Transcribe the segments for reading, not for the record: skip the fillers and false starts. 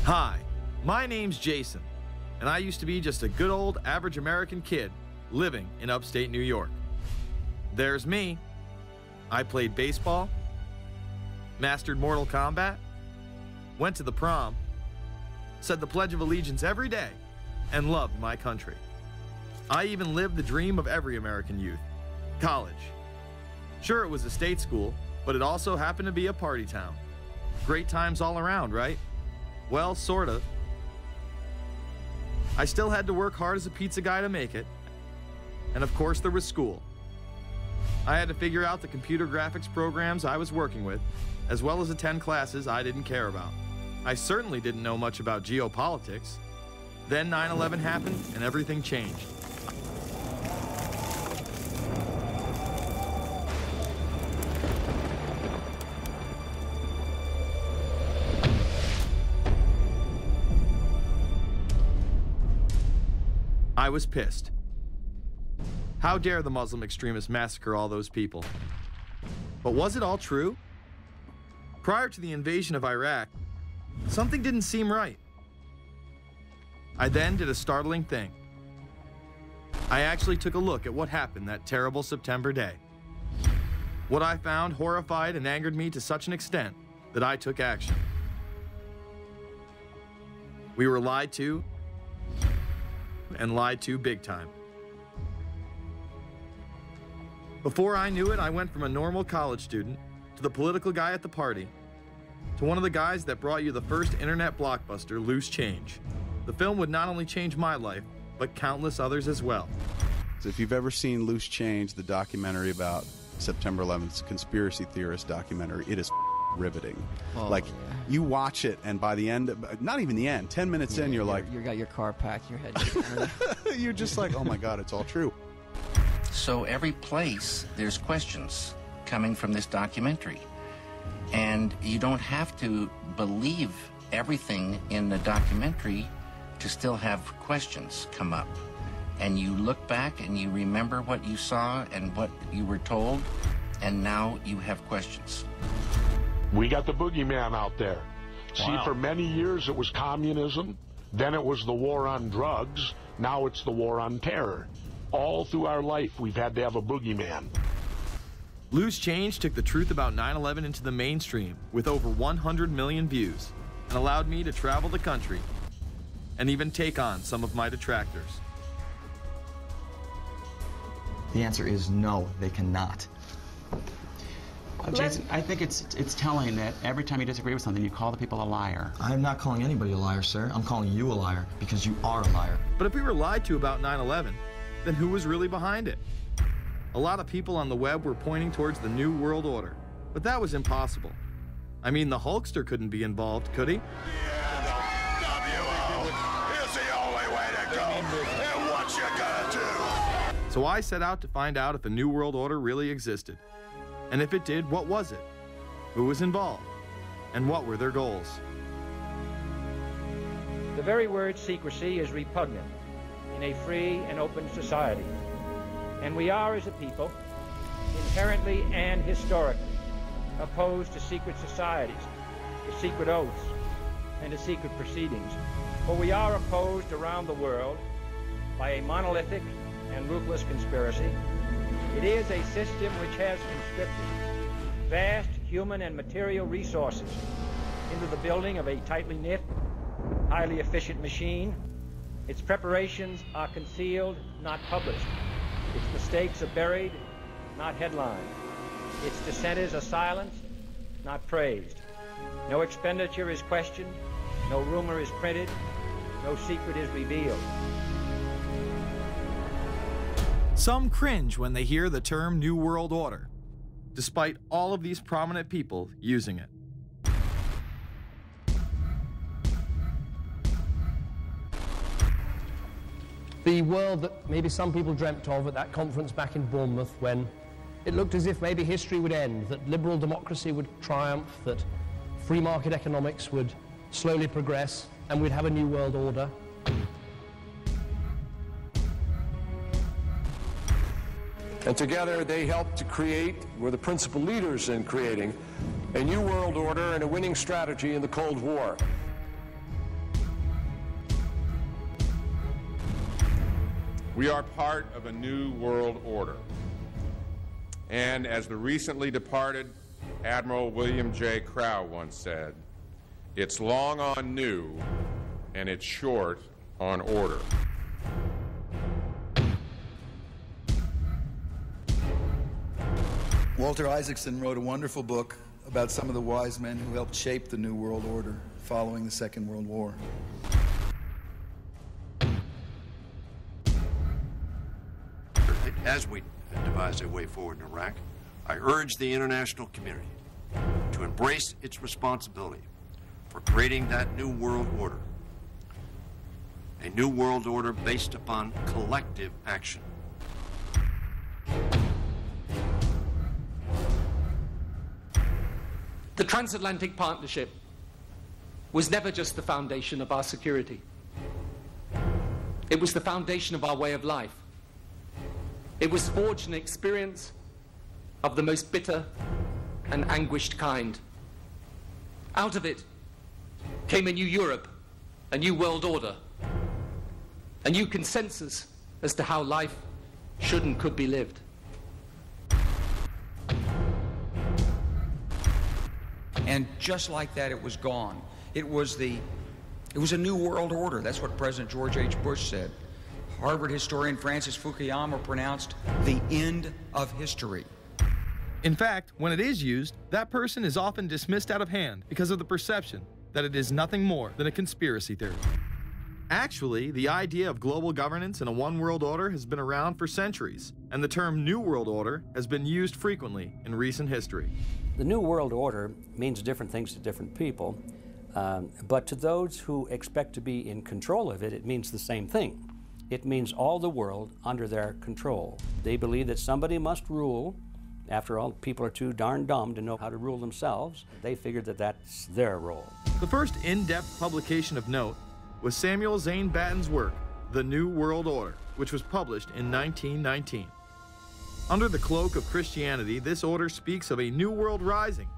Hi, my name's Jason, and I used to be just a good old average American kid living in upstate New York. There's me. I played baseball, mastered Mortal Kombat, went to the prom, said the Pledge of Allegiance every day, and loved my country. I even lived the dream of every American youth, college. Sure, it was a state school, but it also happened to be a party town. Great times all around, right? Well, sort of. I still had to work hard as a pizza guy to make it. And of course, there was school. I had to figure out the computer graphics programs I was working with, as well as attend classes I didn't care about. I certainly didn't know much about geopolitics. Then 9/11 happened and everything changed. I was pissed. How dare the Muslim extremists massacre all those people? But was it all true? Prior to the invasion of Iraq, something didn't seem right. I then did a startling thing. I actually took a look at what happened that terrible September day. What I found horrified and angered me to such an extent that I took action. We were lied to, and lied to big time. Before I knew it, I went from a normal college student to the political guy at the party to one of the guys that brought you the first internet blockbuster, Loose Change. The film would not only change my life, but countless others as well. If you've ever seen Loose Change, the documentary about September 11th, conspiracy theorist documentary, it is riveting. Oh, like, yeah. You watch it, and by the end, not even the end, 10 minutes in, you're like... You got your car packed, your head... You're just like, oh my God, it's all true. So every place, there's questions coming from this documentary. And you don't have to believe everything in the documentary to still have questions come up. And you look back and you remember what you saw and what you were told, and now you have questions. We got the boogeyman out there. Wow. See, for many years it was communism, then it was the war on drugs, now it's the war on terror. All through our life, we've had to have a boogeyman. Loose Change took the truth about 9/11 into the mainstream with over 100 million views and allowed me to travel the country and even take on some of my detractors. The answer is no, they cannot. Jason, I think it's telling that every time you disagree with something, you call the people a liar. I'm not calling anybody a liar, sir. I'm calling you a liar because you are a liar. But if we were lied to about 9/11, then who was really behind it? A lot of people on the web were pointing towards the New World Order, but that was impossible. I mean, the Hulkster couldn't be involved, could he? The NWO is the only way to go, and what you gonna do? So I set out to find out if a New World Order really existed. And if it did, what was it? Who was involved? And what were their goals? The very word secrecy is repugnant in a free and open society. And we are, as a people, inherently and historically opposed to secret societies, to secret oaths, and to secret proceedings. For we are opposed around the world by a monolithic and ruthless conspiracy. It is a system which has conscripted vast human and material resources into the building of a tightly knit, highly efficient machine. Its preparations are concealed, not published. Its mistakes are buried, not headlined. Its dissenters are silenced, not praised. No expenditure is questioned, no rumor is printed, no secret is revealed. Some cringe when they hear the term New World Order, despite all of these prominent people using it. The world that maybe some people dreamt of at that conference back in Bournemouth, when it looked as if maybe history would end, that liberal democracy would triumph, that free market economics would slowly progress, and we'd have a new world order. And together they helped to create, were the principal leaders in creating, a new world order and a winning strategy in the Cold War. We are part of a new world order. And as the recently departed Admiral William J. Crowe once said, it's long on new and it's short on order. Walter Isaacson wrote a wonderful book about some of the wise men who helped shape the New World Order following the Second World War. As we devise a way forward in Iraq, I urge the international community to embrace its responsibility for creating that new world order. A new world order based upon collective action. The transatlantic partnership was never just the foundation of our security. It was the foundation of our way of life. It was forged an experience of the most bitter and anguished kind. Out of it came a new Europe, a new world order, a new consensus as to how life should and could be lived. And just like that, it was gone. It was a new world order. That's what President George H. Bush said. Harvard historian Francis Fukuyama pronounced the end of history. In fact, when it is used, that person is often dismissed out of hand because of the perception that it is nothing more than a conspiracy theory. Actually, the idea of global governance and a one world order has been around for centuries, and the term New World Order has been used frequently in recent history. The New World Order means different things to different people, but to those who expect to be in control of it, it means the same thing. It means all the world under their control. They believe that somebody must rule. After all, people are too darn dumb to know how to rule themselves. They figured that that's their role. The first in-depth publication of note was Samuel Zane Batten's work, The New World Order, which was published in 1919. Under the cloak of Christianity, this order speaks of a new world rising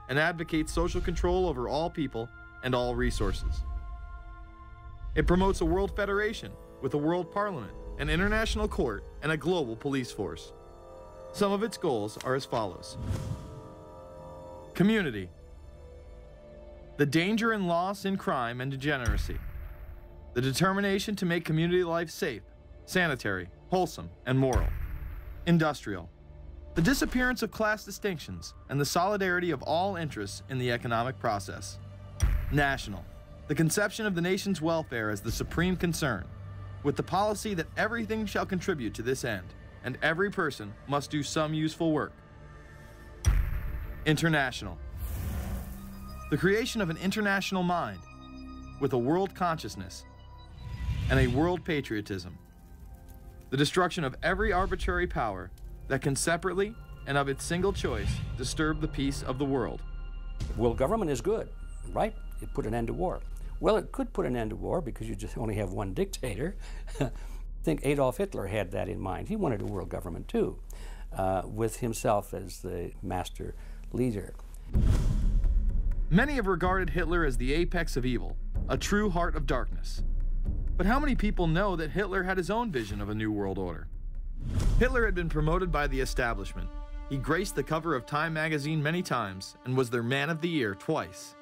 and advocates social control over all people and all resources. It promotes a world federation with a world parliament, an international court, and a global police force. Some of its goals are as follows. Community. The danger and loss in crime and degeneracy. The determination to make community life safe, sanitary, wholesome, and moral. Industrial. The disappearance of class distinctions and the solidarity of all interests in the economic process. National. The conception of the nation's welfare as the supreme concern, with the policy that everything shall contribute to this end, and every person must do some useful work. International. The creation of an international mind, with a world consciousness and a world patriotism. The destruction of every arbitrary power that can separately and of its single choice disturb the peace of the world. World government is good, right? It put an end to war. Well, it could put an end to war because you just only have one dictator. I think Adolf Hitler had that in mind. He wanted a world government too, with himself as the master leader. Many have regarded Hitler as the apex of evil, a true heart of darkness. But how many people know that Hitler had his own vision of a new world order? Hitler had been promoted by the establishment. He graced the cover of Time magazine many times and was their Man of the Year twice.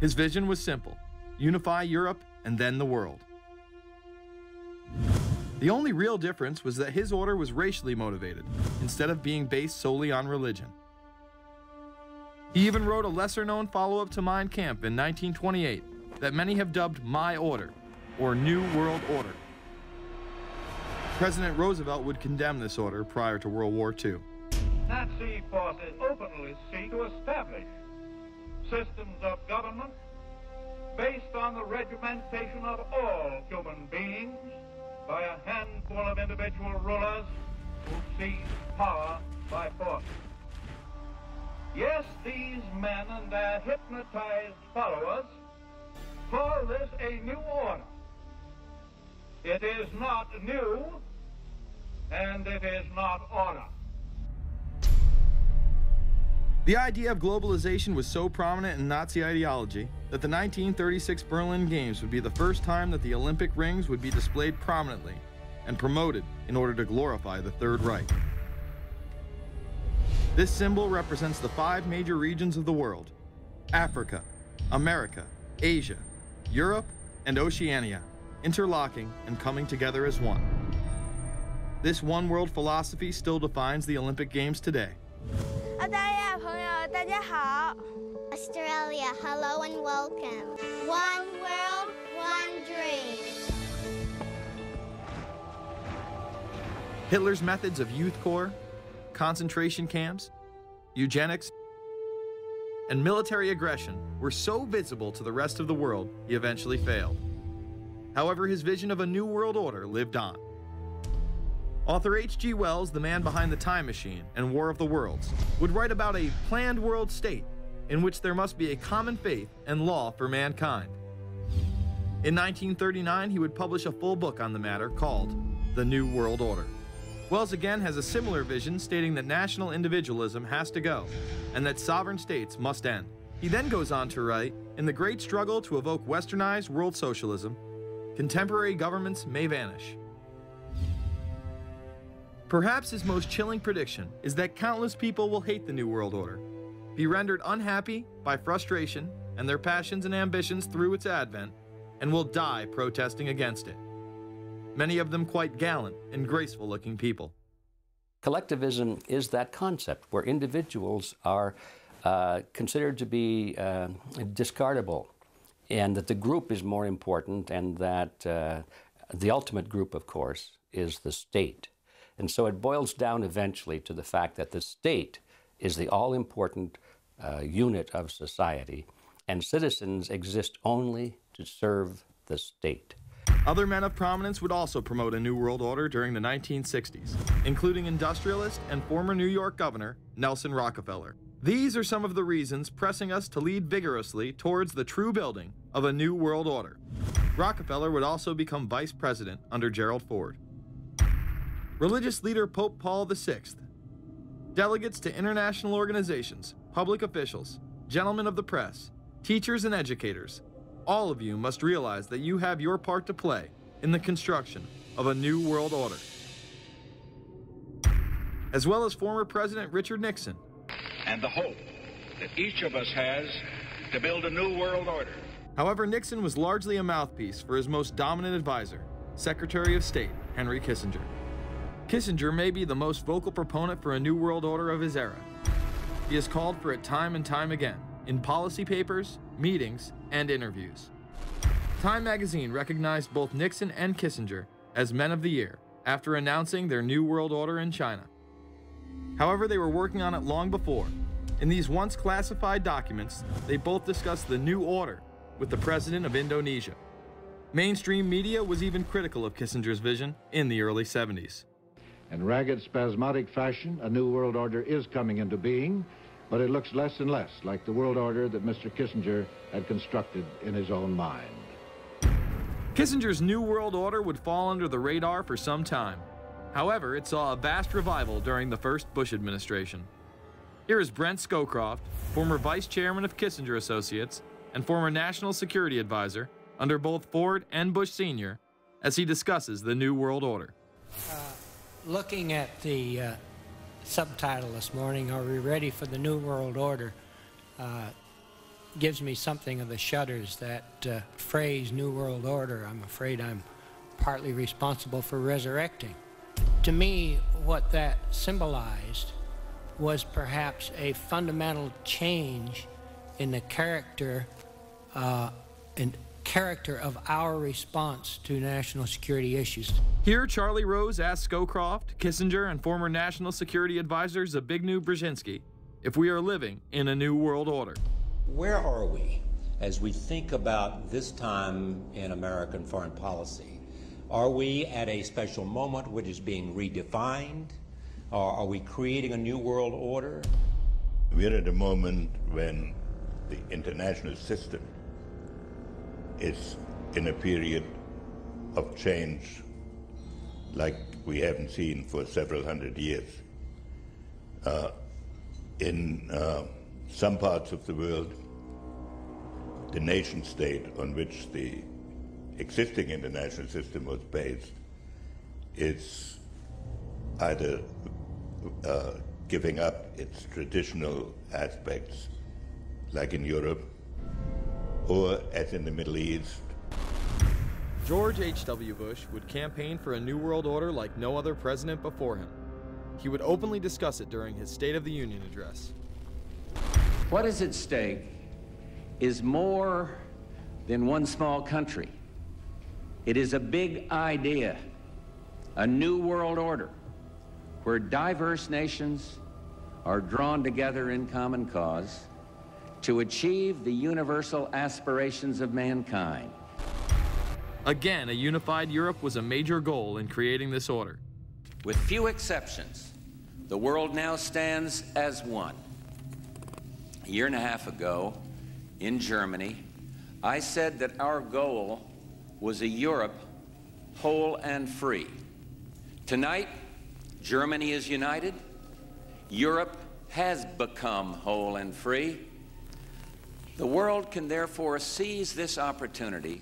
His vision was simple: unify Europe and then the world. The only real difference was that his order was racially motivated, instead of being based solely on religion. He even wrote a lesser-known follow-up to Mein Kampf in 1928 that many have dubbed My Order, or New World Order. President Roosevelt would condemn this order prior to World War II. Nazi forces openly seek to establish systems of government based on the regimentation of all human beings by a handful of individual rulers who seize power by force. Yes, these men and their hypnotized followers call this a new order. It is not new, and it is not order. The idea of globalization was so prominent in Nazi ideology that the 1936 Berlin Games would be the first time that the Olympic rings would be displayed prominently and promoted in order to glorify the Third Reich. This symbol represents the 5 major regions of the world: Africa, America, Asia, Europe, and Oceania, interlocking and coming together as one. This one world philosophy still defines the Olympic Games today. Australia, hello and welcome. One world, one dream. Hitler's methods of youth corps, concentration camps, eugenics, and military aggression were so visible to the rest of the world, he eventually failed. However, his vision of a new world order lived on. Author H.G. Wells, the man behind The Time Machine and War of the Worlds, would write about a planned world state in which there must be a common faith and law for mankind. In 1939, he would publish a full book on the matter called The New World Order. Wells again has a similar vision, stating that national individualism has to go and that sovereign states must end. He then goes on to write, in the great struggle to evoke westernized world socialism, contemporary governments may vanish. Perhaps his most chilling prediction is that countless people will hate the New World Order, be rendered unhappy by frustration and their passions and ambitions through its advent, and will die protesting against it. Many of them quite gallant and graceful-looking people. Collectivism is that concept where individuals are considered to be discardable, and that the group is more important, and that the ultimate group, of course, is the state. And so it boils down eventually to the fact that the state is the all-important unit of society, and citizens exist only to serve the state. Other men of prominence would also promote a New World Order during the 1960s, including industrialist and former New York Governor Nelson Rockefeller. These are some of the reasons pressing us to lead vigorously towards the true building of a New World Order. Rockefeller would also become vice president under Gerald Ford. Religious leader Pope Paul VI, delegates to international organizations, public officials, gentlemen of the press, teachers and educators, all of you must realize that you have your part to play in the construction of a new world order. As well as former President Richard Nixon. And the hope that each of us has to build a new world order. However, Nixon was largely a mouthpiece for his most dominant advisor, Secretary of State Henry Kissinger. Kissinger may be the most vocal proponent for a new world order of his era. He has called for it time and time again, in policy papers, meetings, and interviews. Time magazine recognized both Nixon and Kissinger as Men of the Year after announcing their new world order in China. However, they were working on it long before. In these once classified documents, they both discussed the new order with the president of Indonesia. Mainstream media was even critical of Kissinger's vision in the early 70s. In ragged, spasmodic fashion, a new world order is coming into being, but it looks less and less like the world order that Mr. Kissinger had constructed in his own mind. Kissinger's New World Order would fall under the radar for some time. However, it saw a vast revival during the first Bush administration. Here is Brent Scowcroft, former vice chairman of Kissinger Associates and former national security advisor under both Ford and Bush Sr., as he discusses the New World Order. Looking at the subtitle this morning, Are We Ready for the New World Order? Gives me something of the shudders. That phrase, New World Order, I'm afraid I'm partly responsible for resurrecting. To me, what that symbolized was perhaps a fundamental change in the character of our response to national security issues. Here, Charlie Rose asked Scowcroft, Kissinger, and former National Security Advisor Zbigniew Brzezinski if we are living in a new world order. Where are we as we think about this time in American foreign policy? Are we at a special moment which is being redefined? Or are we creating a new world order? We're at a moment when the international system is in a period of change like we haven't seen for several hundred years. In some parts of the world, the nation state on which the existing international system was based is either giving up its traditional aspects, like in Europe, or as in the Middle East. George H.W. Bush would campaign for a new world order like no other president before him. He would openly discuss it during his State of the Union address. What is at stake is more than one small country. It is a big idea, a new world order, where diverse nations are drawn together in common cause to achieve the universal aspirations of mankind. Again, a unified Europe was a major goal in creating this order. With few exceptions, the world now stands as one. A year and a half ago, in Germany, I said that our goal was a Europe whole and free. Tonight, Germany is united. Europe has become whole and free. The world can therefore seize this opportunity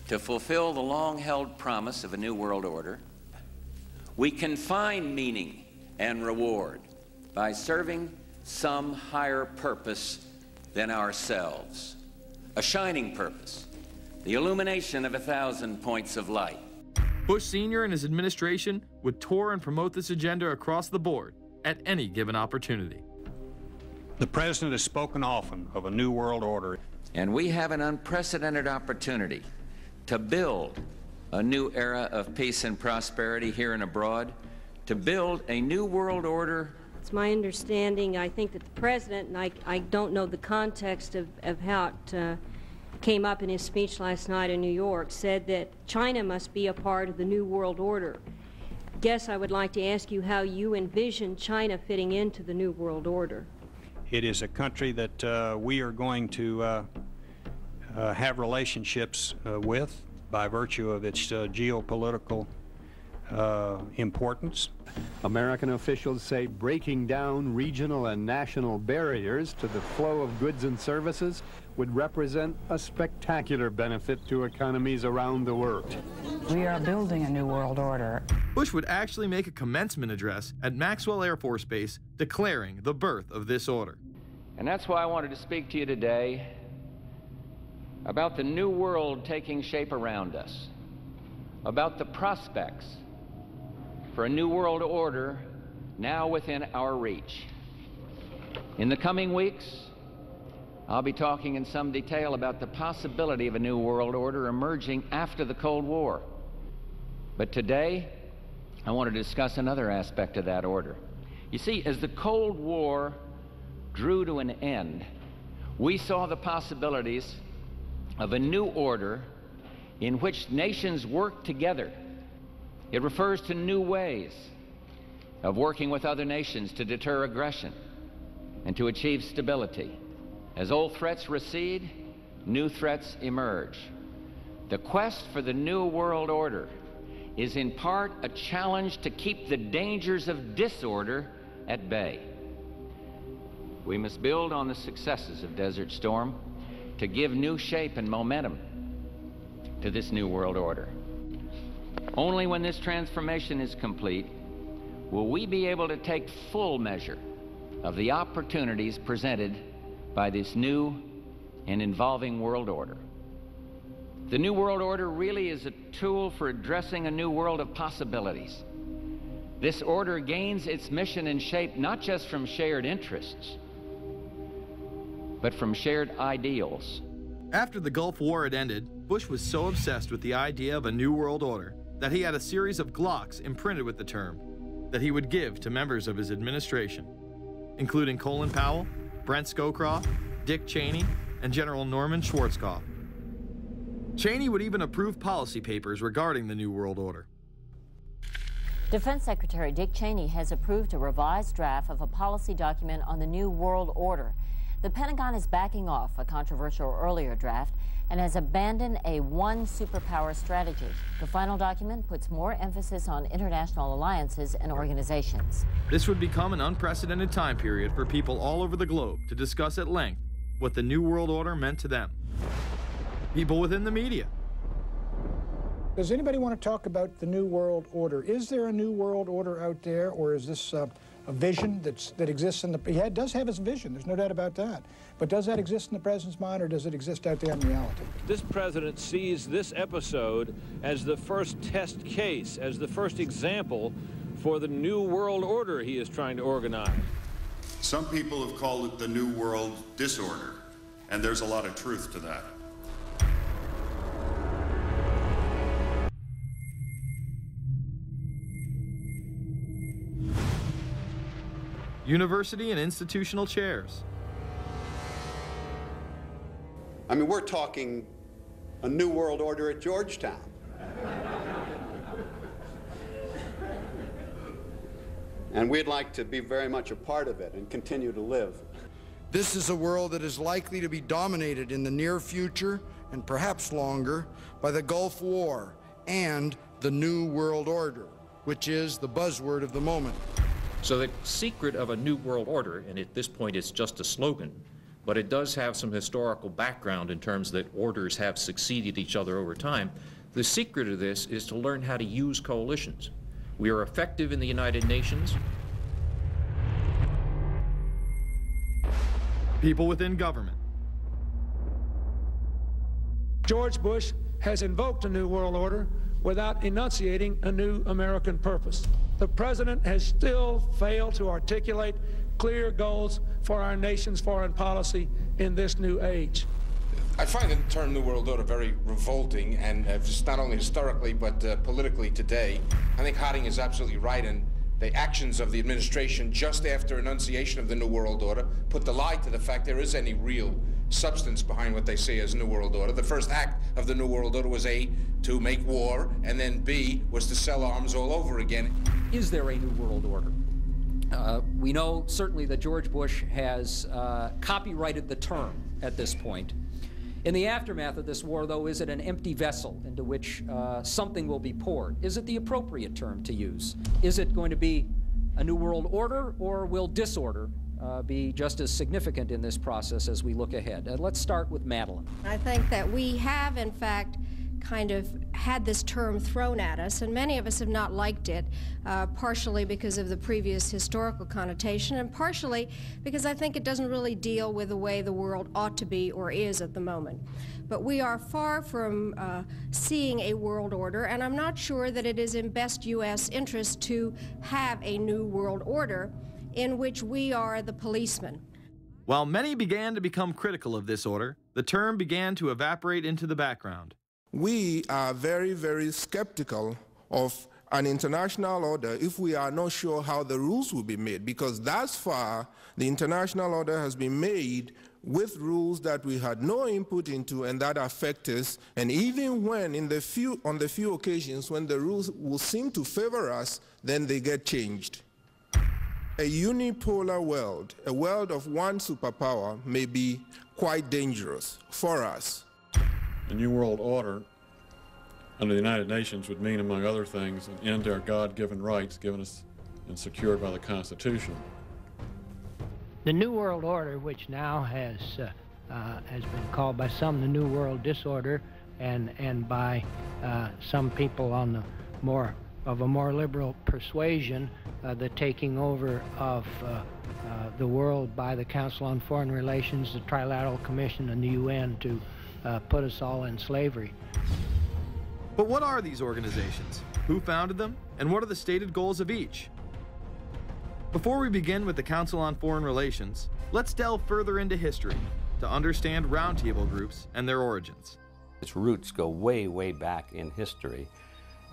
to fulfill the long-held promise of a new world order. We can find meaning and reward by serving some higher purpose than ourselves, a shining purpose, the illumination of 1,000 points of light. Bush Sr. and his administration would tour and promote this agenda across the board at any given opportunity. The President has spoken often of a new world order. And we have an unprecedented opportunity to build a new era of peace and prosperity here and abroad, to build a new world order. It's my understanding, I think, that the President, and I don't know the context of how it came up in his speech last night in New York, said that China must be a part of the new world order. Guess I would like to ask you how you envision China fitting into the new world order. It is a country that we are going to have relationships with by virtue of its geopolitical importance. American officials say breaking down regional and national barriers to the flow of goods and services would represent a spectacular benefit to economies around the world. We are building a new world order. Bush would actually make a commencement address at Maxwell Air Force Base declaring the birth of this order. And that's why I wanted to speak to you today about the new world taking shape around us, about the prospects for a new world order now within our reach. In the coming weeks, I'll be talking in some detail about the possibility of a new world order emerging after the Cold War. But today, I want to discuss another aspect of that order. You see, as the Cold War drew to an end, we saw the possibilities of a new order in which nations work together. It refers to new ways of working with other nations to deter aggression and to achieve stability. As old threats recede, new threats emerge. The quest for the new world order is in part a challenge to keep the dangers of disorder at bay. We must build on the successes of Desert Storm to give new shape and momentum to this new world order. Only when this transformation is complete will we be able to take full measure of the opportunities presented by this new and evolving world order. The new world order really is a tool for addressing a new world of possibilities. This order gains its mission and shape not just from shared interests, but from shared ideals. After the Gulf War had ended, Bush was so obsessed with the idea of a new world order that he had a series of Glocks imprinted with the term that he would give to members of his administration, including Colin Powell, Brent Scowcroft, Dick Cheney, and General Norman Schwarzkopf. Cheney would even approve policy papers regarding the New World Order. Defense Secretary Dick Cheney has approved a revised draft of a policy document on the New World Order. The Pentagon is backing off a controversial earlier draft and has abandoned a one superpower strategy. The final document puts more emphasis on international alliances and organizations. This would become an unprecedented time period for people all over the globe to discuss at length what the New World Order meant to them. People within the media, Does anybody want to talk about the New World Order? Is there a New World Order out there, or is this a vision that exists in the... He does have his vision, there's no doubt about that. But does that exist in the president's mind, or does it exist out there in reality? This president sees this episode as the first test case, as the first example for the New World Order he is trying to organize. Some people have called it the New World Disorder, and there's a lot of truth to that. University and institutional chairs. I mean, we're talking a New World Order at Georgetown. And we'd like to be very much a part of it and continue to live. This is a world that is likely to be dominated in the near future, and perhaps longer, by the Gulf War and the New World Order, which is the buzzword of the moment. So the secret of a New World Order, and at this point it's just a slogan, but it does have some historical background in terms that orders have succeeded each other over time. The secret of this is to learn how to use coalitions. We are effective in the United Nations. People within government. George Bush has invoked a New World Order without enunciating a new American purpose. The president has still failed to articulate clear goals for our nation's foreign policy in this new age. I find the term New World Order very revolting, and just not only historically but politically today. I think Harding is absolutely right, and the actions of the administration just after enunciation of the New World Order put the lie to the fact there is any real substance behind what they say as New World Order. The first act of the New World Order was A, to make war, and then B, was to sell arms all over again. Is there a New World Order? We know certainly that George Bush has copyrighted the term at this point. In the aftermath of this war, though, is it an empty vessel into which something will be poured? Is it the appropriate term to use? Is it going to be a New World Order, or will disorder be just as significant in this process as we look ahead? Let's start with Madeline. I think that we have, in fact, kind of had this term thrown at us, and many of us have not liked it, partially because of the previous historical connotation, and partially because I think it doesn't really deal with the way the world ought to be or is at the moment. But we are far from seeing a world order, and I'm not sure that it is in best U.S. interest to have a new world order in which we are the policeman. While many began to become critical of this order, the term began to evaporate into the background. We are very, very skeptical of an international order if we are not sure how the rules will be made, because thus far the international order has been made with rules that we had no input into and that affect us, and even when on the few occasions when the rules will seem to favor us, then they get changed. A unipolar world, a world of one superpower, may be quite dangerous for us. The New World Order under the United Nations would mean, among other things, an end to our God-given rights given us and secured by the Constitution. The New World Order, which now has been called by some the New World Disorder, and by some people on the more liberal persuasion, the taking over of the world by the Council on Foreign Relations, the Trilateral Commission, and the UN to put us all in slavery. But what are these organizations? Who founded them? And what are the stated goals of each? Before we begin with the Council on Foreign Relations, let's delve further into history to understand roundtable groups and their origins. Its roots go way, way back in history,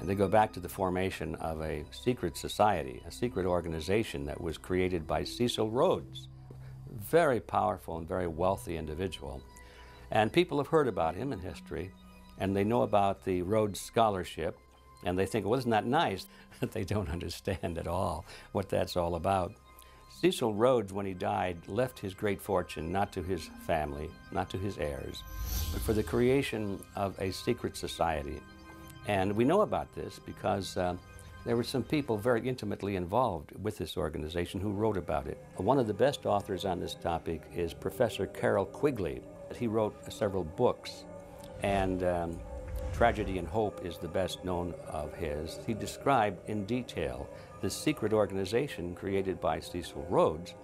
and they go back to the formation of a secret society, a secret organization that was created by Cecil Rhodes, a very powerful and very wealthy individual. And people have heard about him in history, and they know about the Rhodes Scholarship, and they think, well, isn't that nice? They don't understand at all what that's all about. Cecil Rhodes, when he died, left his great fortune not to his family, not to his heirs, but for the creation of a secret society. And we know about this because there were some people very intimately involved with this organization who wrote about it. One of the best authors on this topic is Professor Carroll Quigley. He wrote several books and Tragedy and Hope is the best known of his. He described in detail the secret organization created by Cecil Rhodes,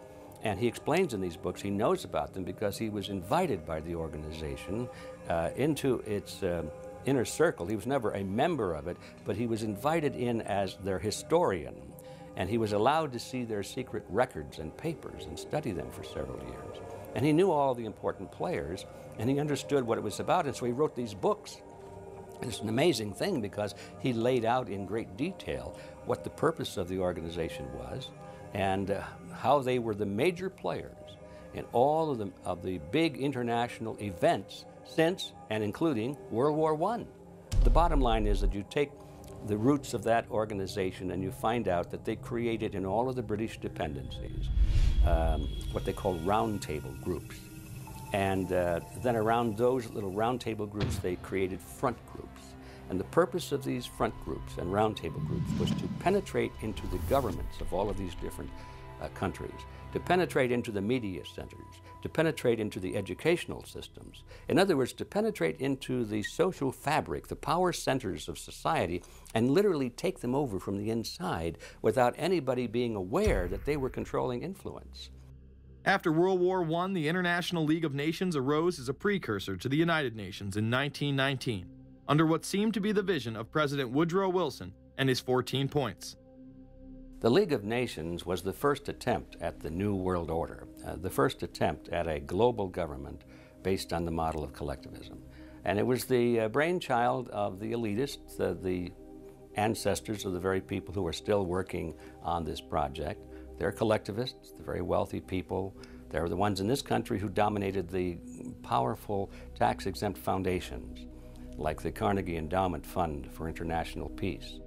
and he explains in these books he knows about them because he was invited by the organization into its inner circle. He was never a member of it, but he was invited in as their historian, and he was allowed to see their secret records and papers and study them for several years. And he knew all the important players, and he understood what it was about, and so he wrote these books. And it's an amazing thing because he laid out in great detail what the purpose of the organization was and how they were the major players in all of the big international events since and including World War I. The bottom line is that you take the roots of that organization and you find out that they created in all of the British dependencies what they call roundtable groups. And then around those little roundtable groups, they created front groups. And the purpose of these front groups and roundtable groups was to penetrate into the governments of all of these different countries, to penetrate into the media centers, to penetrate into the educational systems. In other words, to penetrate into the social fabric, the power centers of society, and literally take them over from the inside without anybody being aware that they were controlling influence. After World War I, the International League of Nations arose as a precursor to the United Nations in 1919, under what seemed to be the vision of President Woodrow Wilson and his 14 points. The League of Nations was the first attempt at the New World Order, the first attempt at a global government based on the model of collectivism. And it was the brainchild of the elitists, the ancestors of the very people who are still working on this project. They're collectivists, the very wealthy people. They're the ones in this country who dominated the powerful tax-exempt foundations, like the Carnegie Endowment Fund for International Peace,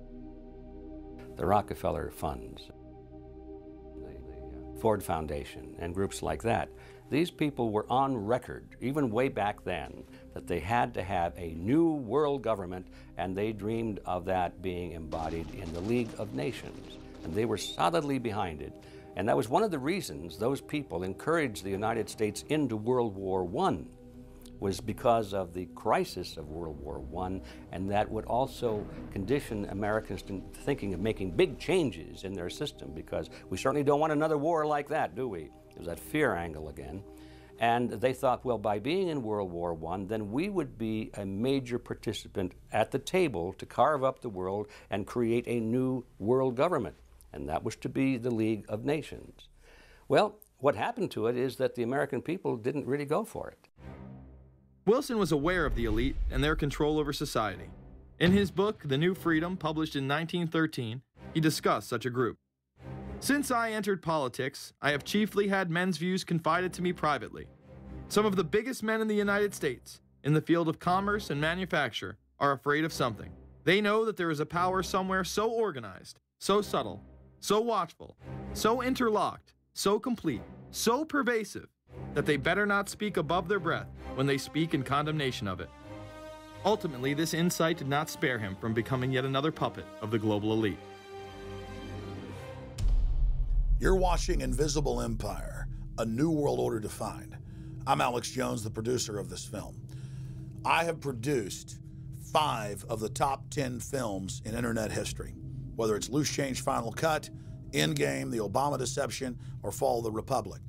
the Rockefeller Funds, the Ford Foundation, and groups like that. These people were on record, even way back then, that they had to have a new world government, and they dreamed of that being embodied in the League of Nations. And they were solidly behind it. And that was one of the reasons those people encouraged the United States into World War I, was because of the crisis of World War I, and that would also condition Americans to thinking of making big changes in their system, because we certainly don't want another war like that, do we? There's that fear angle again. And they thought, well, by being in World War I, then we would be a major participant at the table to carve up the world and create a new world government. And that was to be the League of Nations. Well, what happened to it is that the American people didn't really go for it. Wilson was aware of the elite and their control over society. In his book, The New Freedom, published in 1913, he discussed such a group. Since I entered politics, I have chiefly had men's views confided to me privately. Some of the biggest men in the United States, in the field of commerce and manufacture, are afraid of something. They know that there is a power somewhere so organized, so subtle, so watchful, so interlocked, so complete, so pervasive, that they better not speak above their breath when they speak in condemnation of it. Ultimately, this insight did not spare him from becoming yet another puppet of the global elite. You're watching Invisible Empire, A New World Order Defined. I'm Alex Jones, the producer of this film. I have produced 5 of the top 10 films in internet history, whether it's Loose Change Final Cut, Endgame, The Obama Deception, or Fall of the Republic.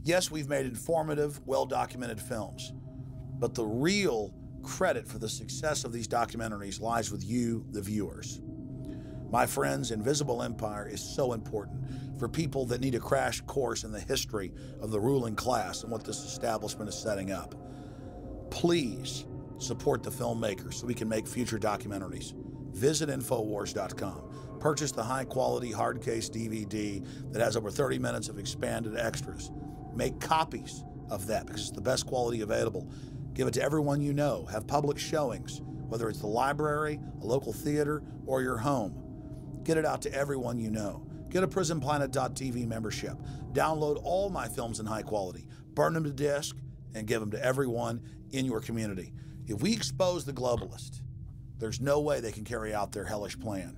Yes, we've made informative, well-documented films, but the real credit for the success of these documentaries lies with you, the viewers. My friends, Invisible Empire is so important for people that need a crash course in the history of the ruling class and what this establishment is setting up. Please support the filmmakers so we can make future documentaries. Visit Infowars.com. Purchase the high-quality hard case DVD that has over 30 minutes of expanded extras. Make copies of that because it's the best quality available. Give it to everyone you know. Have public showings, whether it's the library, a local theater, or your home. Get it out to everyone you know. Get a PrisonPlanet.tv membership. Download all my films in high quality. Burn them to disk and give them to everyone in your community. If we expose the globalist, there's no way they can carry out their hellish plan.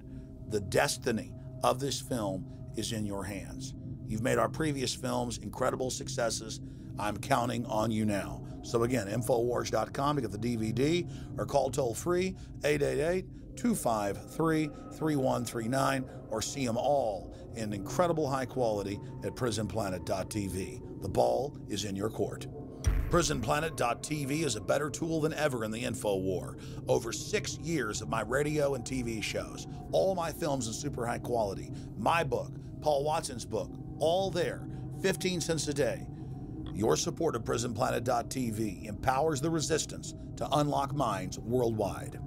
The destiny of this film is in your hands. You've made our previous films incredible successes. I'm counting on you now. So again, Infowars.com to get the DVD or call toll-free 888-253-3139 or see them all in incredible high quality at prisonplanet.tv. The ball is in your court. PrisonPlanet.tv is a better tool than ever in the info war. Over 6 years of my radio and TV shows, all my films in super high quality, my book, Paul Watson's book, all there, 15 cents a day. Your support of PrisonPlanet.tv empowers the resistance to unlock minds worldwide.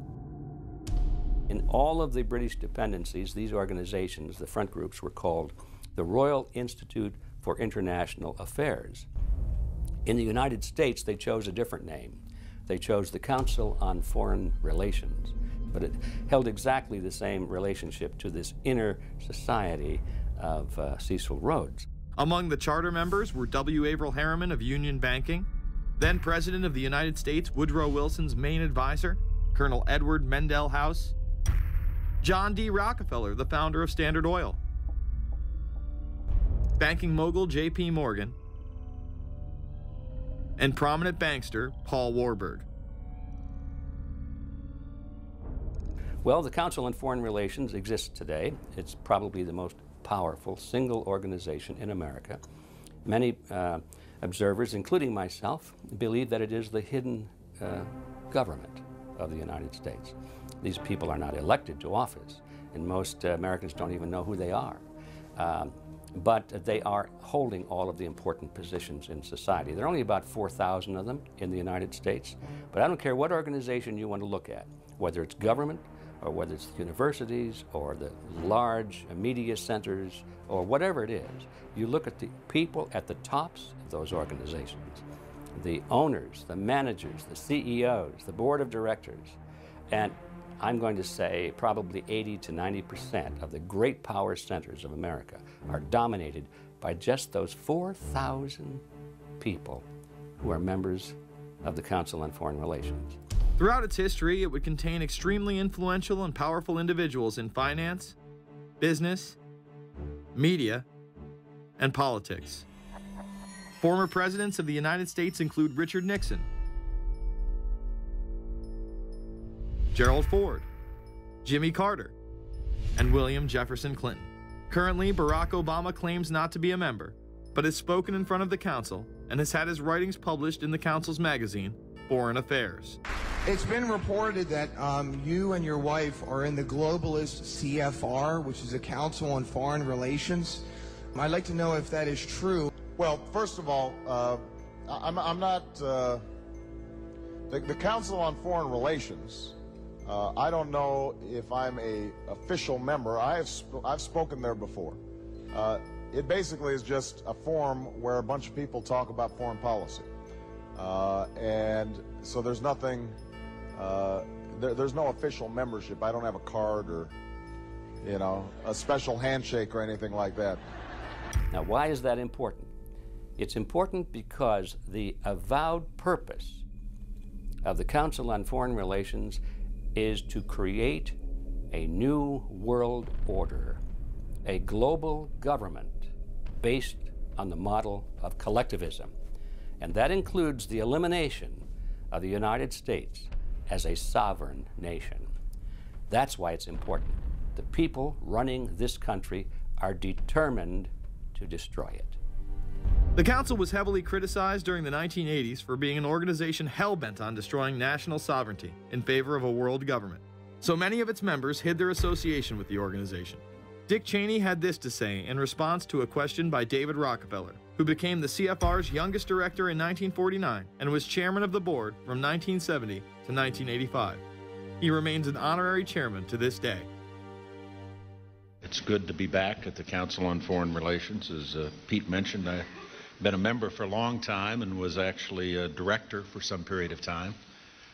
In all of the British dependencies, these organizations, the front groups, were called the Royal Institute for International Affairs. In the United States, they chose a different name. They chose the Council on Foreign Relations, but it held exactly the same relationship to this inner society of Cecil Rhodes. Among the charter members were W. Averill Harriman of Union Banking, then President of the United States Woodrow Wilson's main advisor, Colonel Edward Mendell House, John D. Rockefeller, the founder of Standard Oil, banking mogul J.P. Morgan, and prominent bankster Paul Warburg. Well, the Council on Foreign Relations exists today. It's probably the most powerful single organization in America. Many observers, including myself, believe that it is the hidden government of the United States. These people are not elected to office, and most Americans don't even know who they are. But they are holding all of the important positions in society. There are only about 4,000 of them in the United States, but I don't care what organization you want to look at, whether it's government or whether it's the universities or the large media centers or whatever it is. You look at the people at the tops of those organizations, the owners, the managers, the CEOs, the board of directors, and I'm going to say probably 80 to 90% of the great power centers of America are dominated by just those 4,000 people who are members of the Council on Foreign Relations. Throughout its history, it would contain extremely influential and powerful individuals in finance, business, media, and politics. Former presidents of the United States include Richard Nixon, Gerald Ford, Jimmy Carter, and William Jefferson Clinton. Currently, Barack Obama claims not to be a member, but has spoken in front of the Council and has had his writings published in the Council's magazine, Foreign Affairs. It's been reported that you and your wife are in the globalist CFR, which is the Council on Foreign Relations. I'd like to know if that is true. Well, first of all, I'm not the Council on Foreign Relations. I don't know if I'm a official member. I've spoken there before. It basically is just a forum where a bunch of people talk about foreign policy, and so there's nothing. There's no official membership. I don't have a card or, you know, a special handshake or anything like that. Now, why is that important? It's important because the avowed purpose of the Council on Foreign Relations is to create a new world order, a global government based on the model of collectivism. And that includes the elimination of the United States as a sovereign nation. That's why it's important. The people running this country are determined to destroy it. The Council was heavily criticized during the 1980s for being an organization hell-bent on destroying national sovereignty in favor of a world government. So many of its members hid their association with the organization. Dick Cheney had this to say in response to a question by David Rockefeller, who became the CFR's youngest director in 1949 and was chairman of the board from 1970 to 1985. He remains an honorary chairman to this day. It's good to be back at the Council on Foreign Relations. As Pete mentioned, I've been a member for a long time and was actually a director for some period of time.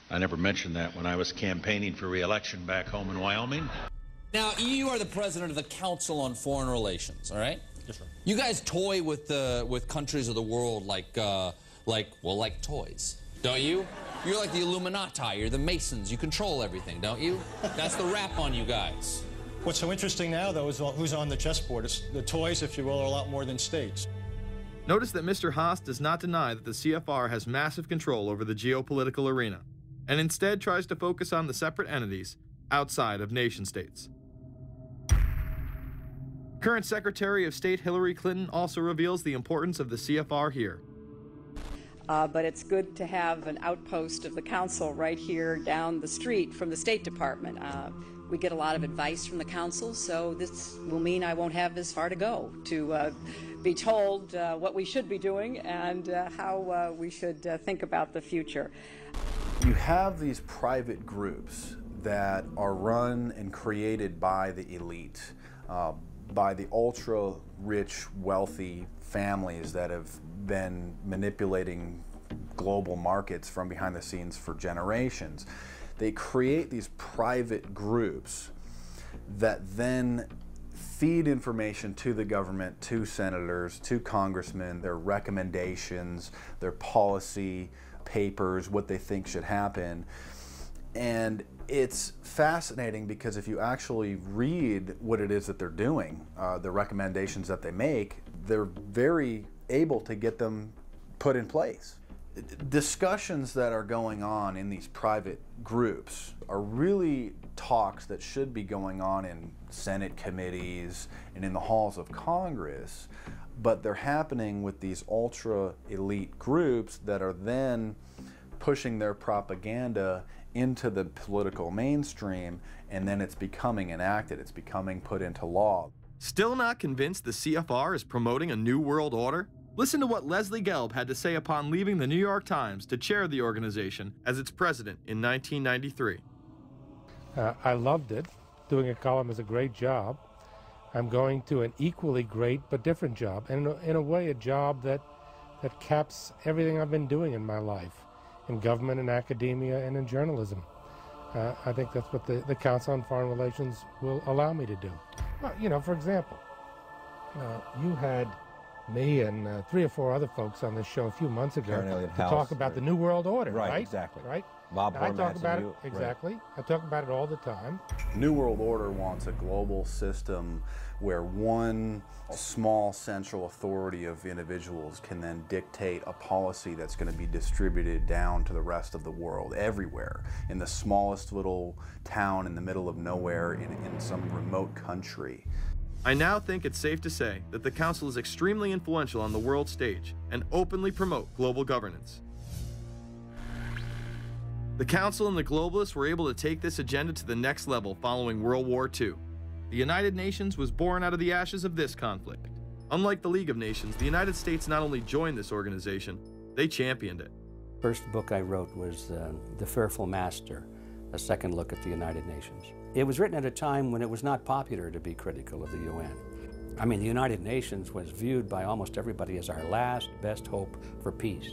I never mentioned that when I was campaigning for re-election back home in Wyoming. Now, you are the president of the Council on Foreign Relations, all right? Yes, sir. You guys toy with countries of the world like toys, don't you? You're like the Illuminati, you're the Masons, you control everything, don't you? That's the rap on you guys. What's so interesting now, though, is who's on the chessboard. It's the toys, if you will, are a lot more than states. Notice that Mr. Haas does not deny that the CFR has massive control over the geopolitical arena, and instead tries to focus on the separate entities outside of nation-states. Current Secretary of State Hillary Clinton also reveals the importance of the CFR here. But it's good to have an outpost of the council right here down the street from the State Department. We get a lot of advice from the council, so this will mean I won't have as far to go to be told what we should be doing and how we should think about the future. You have these private groups that are run and created by the elite, by the ultra-rich, wealthy families that have been manipulating global markets from behind the scenes for generations. They create these private groups that then feed information to the government, to senators, to congressmen, their recommendations, their policy papers, what they think should happen. And it's fascinating because if you actually read what it is that they're doing, the recommendations that they make, they're very able to get them put in place. Discussions that are going on in these private groups are really talks that should be going on in Senate committees and in the halls of Congress, but they're happening with these ultra-elite groups that are then pushing their propaganda into the political mainstream, and then it's becoming enacted, it's becoming put into law. Still not convinced the CFR is promoting a new world order? Listen to what Leslie Gelb had to say upon leaving the New York Times to chair the organization as its president in 1993. I loved it. Doing a column is a great job. I'm going to an equally great but different job, and in a way a job that caps everything I've been doing in my life, in government, in academia, and in journalism. I think that's what the Council on Foreign Relations will allow me to do. Well, you know, for example, you had me and 3 or 4 other folks on this show a few months ago to talk about the New World Order, right? Exactly. Right? Bob I Bermas talk about and it, you, exactly. right. I talk about it all the time. New World Order wants a global system where one small central authority of individuals can then dictate a policy that's going to be distributed down to the rest of the world, everywhere, in the smallest little town in the middle of nowhere in some remote country. I now think it's safe to say that the Council is extremely influential on the world stage and openly promote global governance. The Council and the globalists were able to take this agenda to the next level following World War II. The United Nations was born out of the ashes of this conflict. Unlike the League of Nations, the United States not only joined this organization, they championed it. First book I wrote was The Fearful Master, a second look at the United Nations. It was written at a time when it was not popular to be critical of the UN. I mean, the United Nations was viewed by almost everybody as our last best hope for peace.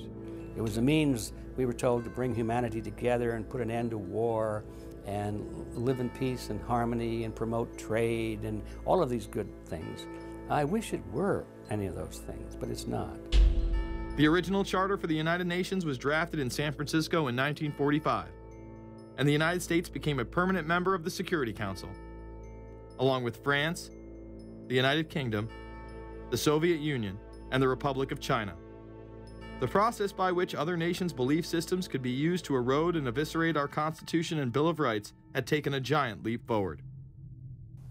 It was a means, we were told, to bring humanity together and put an end to war and live in peace and harmony and promote trade and all of these good things. I wish it were any of those things, but it's not. The original charter for the United Nations was drafted in San Francisco in 1945, and the United States became a permanent member of the Security Council, along with France, the United Kingdom, the Soviet Union, and the Republic of China. The process by which other nations' belief systems could be used to erode and eviscerate our Constitution and Bill of Rights had taken a giant leap forward.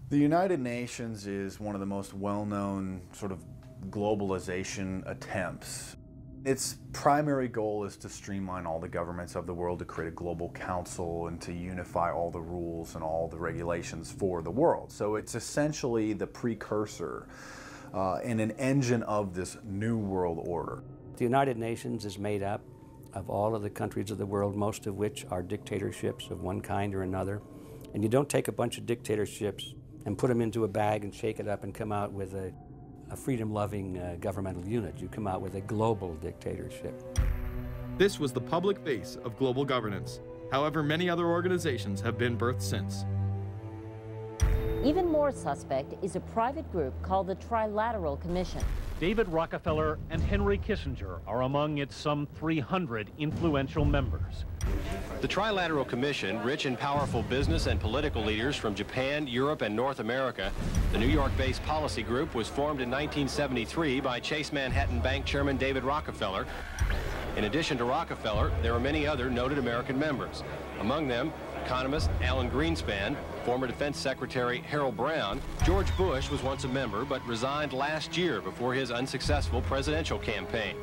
The United Nations is one of the most well-known sort of globalization attempts. Its primary goal is to streamline all the governments of the world, to create a global council and to unify all the rules and all the regulations for the world. So it's essentially the precursor and an engine of this new world order. The United Nations is made up of all of the countries of the world, most of which are dictatorships of one kind or another. And you don't take a bunch of dictatorships and put them into a bag and shake it up and come out with a freedom-loving governmental unit. You come out with a global dictatorship. This was the public face of global governance. However, many other organizations have been birthed since. Even more suspect is a private group called the Trilateral Commission. David Rockefeller and Henry Kissinger are among its some 300 influential members. The Trilateral Commission, rich and powerful business and political leaders from Japan, Europe, and North America. The New York-based policy group was formed in 1973 by Chase Manhattan Bank Chairman David Rockefeller. In addition to Rockefeller, there are many other noted American members. Among them, economist Alan Greenspan, former Defense Secretary Harold Brown. George Bush was once a member, but resigned last year before his unsuccessful presidential campaign.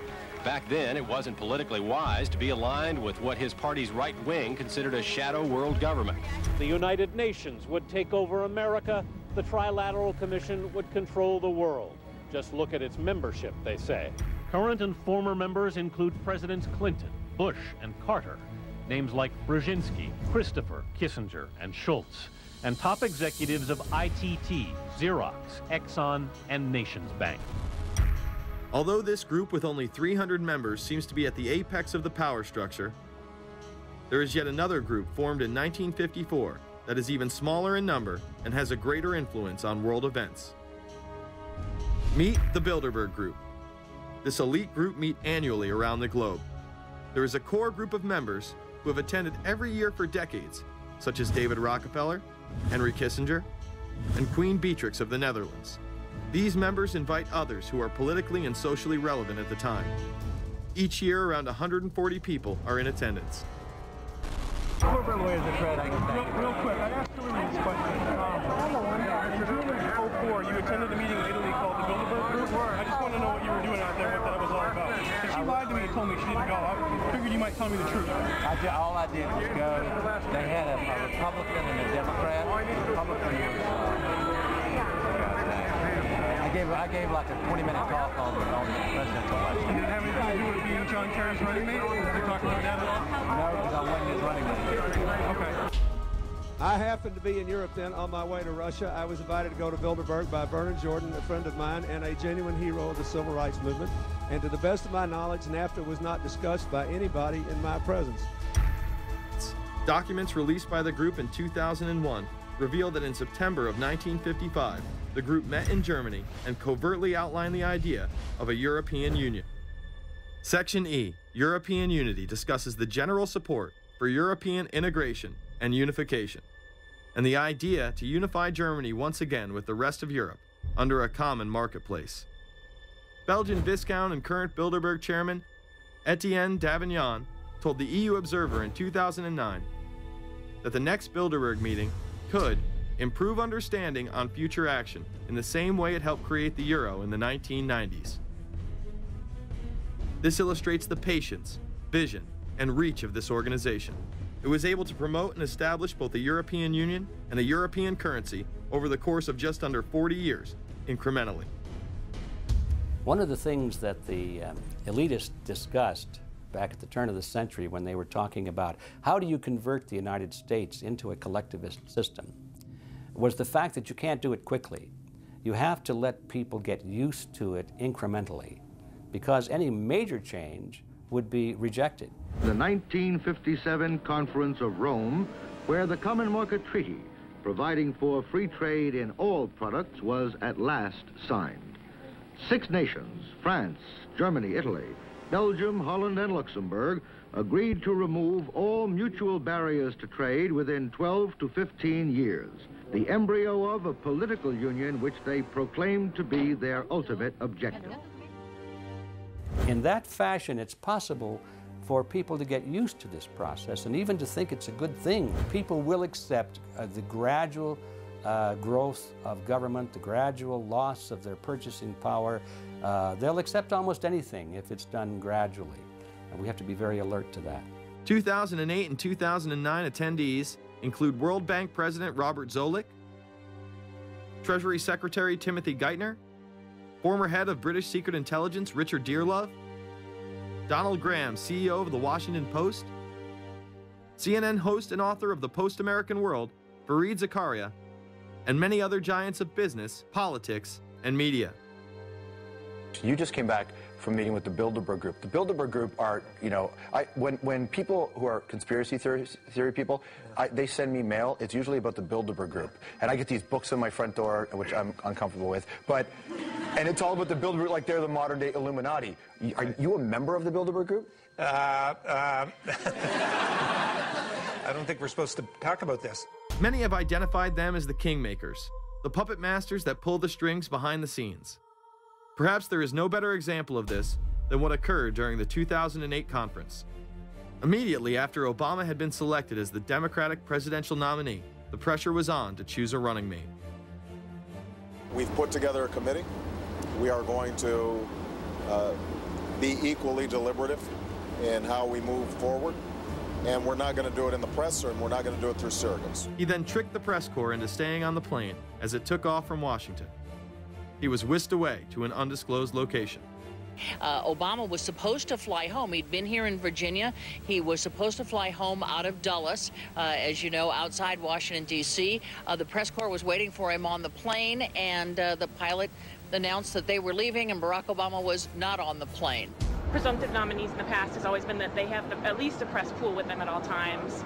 Back then, it wasn't politically wise to be aligned with what his party's right wing considered a shadow world government. The United Nations would take over America. The Trilateral Commission would control the world. Just look at its membership, they say. Current and former members include Presidents Clinton, Bush, and Carter. Names like Brzezinski, Christopher, Kissinger, and Schultz. And top executives of ITT, Xerox, Exxon, and Nations Bank. Although this group with only 300 members seems to be at the apex of the power structure, there is yet another group formed in 1954 that is even smaller in number and has a greater influence on world events. Meet the Bilderberg Group. This elite group meet annually around the globe. There is a core group of members who have attended every year for decades, such as David Rockefeller, Henry Kissinger, and Queen Beatrix of the Netherlands. These members invite others who are politically and socially relevant at the time. Each year, around 140 people are in attendance. Real quick, I asked Hillary this question. In 2004, you attended a meeting in Italy called the Bilderberg Group. I just want to know what you were doing out there, what that was all about. Because she lied to me and told me she didn't go. I figured you might tell me the truth. All I did was go. They had a Republican and a Democrat. I gave like a 20-minute talk on the presidential election. And did it have anything to do with being John Kerry's running mate? Did you talk about that at all? No, because I wasn't his running mate. Okay. I happened to be in Europe then on my way to Russia. I was invited to go to Bilderberg by Vernon Jordan, a friend of mine and a genuine hero of the civil rights movement. And to the best of my knowledge, NAFTA was not discussed by anybody in my presence. Documents released by the group in 2001 reveal that in September of 1955, the group met in Germany and covertly outlined the idea of a European Union. Section E, European Unity, discusses the general support for European integration and unification, and the idea to unify Germany once again with the rest of Europe under a common marketplace. Belgian Viscount and current Bilderberg chairman Etienne Davignon told the EU Observer in 2009 that the next Bilderberg meeting could improve understanding on future action in the same way it helped create the euro in the 1990s. This illustrates the patience, vision, and reach of this organization. It was able to promote and establish both the European Union and a European currency over the course of just under 40 years, incrementally. One of the things that the elitists discussed back at the turn of the century when they were talking about how do you convert the United States into a collectivist system was the fact that you can't do it quickly. You have to let people get used to it incrementally, because any major change would be rejected. The 1957 Conference of Rome, where the Common Market Treaty, providing for free trade in all products, was at last signed. 6 nations, France, Germany, Italy, Belgium, Holland, and Luxembourg, agreed to remove all mutual barriers to trade within 12 to 15 years, the embryo of a political union which they proclaimed to be their ultimate objective. In that fashion, it's possible for people to get used to this process and even to think it's a good thing. People will accept the gradual growth of government, the gradual loss of their purchasing power. They'll accept almost anything if it's done gradually, and we have to be very alert to that. 2008 and 2009 attendees include World Bank President Robert Zoellick, Treasury Secretary Timothy Geithner, former head of British Secret Intelligence Richard Dearlove, Donald Graham, CEO of the Washington Post, CNN host and author of The Post-American World, Fareed Zakaria, and many other giants of business, politics, and media. You just came back from meeting with the Bilderberg Group. The Bilderberg Group are, you know, when people who are conspiracy theory people, they send me mail, it's usually about the Bilderberg Group. And I get these books on my front door, which I'm uncomfortable with. But And it's all about the Bilderberg, like they're the modern day Illuminati. Are you a member of the Bilderberg Group? I don't think we're supposed to talk about this. Many have identified them as the kingmakers, the puppet masters that pull the strings behind the scenes. Perhaps there is no better example of this than what occurred during the 2008 conference. Immediately after Obama had been selected as the Democratic presidential nominee, the pressure was on to choose a running mate. We've put together a committee. We are going to be equally deliberative in how we move forward. And we're not going to do it in the press, and we're not going to do it through surrogates. He then tricked the press corps into staying on the plane as it took off from Washington. He was whisked away to an undisclosed location. Obama was supposed to fly home. He'd been here in Virginia. He was supposed to fly home out of Dulles, as you know, outside Washington, D.C. The press corps was waiting for him on the plane, and the pilot announced that they were leaving, and Barack Obama was not on the plane. Presumptive nominees in the past has always been that they have at least a press pool with them at all times.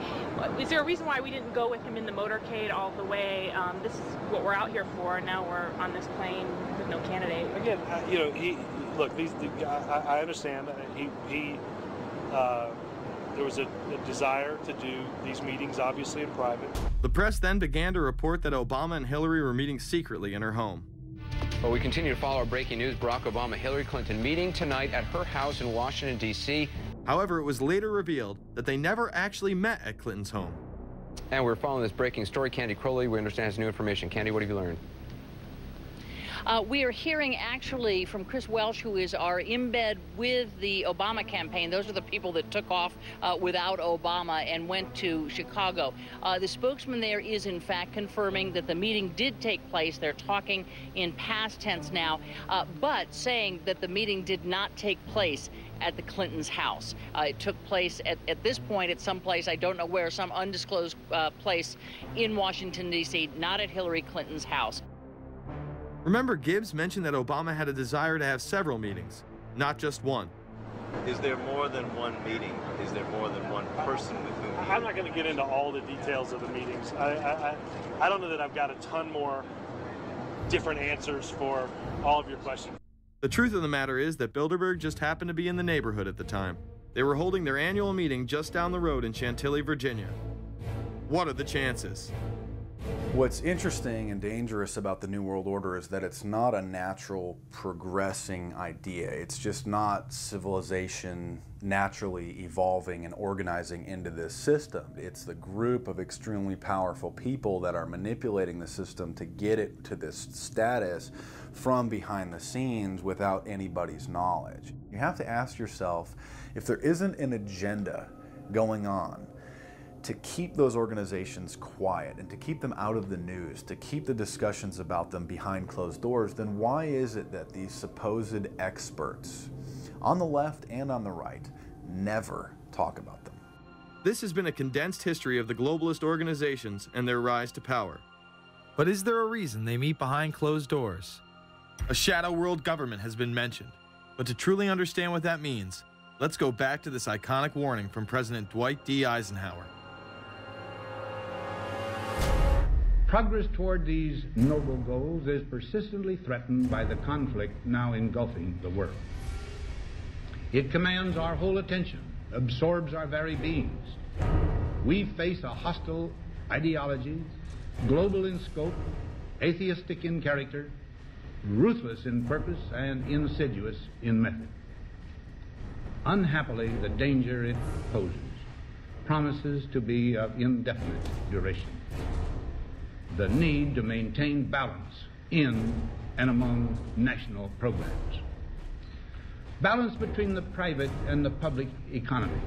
Is there a reason why we didn't go with him in the motorcade all the way? This is what we're out here for, and now we're on this plane with no candidate. Again, you know, look, I understand. There was a desire to do these meetings, obviously, in private. The press then began to report that Obama and Hillary were meeting secretly in her home. Well, we continue to follow our breaking news. Barack Obama, Hillary Clinton meeting tonight at her house in Washington, D.C. However, it was later revealed that they never actually met at Clinton's home. And we're following this breaking story. Candy Crowley, we understand, has new information. Candy, what have you learned? We are hearing actually from Chris Welch, who is our embed with the Obama campaign. Those are the people that took off without Obama and went to Chicago. The spokesman there is in fact confirming that the meeting did take place. They're talking in past tense now, but saying that the meeting did not take place at the Clintons' house. It took place at this point at some place, I don't know where, some undisclosed place in Washington, D.C., not at Hillary Clinton's house. Remember, Gibbs mentioned that Obama had a desire to have several meetings, not just one. Is there more than one meeting? Is there more than one person with whom you... I'm not going to get into all the details of the meetings. I don't know that I've got a ton more different answers for all of your questions. The truth of the matter is that Bilderberg just happened to be in the neighborhood at the time. They were holding their annual meeting just down the road in Chantilly, Virginia. What are the chances? What's interesting and dangerous about the New World Order is that it's not a natural progressing idea. It's just not civilization naturally evolving and organizing into this system. It's the group of extremely powerful people that are manipulating the system to get it to this status from behind the scenes without anybody's knowledge. You have to ask yourself, if there isn't an agenda going on to keep those organizations quiet and to keep them out of the news, to keep the discussions about them behind closed doors, then why is it that these supposed experts on the left and on the right never talk about them? This has been a condensed history of the globalist organizations and their rise to power. But is there a reason they meet behind closed doors? A shadow world government has been mentioned, but to truly understand what that means, let's go back to this iconic warning from President Dwight D. Eisenhower. Progress toward these noble goals is persistently threatened by the conflict now engulfing the world. It commands our whole attention, absorbs our very beings. We face a hostile ideology, global in scope, atheistic in character, ruthless in purpose, and insidious in method. Unhappily, the danger it poses promises to be of indefinite duration. The need to maintain balance in and among national programs. Balance between the private and the public economy.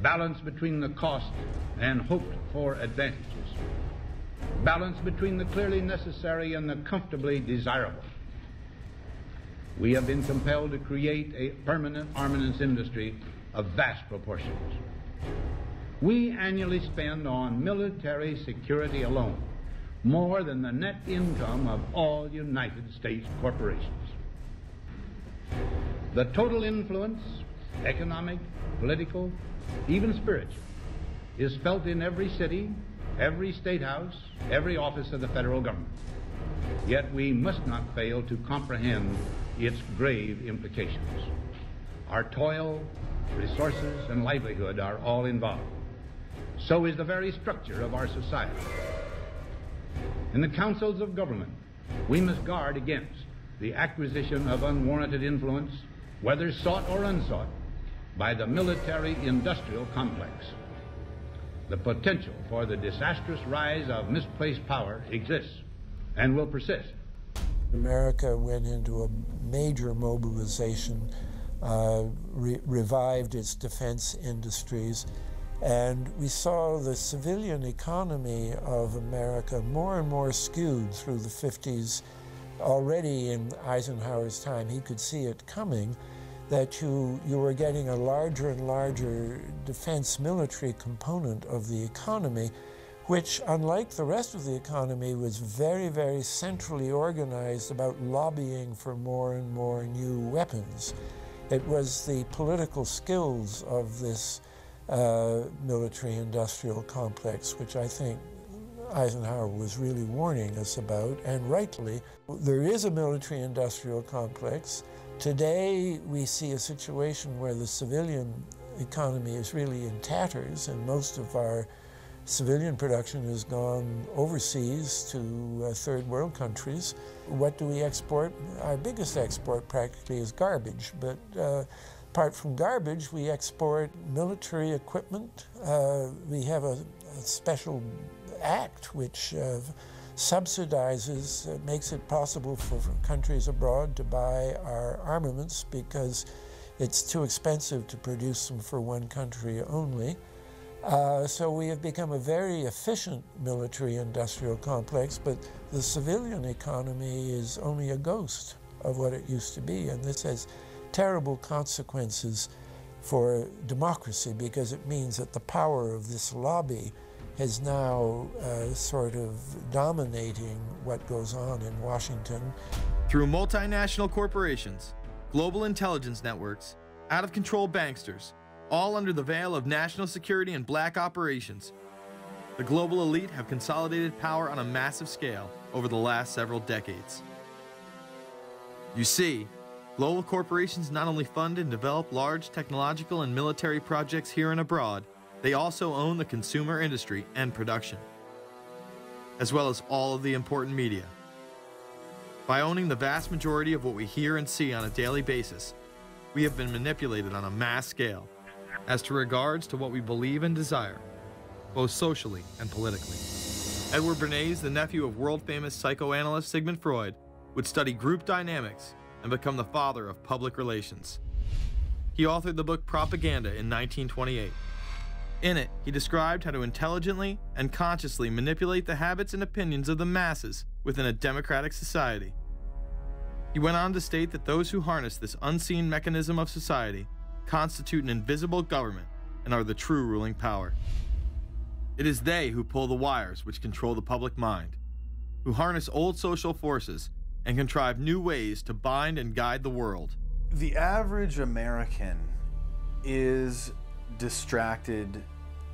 Balance between the cost and hoped for advantages. Balance between the clearly necessary and the comfortably desirable. We have been compelled to create a permanent armaments industry of vast proportions. We annually spend on military security alone more than the net income of all United States corporations. The total influence, economic, political, even spiritual, is felt in every city, every state house, every office of the federal government. yet we must not fail to comprehend its grave implications. Our toil, resources, and livelihood are all involved. So is the very structure of our society. In the councils of government, we must guard against the acquisition of unwarranted influence, whether sought or unsought, by the military-industrial complex. The potential for the disastrous rise of misplaced power exists and will persist. America went into a major mobilization, revived its defense industries, and we saw the civilian economy of America more and more skewed through the 50s. Already in Eisenhower's time, he could see it coming, that you were getting a larger and larger defense military component of the economy, which, unlike the rest of the economy, was very, very centrally organized about lobbying for more and more new weapons. It was the political skills of this military-industrial complex, which I think Eisenhower was really warning us about, and rightly. There is a military-industrial complex. Today, we see a situation where the civilian economy is really in tatters, and most of our civilian production has gone overseas to third world countries. What do we export? Our biggest export practically is garbage, but apart from garbage, we export military equipment. We have a special act which subsidizes, makes it possible for countries abroad to buy our armaments because it's too expensive to produce them for one country only. So we have become a very efficient military-industrial complex, but the civilian economy is only a ghost of what it used to be, and this has terrible consequences for democracy because it means that the power of this lobby is now sort of dominating what goes on in Washington. Through multinational corporations, global intelligence networks, out-of-control banksters, all under the veil of national security and black operations, the global elite have consolidated power on a massive scale over the last several decades. You see, global corporations not only fund and develop large technological and military projects here and abroad, they also own the consumer industry and production, as well as all of the important media. By owning the vast majority of what we hear and see on a daily basis, we have been manipulated on a mass scale as to regards to what we believe and desire, both socially and politically. Edward Bernays, the nephew of world-famous psychoanalyst Sigmund Freud, would study group dynamics and become the father of public relations. He authored the book Propaganda in 1928. In it, he described how to intelligently and consciously manipulate the habits and opinions of the masses within a democratic society. He went on to state that those who harness this unseen mechanism of society constitute an invisible government and are the true ruling power. It is they who pull the wires which control the public mind, who harness old social forces and contrive new ways to bind and guide the world. The average American is distracted,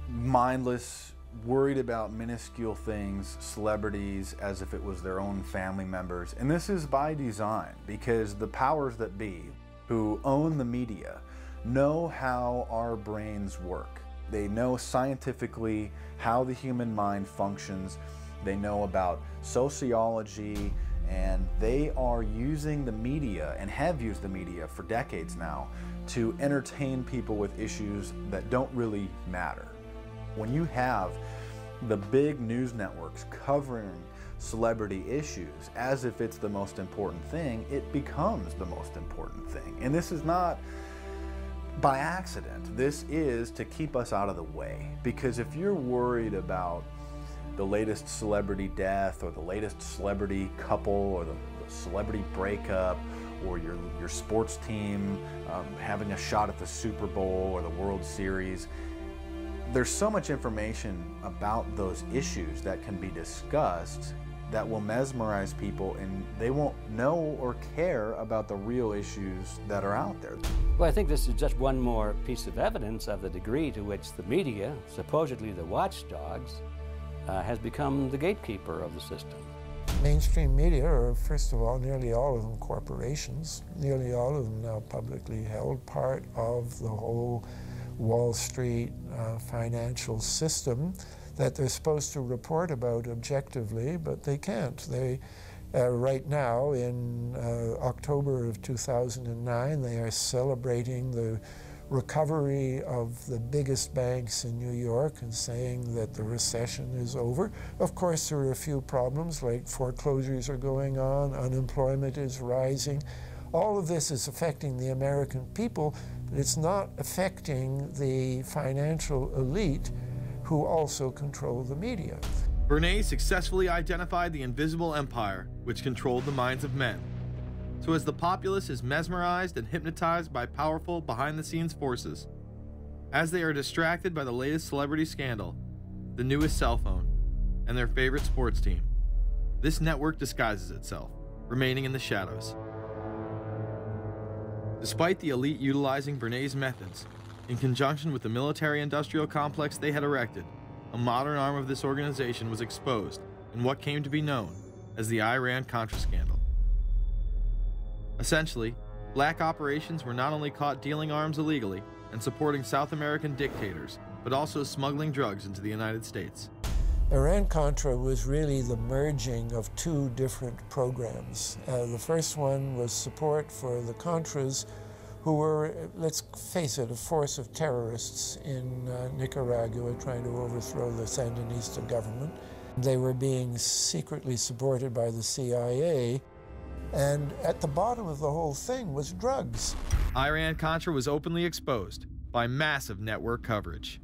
mindless, worried about minuscule things, celebrities, as if it was their own family members. And this is by design, because the powers that be, who own the media, know how our brains work. They know scientifically how the human mind functions. They know about sociology, and they are using the media, and have used the media for decades now, to entertain people with issues that don't really matter. When you have the big news networks covering celebrity issues as if it's the most important thing, it becomes the most important thing. And this is not by accident. This is to keep us out of the way. Because if you're worried about the latest celebrity death, or the latest celebrity couple, or the celebrity breakup, or your sports team having a shot at the Super Bowl or the World Series, there's so much information about those issues that can be discussed that will mesmerize people, and they won't know or care about the real issues that are out there. Well, I think this is just one more piece of evidence of the degree to which the media, supposedly the watchdogs, has become the gatekeeper of the system. Mainstream media are, first of all, nearly all of them corporations, nearly all of them now publicly held, part of the whole Wall Street financial system that they're supposed to report about objectively, but they can't. They, right now, in October of 2009, they are celebrating the recovery of the biggest banks in New York and saying that the recession is over. Of course, there are a few problems, like foreclosures are going on, unemployment is rising. All of this is affecting the American people, but it's not affecting the financial elite who also control the media. Bernays successfully identified the invisible empire which controlled the minds of men. So as the populace is mesmerized and hypnotized by powerful behind-the-scenes forces, as they are distracted by the latest celebrity scandal, the newest cell phone, and their favorite sports team, this network disguises itself, remaining in the shadows. Despite the elite utilizing Bernays' methods, in conjunction with the military-industrial complex they had erected, a modern arm of this organization was exposed in what came to be known as the Iran-Contra scandal. Essentially, black operations were not only caught dealing arms illegally and supporting South American dictators, but also smuggling drugs into the United States. Iran-Contra was really the merging of two different programs. The first one was support for the Contras, who were, let's face it, a force of terrorists in Nicaragua trying to overthrow the Sandinista government. They were being secretly supported by the CIA, and at the bottom of the whole thing was drugs. Iran-Contra was openly exposed by massive network coverage.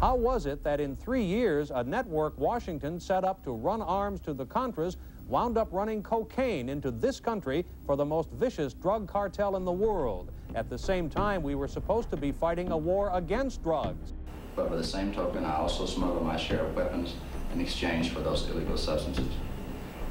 How was it that in 3 years, a network Washington set up to run arms to the Contras wound up running cocaine into this country for the most vicious drug cartel in the world? At the same time, we were supposed to be fighting a war against drugs. But by the same token, I also smuggled my share of weapons in exchange for those illegal substances,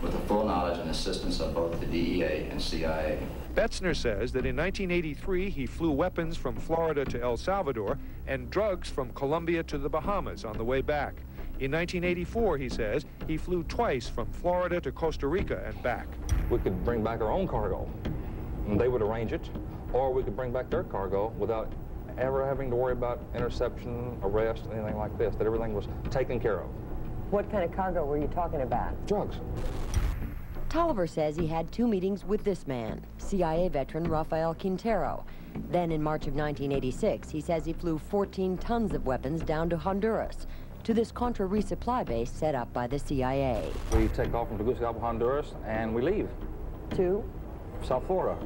with the full knowledge and assistance of both the DEA and CIA. Betzner says that in 1983, he flew weapons from Florida to El Salvador and drugs from Colombia to the Bahamas on the way back. In 1984, he says, he flew twice from Florida to Costa Rica and back. We could bring back our own cargo, and they would arrange it, or we could bring back their cargo without ever having to worry about interception, arrest, anything like this, that everything was taken care of. What kind of cargo were you talking about? Drugs. Tolliver says he had 2 meetings with this man, CIA veteran Rafael Quintero. Then in March of 1986, he says he flew 14 tons of weapons down to Honduras, to this Contra resupply base set up by the CIA. We take off from Tegucigalpa, Honduras, and we leave. To? South Florida.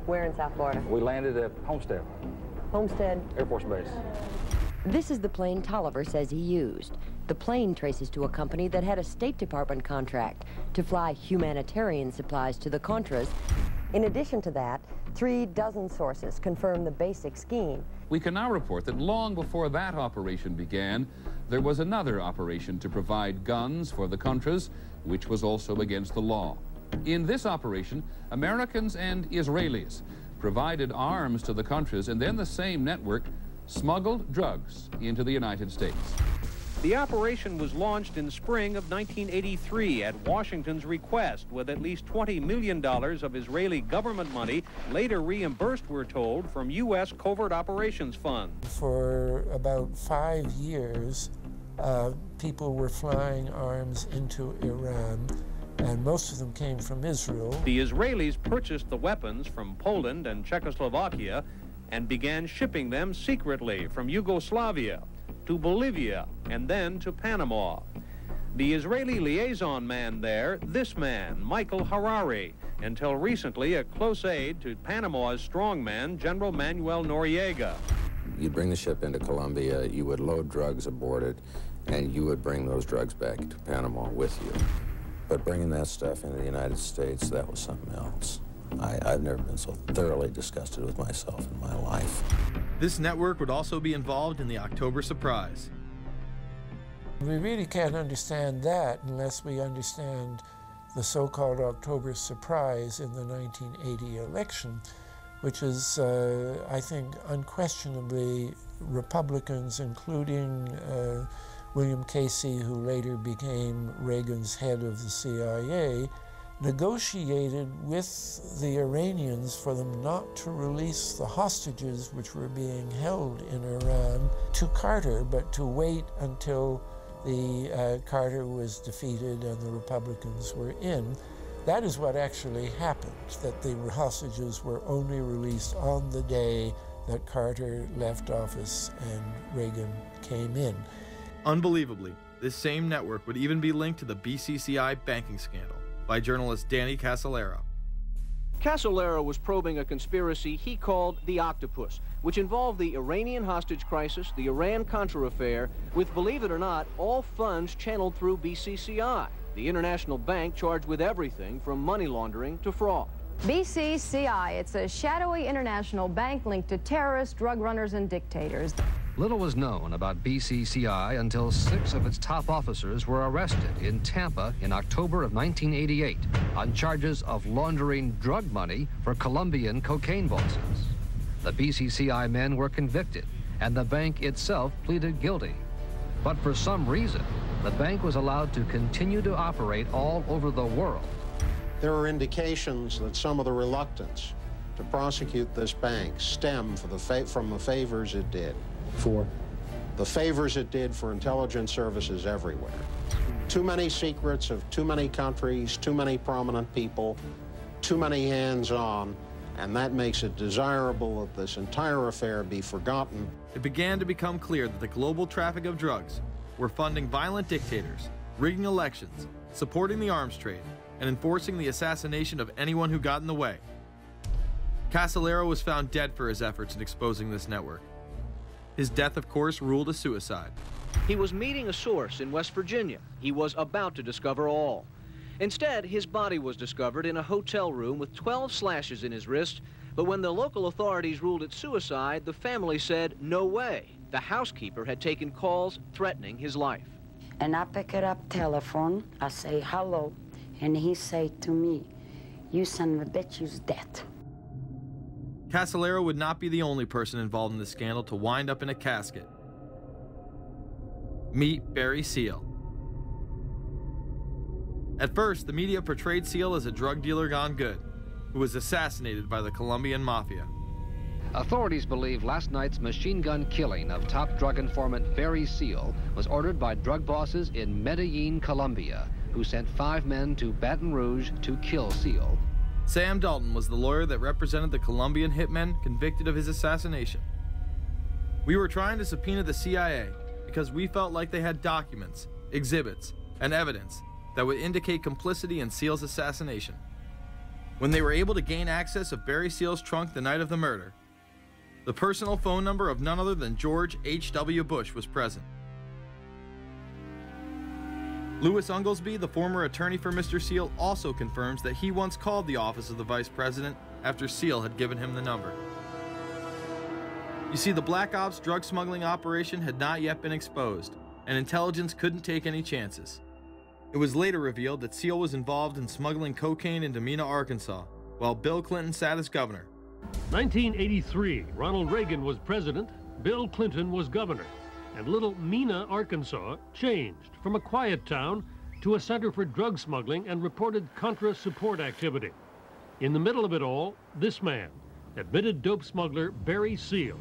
Where in South Florida? We landed at Homestead. Homestead? Air Force Base. This is the plane Tolliver says he used. The plane traces to a company that had a State Department contract to fly humanitarian supplies to the Contras. In addition to that, 3 dozen sources confirm the basic scheme. We can now report that long before that operation began, there was another operation to provide guns for the Contras, which was also against the law. In this operation, Americans and Israelis provided arms to the Contras, and then the same network smuggled drugs into the United States. The operation was launched in spring of 1983 at Washington's request, with at least $20 million of Israeli government money later reimbursed, we're told, from U.S. Covert Operations Fund. For about 5 years, people were flying arms into Iran, and most of them came from Israel. The Israelis purchased the weapons from Poland and Czechoslovakia and began shipping them secretly from Yugoslavia to Bolivia, and then to Panama. The Israeli liaison man there, this man, Michael Harari, until recently a close aide to Panama's strongman, General Manuel Noriega. You'd bring the ship into Colombia, you would load drugs aboard it, and you would bring those drugs back to Panama with you. But bringing that stuff into the United States, that was something else. I've never been so thoroughly disgusted with myself in my life. This network would also be involved in the October surprise. We really can't understand that unless we understand the so-called October surprise in the 1980 election, which is, I think, unquestionably Republicans, including William Casey, who later became Reagan's head of the CIA, negotiated with the Iranians for them not to release the hostages which were being held in Iran to Carter, but to wait until Carter was defeated and the Republicans were in. That is what actually happened, that the hostages were only released on the day that Carter left office and Reagan came in. Unbelievably, this same network would even be linked to the BCCI banking scandal by journalist Danny Casolaro. Casolaro was probing a conspiracy he called the Octopus, which involved the Iranian hostage crisis, the Iran-Contra affair, with, believe it or not, all funds channeled through BCCI, the international bank charged with everything from money laundering to fraud. BCCI, it's a shadowy international bank linked to terrorists, drug runners, and dictators. Little was known about BCCI until 6 of its top officers were arrested in Tampa in October of 1988 on charges of laundering drug money for Colombian cocaine bosses. The BCCI men were convicted, and the bank itself pleaded guilty. But for some reason, the bank was allowed to continue to operate all over the world. There are indications that some of the reluctance to prosecute this bank stem from the favors it did. For? The favors it did for intelligence services everywhere. Too many secrets of too many countries, too many prominent people, too many hands-on, and that makes it desirable that this entire affair be forgotten. It began to become clear that the global traffic of drugs were funding violent dictators, rigging elections, supporting the arms trade, and enforcing the assassination of anyone who got in the way. Casolaro was found dead for his efforts in exposing this network. His death, of course, ruled a suicide. He was meeting a source in West Virginia. He was about to discover all. Instead, his body was discovered in a hotel room with 12 slashes in his wrist, but when the local authorities ruled it suicide, the family said, no way. The housekeeper had taken calls threatening his life. And I pick it up telephone, I say hello, and he say to me, you son of a bitch, you's dead. Casolaro would not be the only person involved in the scandal to wind up in a casket. Meet Barry Seal. At first, the media portrayed Seal as a drug dealer gone good, who was assassinated by the Colombian mafia. Authorities believe last night's machine gun killing of top drug informant Barry Seal was ordered by drug bosses in Medellin, Colombia, who sent 5 men to Baton Rouge to kill Seal. Sam Dalton was the lawyer that represented the Colombian hitmen convicted of his assassination. We were trying to subpoena the CIA because we felt like they had documents, exhibits, and evidence that would indicate complicity in Seal's assassination. When they were able to gain access of Barry Seal's trunk the night of the murder, the personal phone number of none other than George H.W. Bush was present. Louis Unglesby, the former attorney for Mr. Seal, also confirms that he once called the office of the vice president after Seal had given him the number. You see, the Black Ops drug smuggling operation had not yet been exposed, and intelligence couldn't take any chances. It was later revealed that Seal was involved in smuggling cocaine into Mena, Arkansas, while Bill Clinton sat as governor. 1983, Ronald Reagan was president, Bill Clinton was governor. And little Mena, Arkansas, changed from a quiet town to a center for drug smuggling and reported Contra support activity. In the middle of it all, this man, admitted dope smuggler Barry Seal.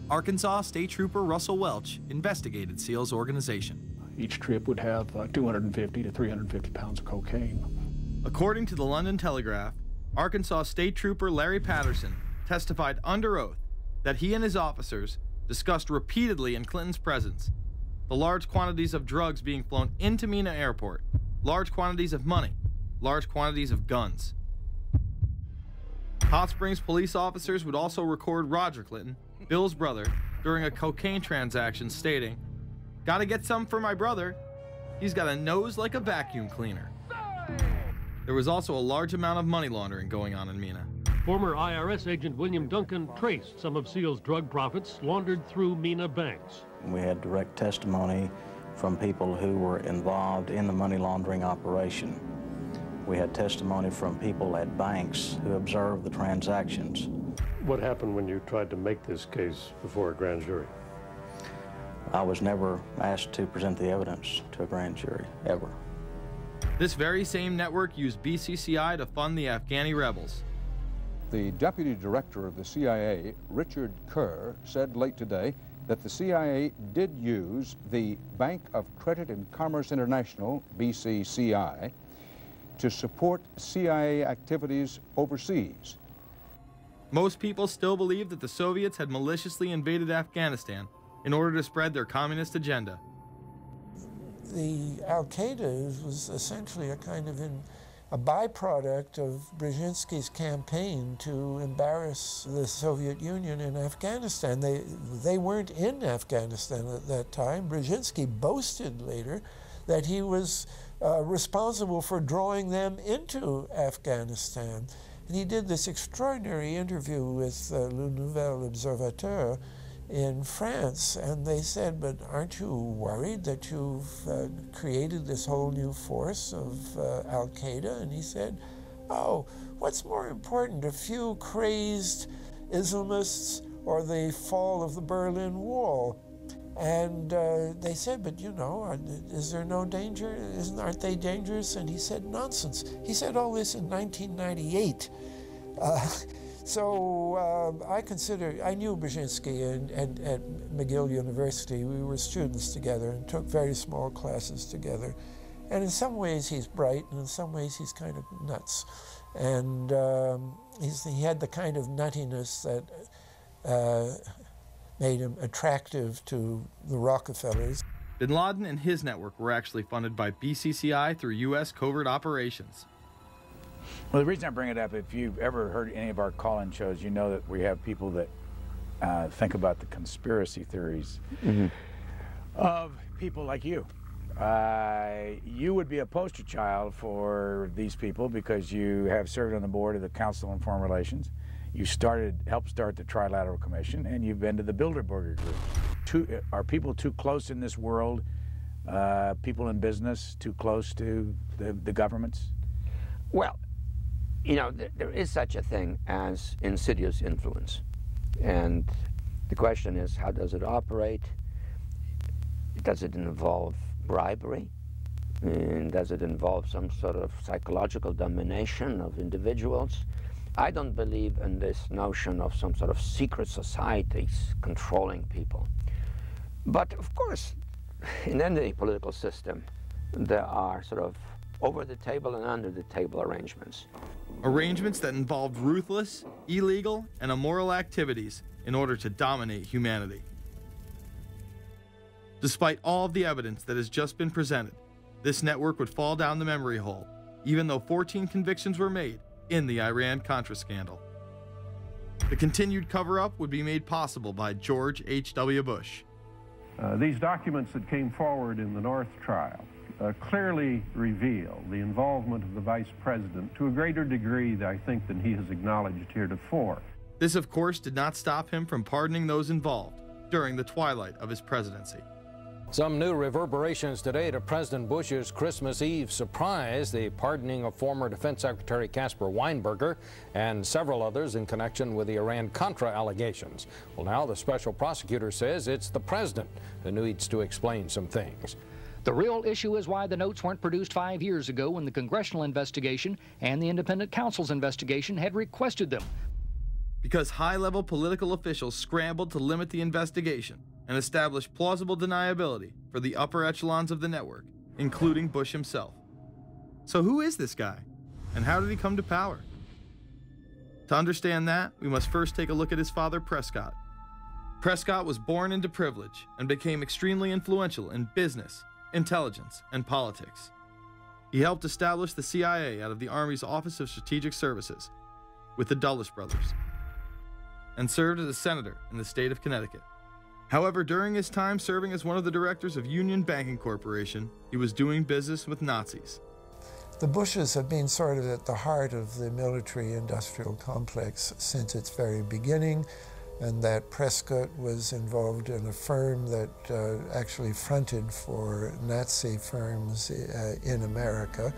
Arkansas State Trooper Russell Welch investigated Seal's organization. Each trip would have 250 to 350 pounds of cocaine. According to the London Telegraph, Arkansas State Trooper Larry Patterson testified under oath that he and his officers discussed repeatedly in Clinton's presence the large quantities of drugs being flown into Mena Airport, large quantities of money, large quantities of guns. Hot Springs police officers would also record Roger Clinton, Bill's brother, during a cocaine transaction stating, "Gotta get some for my brother. He's got a nose like a vacuum cleaner." There was also a large amount of money laundering going on in Mena. Former IRS agent William Duncan traced some of Seal's drug profits laundered through Mena banks. We had direct testimony from people who were involved in the money laundering operation. We had testimony from people at banks who observed the transactions. What happened when you tried to make this case before a grand jury? I was never asked to present the evidence to a grand jury, ever. This very same network used BCCI to fund the Afghani rebels. The deputy director of the CIA, Richard Kerr, said late today that the CIA did use the Bank of Credit and Commerce International, BCCI, to support CIA activities overseas. Most people still believe that the Soviets had maliciously invaded Afghanistan in order to spread their communist agenda. The Al-Qaeda was essentially a kind of a byproduct of Brzezinski's campaign to embarrass the Soviet Union in Afghanistan. They weren't in Afghanistan at that time. Brzezinski boasted later that he was responsible for drawing them into Afghanistan. And he did this extraordinary interview with Le Nouvel Observateur in France, and they said, but aren't you worried that you've created this whole new force of Al-Qaeda? And he said, oh, what's more important, a few crazed Islamists or the fall of the Berlin Wall? And they said, but you know, is there no danger? Aren't they dangerous? And he said, nonsense. He said all this in 1998. So I knew Brzezinski at McGill University. We were students together and took very small classes together. And in some ways he's bright, and in some ways he's kind of nuts. And he had the kind of nuttiness that made him attractive to the Rockefellers. Bin Laden and his network were actually funded by BCCI through U.S. covert operations. Well, the reason I bring it up, if you've ever heard any of our call-in shows, you know that we have people that think about the conspiracy theories of people like you. You would be a poster child for these people because you have served on the board of the Council on Foreign Relations. You helped start the Trilateral Commission, and you've been to the Bilderberger Group. Are people too close in this world, people in business, too close to the governments? Well, you know, there is such a thing as insidious influence. And the question is, how does it operate? Does it involve bribery? And does it involve some sort of psychological domination of individuals? I don't believe in this notion of some sort of secret societies controlling people. But of course, in any political system, there are sort of over-the-table and under-the-table arrangements. Arrangements that involved ruthless, illegal, and immoral activities in order to dominate humanity. Despite all of the evidence that has just been presented, this network would fall down the memory hole, even though 14 convictions were made in the Iran-Contra scandal. The continued cover-up would be made possible by George H.W. Bush. These documents that came forward in the North trial clearly reveal the involvement of the Vice President to a greater degree, I think, than he has acknowledged heretofore. This, of course, did not stop him from pardoning those involved during the twilight of his presidency. Some new reverberations today to President Bush's Christmas Eve surprise, the pardoning of former Defense Secretary Caspar Weinberger and several others in connection with the Iran-Contra allegations. Well, now the special prosecutor says it's the president who needs to explain some things. The real issue is why the notes weren't produced 5 years ago when the congressional investigation and the independent counsel's investigation had requested them. Because high-level political officials scrambled to limit the investigation and establish plausible deniability for the upper echelons of the network, including Bush himself. So who is this guy, and how did he come to power? To understand that, we must first take a look at his father, Prescott. Prescott was born into privilege and became extremely influential in business, intelligence, and politics. He helped establish the CIA out of the Army's Office of Strategic Services with the Dulles brothers, and served as a senator in the state of Connecticut. However, during his time serving as one of the directors of Union Banking Corporation, he was doing business with Nazis. The Bushes have been sort of at the heart of the military-industrial complex since its very beginning, and that Prescott was involved in a firm that actually fronted for Nazi firms in America.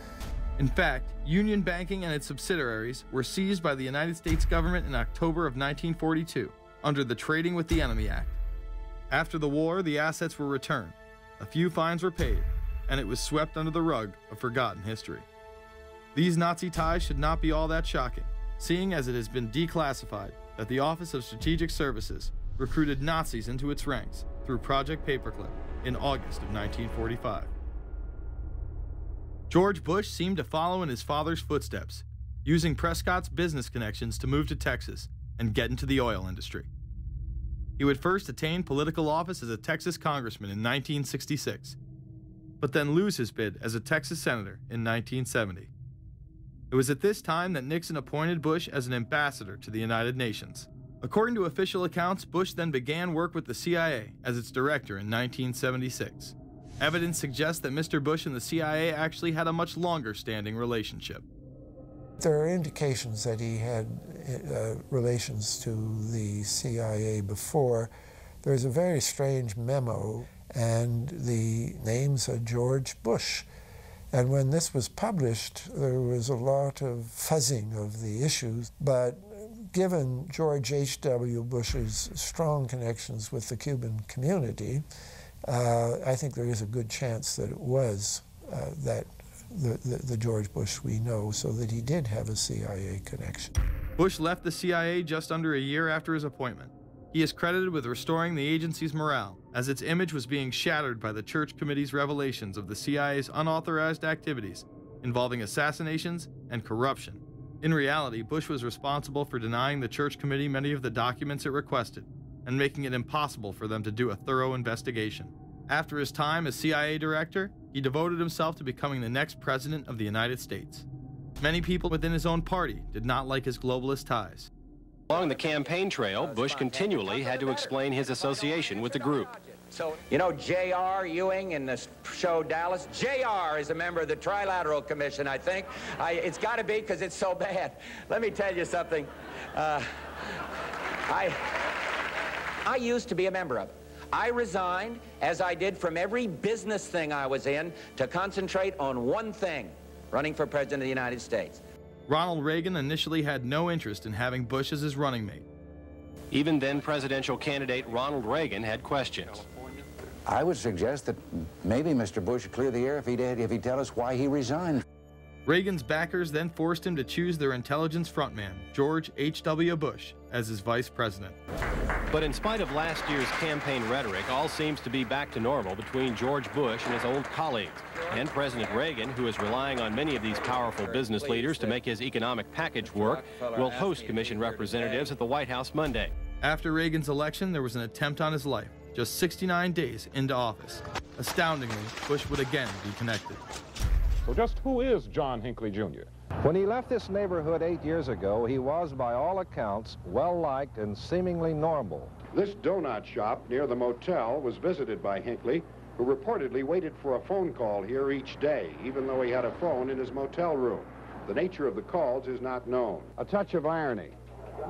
In fact, Union Banking and its subsidiaries were seized by the United States government in October of 1942 under the Trading with the Enemy Act. After the war, the assets were returned, a few fines were paid, and it was swept under the rug of forgotten history. These Nazi ties should not be all that shocking, seeing as it has been declassified that the Office of Strategic Services recruited Nazis into its ranks through Project Paperclip in August of 1945. George Bush seemed to follow in his father's footsteps, using Prescott's business connections to move to Texas and get into the oil industry. He would first attain political office as a Texas congressman in 1966, but then lose his bid as a Texas senator in 1970. It was at this time that Nixon appointed Bush as an ambassador to the United Nations. According to official accounts, Bush then began work with the CIA as its director in 1976. Evidence suggests that Mr. Bush and the CIA actually had a much longer-standing relationship. There are indications that he had relations to the CIA before. There's a very strange memo, and the name's George Bush. And when this was published, there was a lot of fuzzing of the issues, but given George H.W. Bush's strong connections with the Cuban community, I think there is a good chance that it was the George Bush we know, so that he did have a CIA connection. Bush left the CIA just under a year after his appointment. He is credited with restoring the agency's morale, as its image was being shattered by the Church Committee's revelations of the CIA's unauthorized activities involving assassinations and corruption. In reality, Bush was responsible for denying the Church Committee many of the documents it requested and making it impossible for them to do a thorough investigation. After his time as CIA director, he devoted himself to becoming the next president of the United States. Many people within his own party did not like his globalist ties. Along the campaign trail, Bush continually had to explain his association with the group. You know J.R. Ewing in the show Dallas? J.R. is a member of the Trilateral Commission, I think. It's got to be because it's so bad. Let me tell you something. I used to be a member of it. I resigned, as I did from every business thing I was in, to concentrate on one thing, running for President of the United States. Ronald Reagan initially had no interest in having Bush as his running mate. Even then presidential candidate Ronald Reagan had questions. I would suggest that maybe Mr. Bush would clear the air if he'd tell us why he resigned. Reagan's backers then forced him to choose their intelligence frontman, George H.W. Bush, as his vice president. But in spite of last year's campaign rhetoric, all seems to be back to normal between George Bush and his old colleagues. And President Reagan, who is relying on many of these powerful business leaders to make his economic package work, will host commission representatives at the White House Monday. After Reagan's election, there was an attempt on his life, just 69 days into office. Astoundingly, Bush would again be connected. So just who is John Hinckley, Jr.? When he left this neighborhood 8 years ago, he was, by all accounts, well-liked and seemingly normal. This donut shop near the motel was visited by Hinckley, who reportedly waited for a phone call here each day, even though he had a phone in his motel room. The nature of the calls is not known. A touch of irony.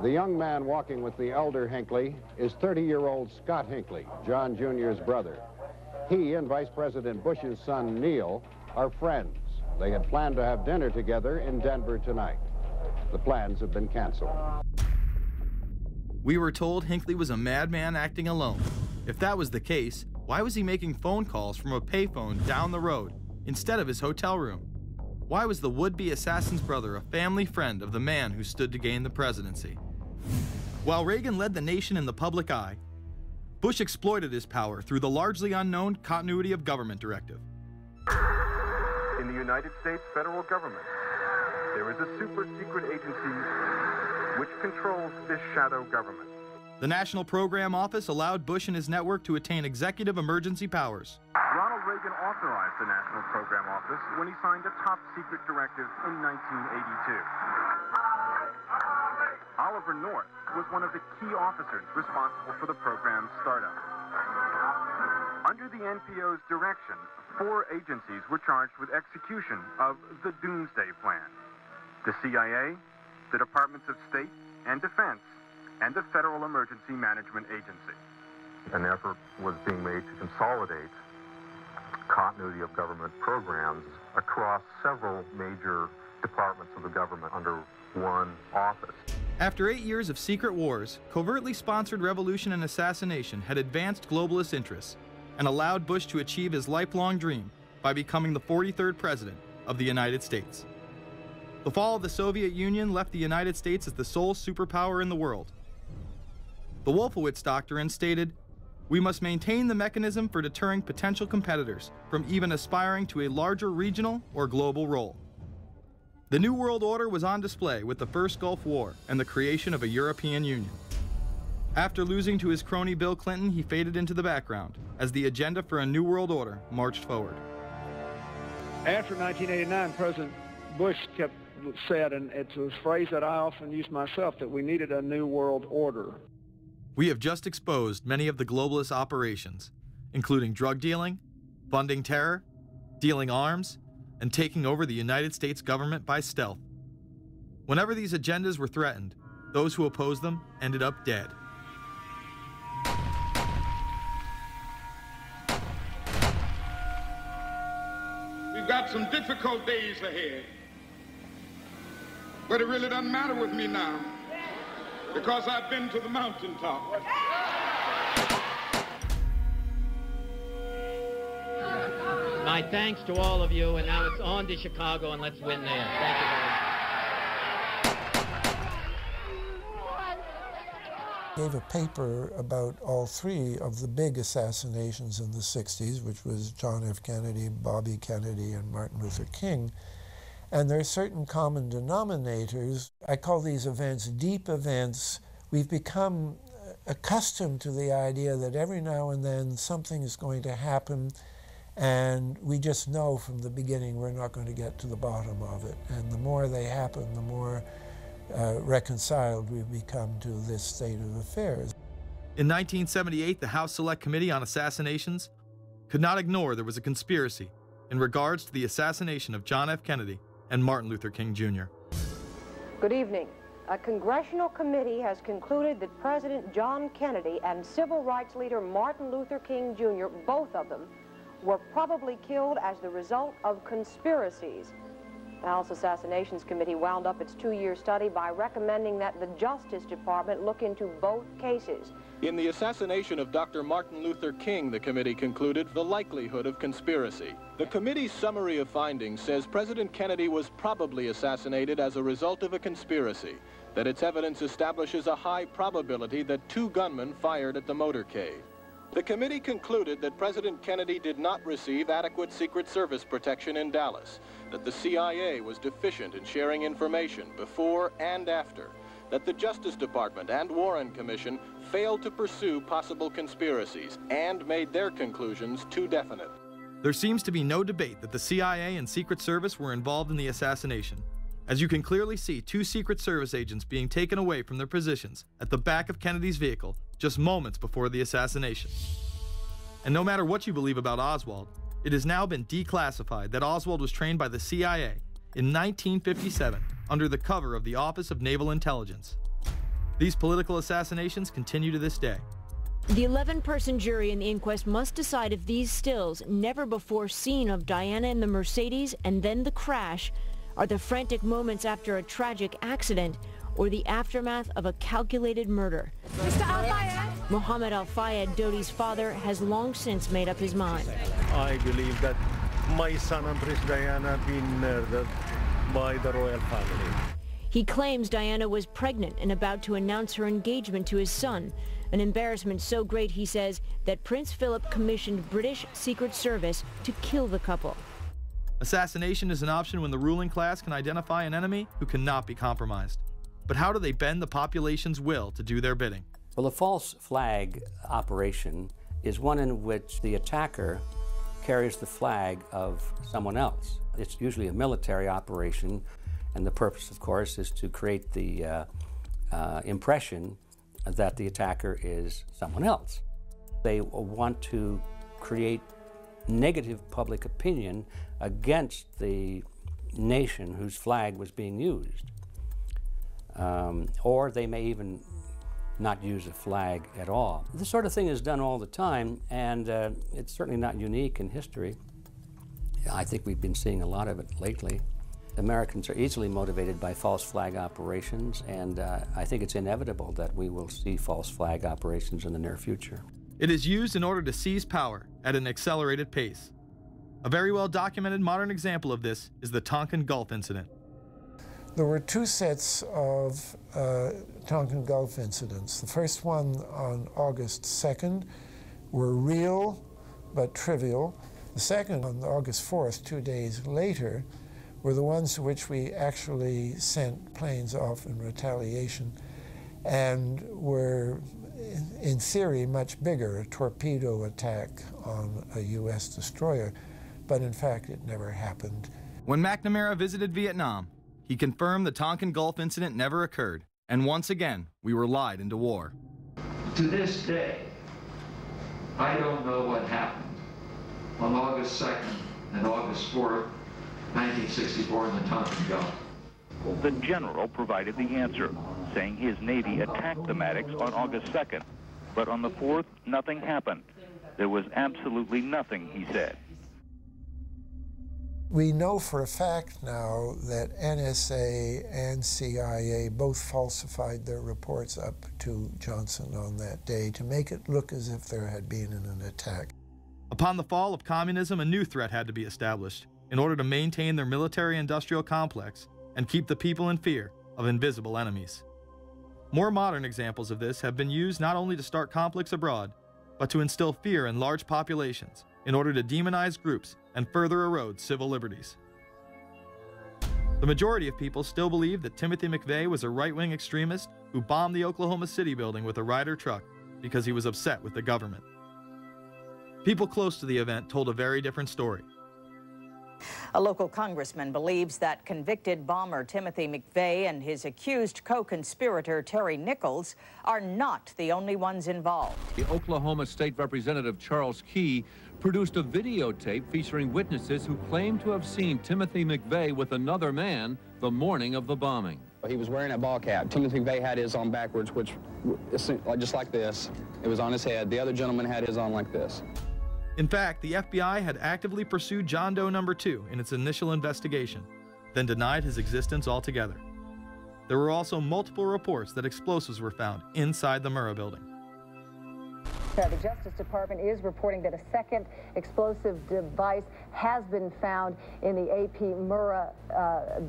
The young man walking with the elder Hinckley is 30-year-old Scott Hinckley, John Jr.'s brother. He and Vice President Bush's son, Neil, are friends. They had planned to have dinner together in Denver tonight. The plans have been canceled. We were told Hinckley was a madman acting alone. If that was the case, why was he making phone calls from a payphone down the road instead of his hotel room? Why was the would-be assassin's brother a family friend of the man who stood to gain the presidency? While Reagan led the nation in the public eye, Bush exploited his power through the largely unknown Continuity of Government Directive. In the United States federal government, there is a super-secret agency which controls this shadow government. The National Program Office allowed Bush and his network to attain executive emergency powers. Ronald Reagan authorized the National Program Office when he signed a top-secret directive in 1982. Oliver North was one of the key officers responsible for the program's startup. Under the NPO's direction, 4 agencies were charged with execution of the Doomsday Plan: the CIA, the Departments of State and Defense, and the Federal Emergency Management Agency. An effort was being made to consolidate continuity of government programs across several major departments of the government under one office. After 8 years of secret wars, covertly sponsored revolution and assassination had advanced globalist interests and allowed Bush to achieve his lifelong dream by becoming the 43rd president of the United States. The fall of the Soviet Union left the United States as the sole superpower in the world. The Wolfowitz Doctrine stated, "We must maintain the mechanism for deterring potential competitors from even aspiring to a larger regional or global role." The New World Order was on display with the first Gulf War and the creation of a European Union. After losing to his crony Bill Clinton, he faded into the background as the agenda for a New World Order marched forward. After 1989, President Bush said, and it's a phrase that I often use myself, that we needed a New World Order. We have just exposed many of the globalist operations, including drug dealing, funding terror, dealing arms, and taking over the United States government by stealth. Whenever these agendas were threatened, those who opposed them ended up dead. We've got some difficult days ahead, but it really doesn't matter with me now, because I've been to the mountaintop. My thanks to all of you, and now it's on to Chicago, and let's win there. Thank you very much. Gave a paper about all three of the big assassinations in the 60s, which was John F. Kennedy, Bobby Kennedy, and Martin Luther King. And there are certain common denominators. I call these events deep events. We've become accustomed to the idea that every now and then something is going to happen, and we just know from the beginning we're not going to get to the bottom of it. And the more they happen, the more reconciled we've become to this state of affairs. In 1978, the House Select Committee on Assassinations could not ignore there was a conspiracy in regards to the assassination of John F. Kennedy and Martin Luther King Jr. Good evening. A congressional committee has concluded that President John Kennedy and civil rights leader Martin Luther King Jr., both of them, were probably killed as the result of conspiracies. The House Assassinations Committee wound up its 2-year study by recommending that the Justice Department look into both cases. In the assassination of Dr. Martin Luther King, the committee concluded the likelihood of conspiracy. The committee's summary of findings says President Kennedy was probably assassinated as a result of a conspiracy, that its evidence establishes a high probability that 2 gunmen fired at the motorcade. The committee concluded that President Kennedy did not receive adequate Secret Service protection in Dallas, that the CIA was deficient in sharing information before and after, that the Justice Department and Warren Commission failed to pursue possible conspiracies and made their conclusions too definite. There seems to be no debate that the CIA and Secret Service were involved in the assassination, as you can clearly see 2 Secret Service agents being taken away from their positions at the back of Kennedy's vehicle just moments before the assassination. And no matter what you believe about Oswald, it has now been declassified that Oswald was trained by the CIA in 1957 under the cover of the Office of Naval Intelligence. These political assassinations continue to this day. The 11-person jury in the inquest must decide if these stills, never before seen of Diana in the Mercedes and then the crash, are the frantic moments after a tragic accident or the aftermath of a calculated murder. Mr. Al-Fayed? Mohammed Al-Fayed, Dodi's father, has long since made up his mind. I believe that my son and Princess Diana have been murdered by the royal family. He claims Diana was pregnant and about to announce her engagement to his son, an embarrassment so great, he says, that Prince Philip commissioned British Secret Service to kill the couple. Assassination is an option when the ruling class can identify an enemy who cannot be compromised. But how do they bend the population's will to do their bidding? Well, the false flag operation is one in which the attacker carries the flag of someone else. It's usually a military operation, and the purpose, of course, is to create the impression that the attacker is someone else. They want to create negative public opinion against the nation whose flag was being used. Or they may even not use a flag at all. This sort of thing is done all the time, and it's certainly not unique in history. I think we've been seeing a lot of it lately. Americans are easily motivated by false flag operations, and I think it's inevitable that we will see false flag operations in the near future. It is used in order to seize power at an accelerated pace. A very well-documented modern example of this is the Tonkin Gulf incident. There were two sets of Tonkin Gulf incidents. The first one on August 2nd were real but trivial. The second on August 4th, 2 days later, were the ones to which we actually sent planes off in retaliation and were, in theory, much bigger, a torpedo attack on a U.S. destroyer, but in fact it never happened. When McNamara visited Vietnam, he confirmed the Tonkin Gulf incident never occurred, and once again, we were lied into war. To this day, I don't know what happened on August 2nd and August 4th, 1964 in the Tonkin Gulf. The general provided the answer, saying his Navy attacked the Maddox on August 2nd. But on the 4th, nothing happened. There was absolutely nothing, he said. We know for a fact now that NSA and CIA both falsified their reports up to Johnson on that day to make it look as if there had been an attack. Upon the fall of communism, a new threat had to be established in order to maintain their military-industrial complex and keep the people in fear of invisible enemies. More modern examples of this have been used not only to start conflicts abroad, but to instill fear in large populations in order to demonize groups and further erode civil liberties. The majority of people still believe that Timothy McVeigh was a right-wing extremist who bombed the Oklahoma City building with a Ryder truck because he was upset with the government. People close to the event told a very different story. A local congressman believes that convicted bomber Timothy McVeigh and his accused co-conspirator Terry Nichols are not the only ones involved. The Oklahoma State Representative Charles Key produced a videotape featuring witnesses who claim to have seen Timothy McVeigh with another man the morning of the bombing. He was wearing a ball cap. Timothy McVeigh had his on backwards, which just like this. It was on his head. The other gentleman had his on like this. In fact, the FBI had actively pursued John Doe No. 2 in its initial investigation, then denied his existence altogether. There were also multiple reports that explosives were found inside the Murrah building. The Justice Department is reporting that a second explosive device has been found in the AP Murrah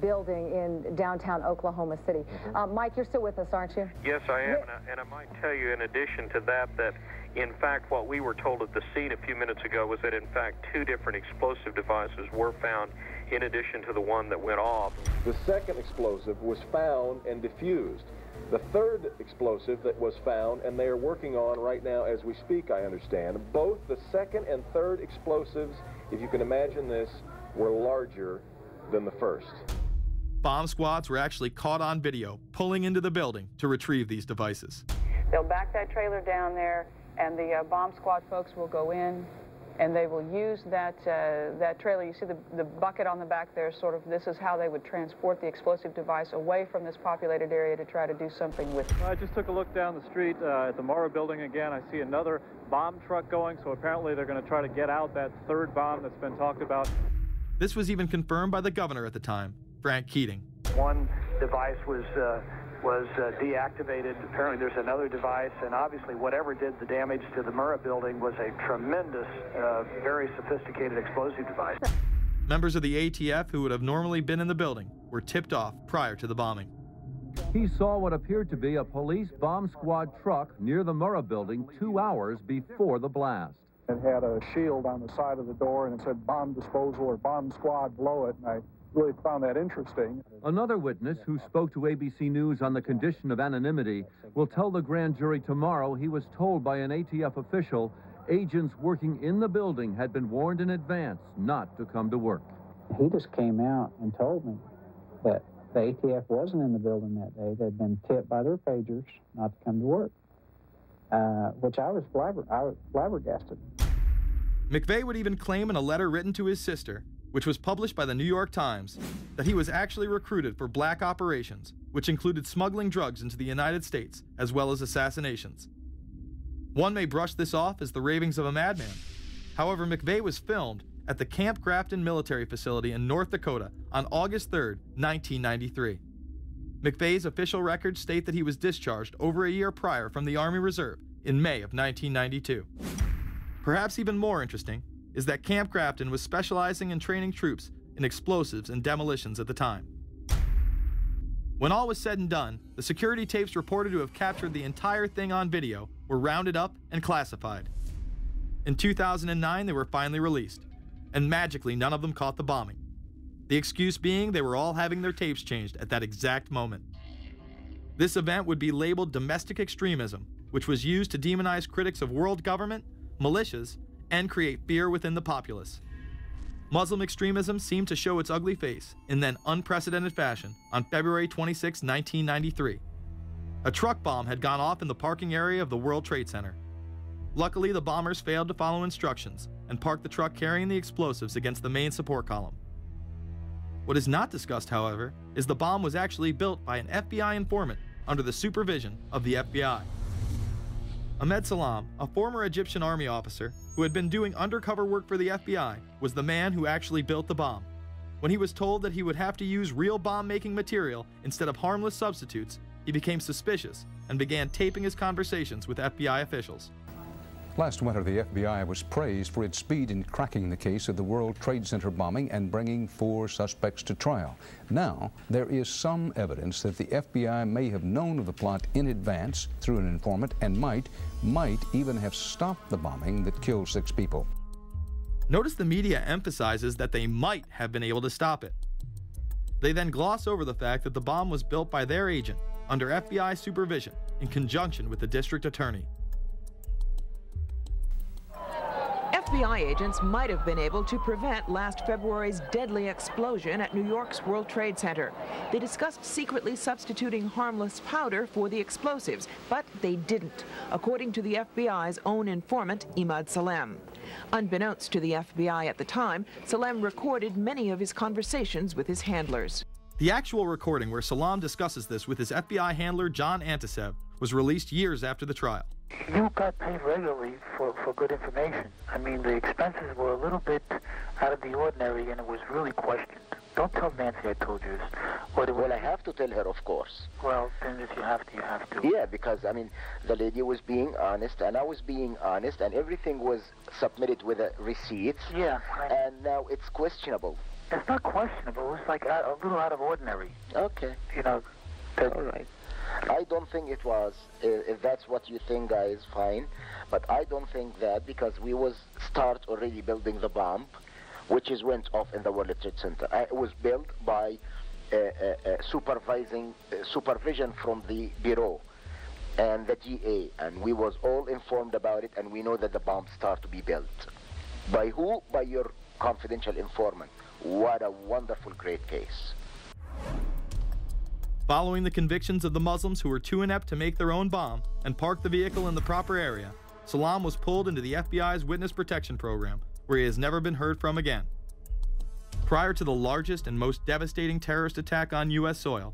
building in downtown Oklahoma City. Mike, you're still with us, aren't you? Yes, I am, and I might tell you in addition to that, that in fact what we were told at the scene a few minutes ago was that in fact 2 different explosive devices were found in addition to the one that went off. The second explosive was found and diffused. The third explosive that was found, and they are working on right now as we speak, I understand, both the second and third explosives, if you can imagine this, were larger than the first. Bomb squads were actually caught on video pulling into the building to retrieve these devices. They'll back that trailer down there, and the bomb squad folks will go in, and they will use that trailer. You see the bucket on the back there, sort of, this is how they would transport the explosive device away from this populated area to try to do something with it. I just took a look down the street at the Murrah building again. I see another bomb truck going, so apparently they're going to try to get out that third bomb that's been talked about. This was even confirmed by the governor at the time, Frank Keating. One device was deactivated. Apparently there's another device, and obviously whatever did the damage to the Murrah building was a tremendous, very sophisticated explosive device. Members of the ATF who would have normally been in the building were tipped off prior to the bombing. He saw what appeared to be a police bomb squad truck near the Murrah building 2 hours before the blast. It had a shield on the side of the door, and it said bomb disposal or bomb squad below it, and I really found that interesting. Another witness who spoke to ABC News on the condition of anonymity will tell the grand jury tomorrow he was told by an ATF official agents working in the building had been warned in advance not to come to work. He just came out and told me that the ATF wasn't in the building that day. They'd been tipped by their pagers not to come to work, which I was flabbergasted. McVeigh would even claim in a letter written to his sister, which was published by the New York Times, that he was actually recruited for black operations, which included smuggling drugs into the United States, as well as assassinations. One may brush this off as the ravings of a madman. However, McVeigh was filmed at the Camp Grafton military facility in North Dakota on August 3, 1993. McVeigh's official records state that he was discharged over a year prior from the Army Reserve in May of 1992. Perhaps even more interesting is that Camp Grafton was specializing in training troops in explosives and demolitions at the time. When all was said and done, the security tapes reported to have captured the entire thing on video were rounded up and classified. In 2009, they were finally released, and magically none of them caught the bombing. The excuse being they were all having their tapes changed at that exact moment. This event would be labeled domestic extremism, which was used to demonize critics of world government, militias, and create fear within the populace. Muslim extremism seemed to show its ugly face in then unprecedented fashion on February 26, 1993. A truck bomb had gone off in the parking area of the World Trade Center. Luckily, the bombers failed to follow instructions and parked the truck carrying the explosives against the main support column. What is not discussed, however, is the bomb was actually built by an FBI informant under the supervision of the FBI. Ahmed Salam, a former Egyptian army officer who had been doing undercover work for the FBI, was the man who actually built the bomb. When he was told that he would have to use real bomb-making material instead of harmless substitutes, he became suspicious and began taping his conversations with FBI officials. Last winter, the FBI was praised for its speed in cracking the case of the World Trade Center bombing and bringing 4 suspects to trial. Now, there is some evidence that the FBI may have known of the plot in advance through an informant and might even have stopped the bombing that killed 6 people. Notice the media emphasizes that they might have been able to stop it. They then gloss over the fact that the bomb was built by their agent under FBI supervision in conjunction with the district attorney. FBI agents might have been able to prevent last February's deadly explosion at New York's World Trade Center. They discussed secretly substituting harmless powder for the explosives, but they didn't, according to the FBI's own informant, Imad Salem. Unbeknownst to the FBI at the time, Salem recorded many of his conversations with his handlers. The actual recording where Salam discusses this with his FBI handler, John Antisev, was released years after the trial. You got paid regularly for good information. I mean, the expenses were a little bit out of the ordinary, and it was really questioned. Don't tell Nancy I told you this. Well, I have to tell her, of course. Well, then if you have to, you have to. Yeah, because, I mean, the lady was being honest, and I was being honest, and everything was submitted with a receipt. Yeah. And now it's questionable. It's not questionable. It's like a little out of ordinary. Okay. You know. All right. I don't think it was. If that's what you think, guys, fine. But I don't think that, because we was start already building the bomb, which is went off in the World Trade Center. It was built by supervision from the Bureau and the GA, and we was all informed about it, and we know that the bomb start to be built. By who? By your confidential informant. What a wonderful, great case. Following the convictions of the Muslims who were too inept to make their own bomb and park the vehicle in the proper area, Salam was pulled into the FBI's Witness Protection Program, where he has never been heard from again. Prior to the largest and most devastating terrorist attack on U.S. soil,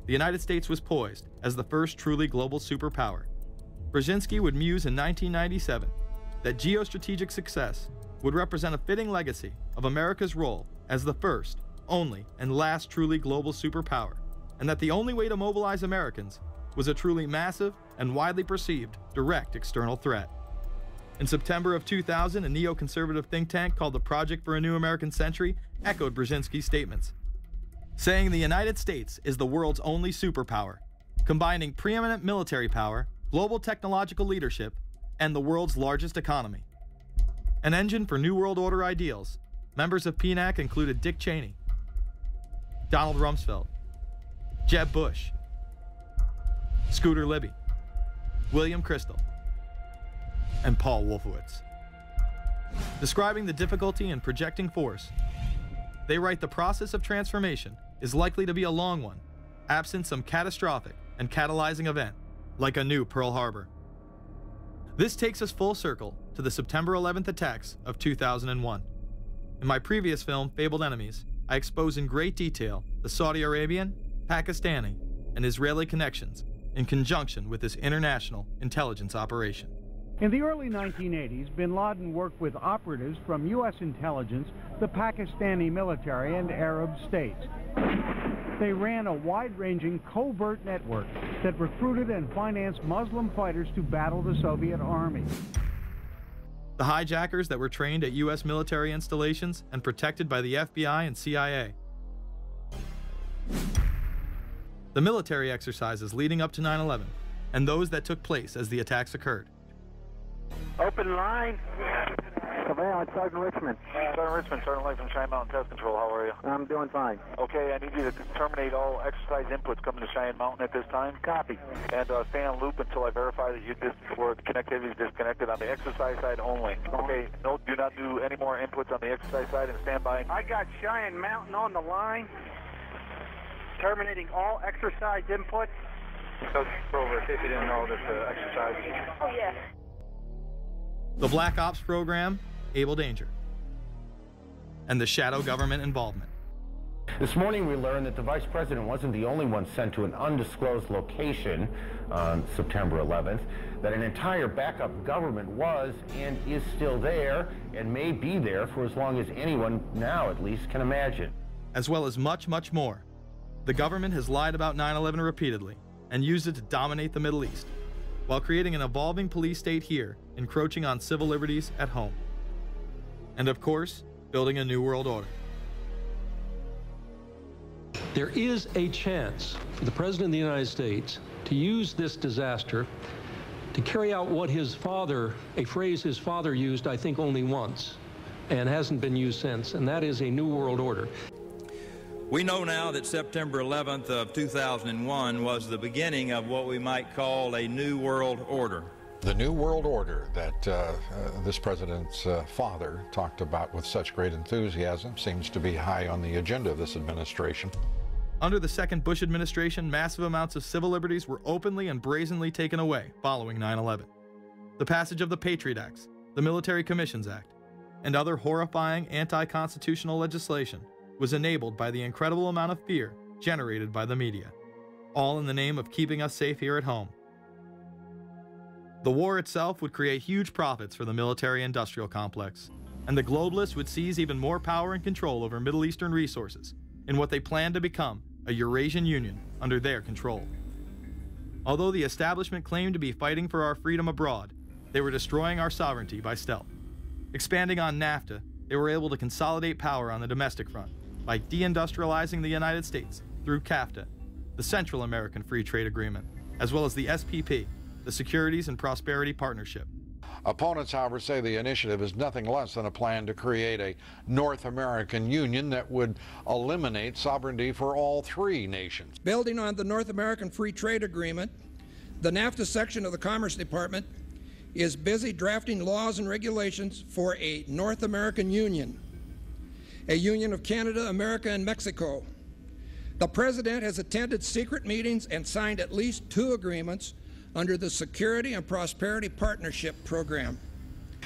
the United States was poised as the first truly global superpower. Brzezinski would muse in 1997 that geostrategic success would represent a fitting legacy of America's role as the first, only, and last truly global superpower, and that the only way to mobilize Americans was a truly massive and widely perceived direct external threat. In September of 2000, a neoconservative think tank called the Project for a New American Century echoed Brzezinski's statements, saying the United States is the world's only superpower, combining preeminent military power, global technological leadership, and the world's largest economy. An engine for New World Order ideals, members of PNAC included Dick Cheney, Donald Rumsfeld, Jeb Bush, Scooter Libby, William Kristol, and Paul Wolfowitz. Describing the difficulty in projecting force, they write the process of transformation is likely to be a long one, absent some catastrophic and catalyzing event, like a new Pearl Harbor. This takes us full circle to the September 11th attacks of 2001. In my previous film, Fabled Enemies, I expose in great detail the Saudi Arabian, Pakistani, and Israeli connections in conjunction with this international intelligence operation. In the early 1980s, bin Laden worked with operatives from U.S. intelligence, the Pakistani military, and Arab states. They ran a wide-ranging covert network that recruited and financed Muslim fighters to battle the Soviet army. The hijackers that were trained at U.S. military installations and protected by the FBI and CIA. The military exercises leading up to 9/11, and those that took place as the attacks occurred. Open line. Surveillance, Sergeant Richmond. Sergeant Richmond, Sergeant Light from Cheyenne Mountain Test Control. How are you? I'm doing fine. Okay, I need you to terminate all exercise inputs coming to Cheyenne Mountain at this time. Copy. And stay on loop until I verify that the connectivity is disconnected on the exercise side only. Okay, no, do not do any more inputs on the exercise side and stand by. I got Cheyenne Mountain on the line. Terminating all exercise inputs. So, over, if you didn't know that exercise. Oh, yeah. The Black Ops program, Able Danger, and the shadow government involvement. This morning we learned that the Vice President wasn't the only one sent to an undisclosed location on September 11th, that an entire backup government was and is still there and may be there for as long as anyone now at least can imagine. As well as much, much more. The government has lied about 9/11 repeatedly and used it to dominate the Middle East, while creating an evolving police state here, encroaching on civil liberties at home. And of course, building a new world order. There is a chance for the President of the United States to use this disaster to carry out what his father, a phrase his father used, I think, only once, and hasn't been used since, and that is a new world order. We know now that September 11th of 2001 was the beginning of what we might call a new world order. The New World Order that this president's father talked about with such great enthusiasm seems to be high on the agenda of this administration. Under the second Bush administration, massive amounts of civil liberties were openly and brazenly taken away following 9/11. The passage of the Patriot Acts, the Military Commissions Act, and other horrifying anti-constitutional legislation was enabled by the incredible amount of fear generated by the media, all in the name of keeping us safe here at home. The war itself would create huge profits for the military-industrial complex, and the globalists would seize even more power and control over Middle Eastern resources in what they planned to become a Eurasian Union under their control. Although the establishment claimed to be fighting for our freedom abroad, they were destroying our sovereignty by stealth. Expanding on NAFTA, they were able to consolidate power on the domestic front by deindustrializing the United States through CAFTA, the Central American Free Trade Agreement, as well as the SPP, the Securities and Prosperity Partnership. Opponents, however, say the initiative is nothing less than a plan to create a North American Union that would eliminate sovereignty for all three nations. Building on the North American Free Trade Agreement, the NAFTA section of the Commerce Department is busy drafting laws and regulations for a North American Union, a union of Canada, America, and Mexico. The President has attended secret meetings and signed at least 2 agreements under the Security and Prosperity Partnership Program.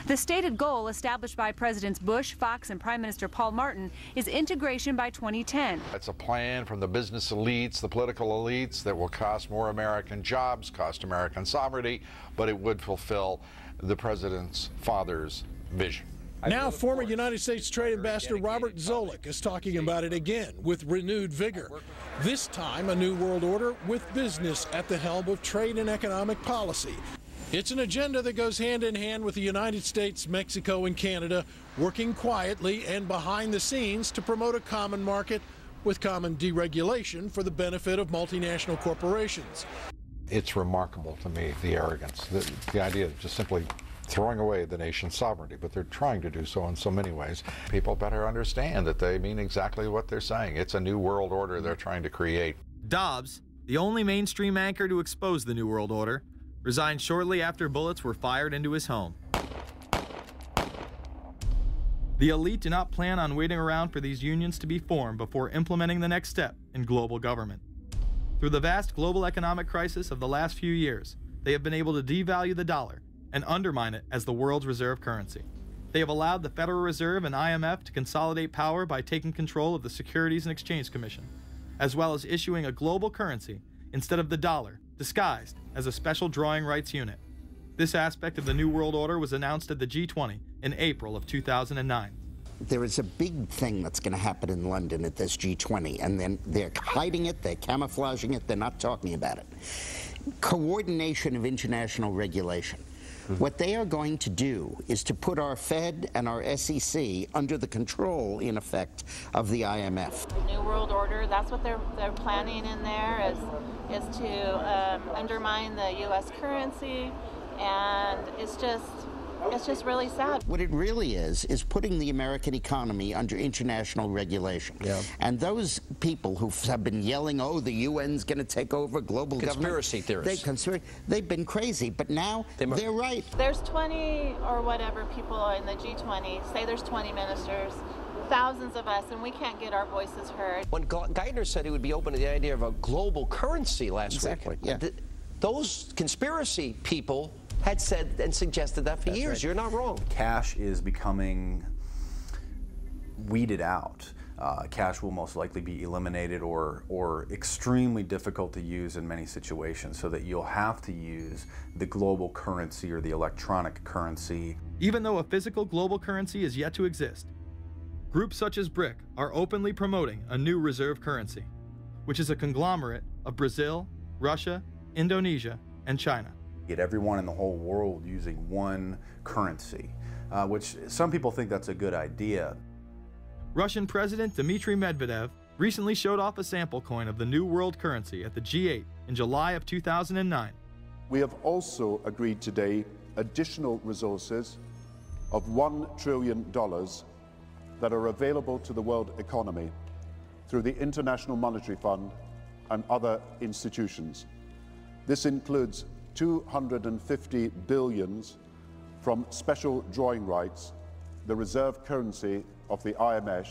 The stated goal established by Presidents Bush, Fox, and Prime Minister Paul Martin is integration by 2010. It's a plan from the business elites, the political elites, that will cost more American jobs, cost American sovereignty, but it would fulfill the President's father's vision. Now, former United States Trade Ambassador Robert Zoellick is talking about it again with renewed vigor. This time, a new world order with business at the helm of trade and economic policy. It's an agenda that goes hand in hand with the United States, Mexico, and Canada working quietly and behind the scenes to promote a common market with common deregulation for the benefit of multinational corporations. It's remarkable to me, the arrogance, the idea of just simply throwing away the nation's sovereignty, but they're trying to do so in so many ways. People better understand that they mean exactly what they're saying. It's a new world order they're trying to create. Dobbs, the only mainstream anchor to expose the New World Order, resigned shortly after bullets were fired into his home. The elite do not plan on waiting around for these unions to be formed before implementing the next step in global government. Through the vast global economic crisis of the last few years, they have been able to devalue the dollar and undermine it as the world's reserve currency. They have allowed the Federal Reserve and IMF to consolidate power by taking control of the Securities and Exchange Commission, as well as issuing a global currency instead of the dollar, disguised as a special drawing rights unit. This aspect of the New World Order was announced at the G20 in April of 2009. There is a big thing that's going to happen in London at this G20, and then they're hiding it, they're camouflaging it, they're not talking about it. Coordination of international regulation. What they are going to do is to put our Fed and our SEC under the control, in effect, of the IMF. New World Order, that's what they're planning in there, is to undermine the U.S. currency, and it's just really sad. What it really is putting the American economy under international regulation. Yeah. And those people who have been yelling, oh, the UN's going to take over global conspiracy government. Theorists. They've been crazy, but now they're right. There's 20 or whatever people in the G20, say there's 20 ministers, thousands of us, and we can't get our voices heard. When Geithner said he would be open to the idea of a global currency last week, yeah. Those conspiracy people had said and suggested that for years. Right. You're not wrong. Cash is becoming weeded out. Cash will most likely be eliminated or extremely difficult to use in many situations, so that you'll have to use the global currency or the electronic currency. Even though a physical global currency is yet to exist, groups such as BRIC are openly promoting a new reserve currency, which is a conglomerate of Brazil, Russia, Indonesia, and China. Get everyone in the whole world using one currency, which some people think that's a good idea. Russian President Dmitry Medvedev recently showed off a sample coin of the new world currency at the G8 in July of 2009. We have also agreed today additional resources of $1 trillion that are available to the world economy through the International Monetary Fund and other institutions. This includes 250 billion from special drawing rights, the reserve currency of the IMF,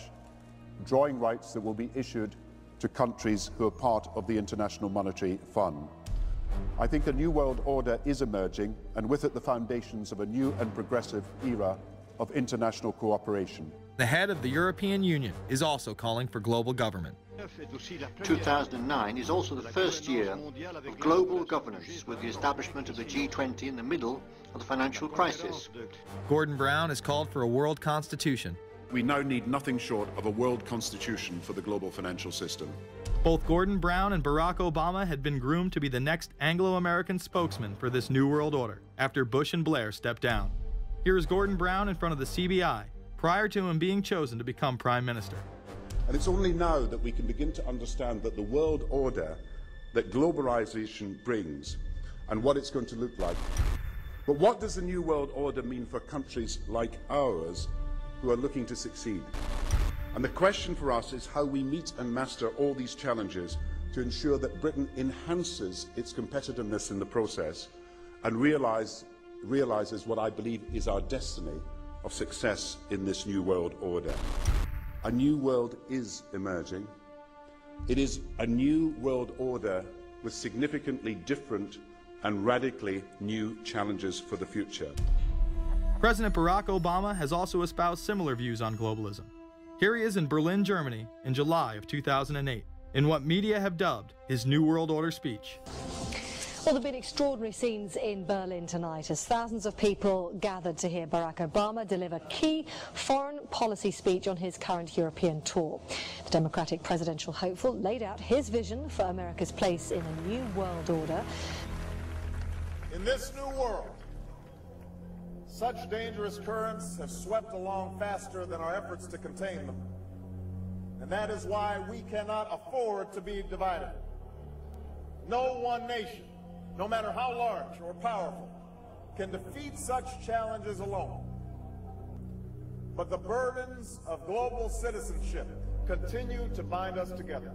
drawing rights that will be issued to countries who are part of the International Monetary Fund. I think a new world order is emerging, and with it the foundations of a new and progressive era of international cooperation. The head of the European Union is also calling for global government. 2009 is also the first year of global governance, with the establishment of the G20 in the middle of the financial crisis. Gordon Brown has called for a world constitution. We now need nothing short of a world constitution for the global financial system. Both Gordon Brown and Barack Obama had been groomed to be the next Anglo-American spokesman for this new world order after Bush and Blair stepped down. Here is Gordon Brown in front of the CBI prior to him being chosen to become Prime Minister. And it's only now that we can begin to understand that the world order that globalization brings and what it's going to look like. But what does the new world order mean for countries like ours who are looking to succeed? And the question for us is how we meet and master all these challenges to ensure that Britain enhances its competitiveness in the process and realizes what I believe is our destiny of success in this new world order. A new world is emerging. It is a new world order with significantly different and radically new challenges for the future. President Barack Obama has also espoused similar views on globalism. Here he is in Berlin, Germany, in July of 2008, in what media have dubbed his New World Order speech. Well, there have been extraordinary scenes in Berlin tonight as thousands of people gathered to hear Barack Obama deliver key foreign policy speech on his current European tour. The Democratic presidential hopeful laid out his vision for America's place in a new world order. In this new world, such dangerous currents have swept along faster than our efforts to contain them. And that is why we cannot afford to be divided. No one nation, no matter how large or powerful, can defeat such challenges alone. But the burdens of global citizenship continue to bind us together.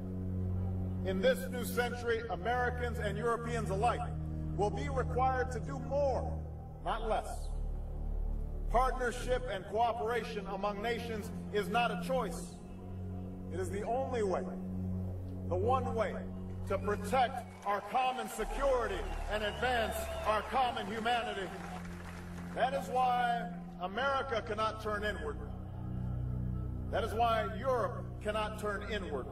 In this new century, Americans and Europeans alike will be required to do more, not less. Partnership and cooperation among nations is not a choice. It is the only way, the one way, to protect our common security and advance our common humanity. That is why America cannot turn inward. That is why Europe cannot turn inward.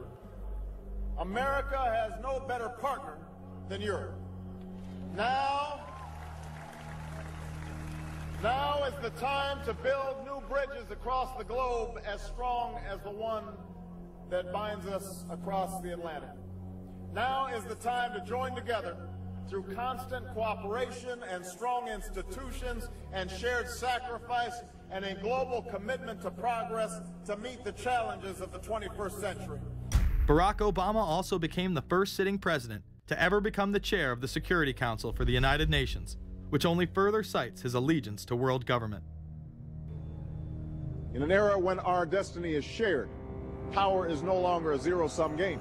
America has no better partner than Europe. Now Now is the time to build new bridges across the globe as strong as the one that binds us across the Atlantic. Now is the time to join together through constant cooperation and strong institutions and shared sacrifice and a global commitment to progress to meet the challenges of the 21st century. Barack Obama also became the first sitting president to ever become the chair of the Security Council for the United Nations, which only further cites his allegiance to world government. In an era when our destiny is shared, power is no longer a zero-sum game.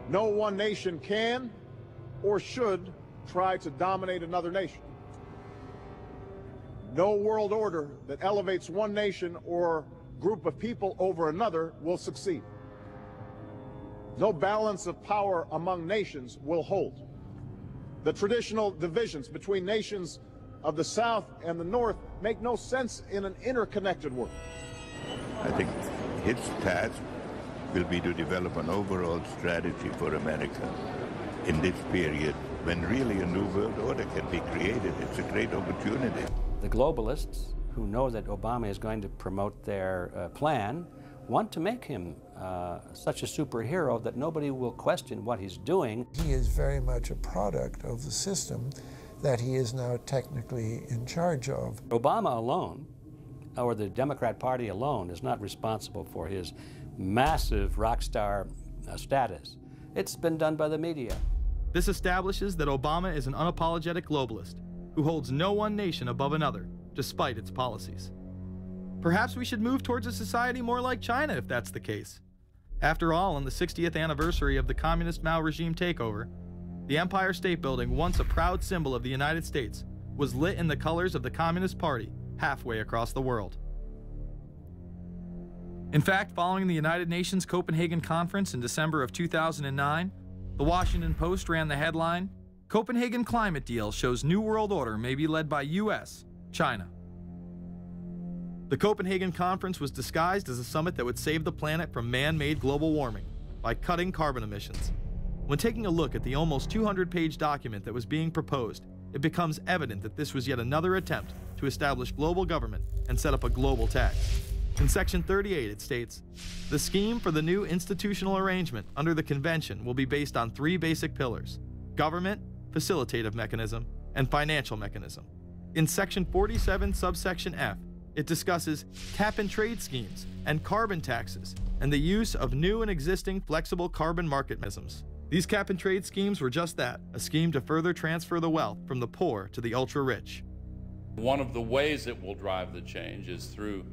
No one nation can or should try to dominate another nation. No world order that elevates one nation or group of people over another will succeed. No balance of power among nations will hold. The traditional divisions between nations of the South and the North make no sense in an interconnected world. I think his task will be to develop an overall strategy for America in this period when really a new world order can be created. It's a great opportunity. The globalists, who know that Obama is going to promote their plan, want to make him such a superhero that nobody will question what he's doing. He is very much a product of the system that he is now technically in charge of. Obama alone, or the Democrat Party alone, is not responsible for his massive rock star status. It's been done by the media. This establishes that Obama is an unapologetic globalist who holds no one nation above another, despite its policies. Perhaps we should move towards a society more like China if that's the case. After all, on the 60th anniversary of the communist Mao regime takeover, the Empire State Building, once a proud symbol of the United States, was lit in the colors of the Communist Party halfway across the world. In fact, following the United Nations Copenhagen Conference in December of 2009, the Washington Post ran the headline, "Copenhagen Climate Deal Shows New World Order May Be Led by US, China." The Copenhagen Conference was disguised as a summit that would save the planet from man-made global warming by cutting carbon emissions. When taking a look at the almost 200-page document that was being proposed, it becomes evident that this was yet another attempt to establish global government and set up a global tax. In Section 38, it states, "The scheme for the new institutional arrangement under the Convention will be based on three basic pillars: government, facilitative mechanism, and financial mechanism." In Section 47, subsection F, it discusses cap-and-trade schemes and carbon taxes and the use of new and existing flexible carbon market mechanisms. These cap-and-trade schemes were just that, a scheme to further transfer the wealth from the poor to the ultra-rich. One of the ways it will drive the change is through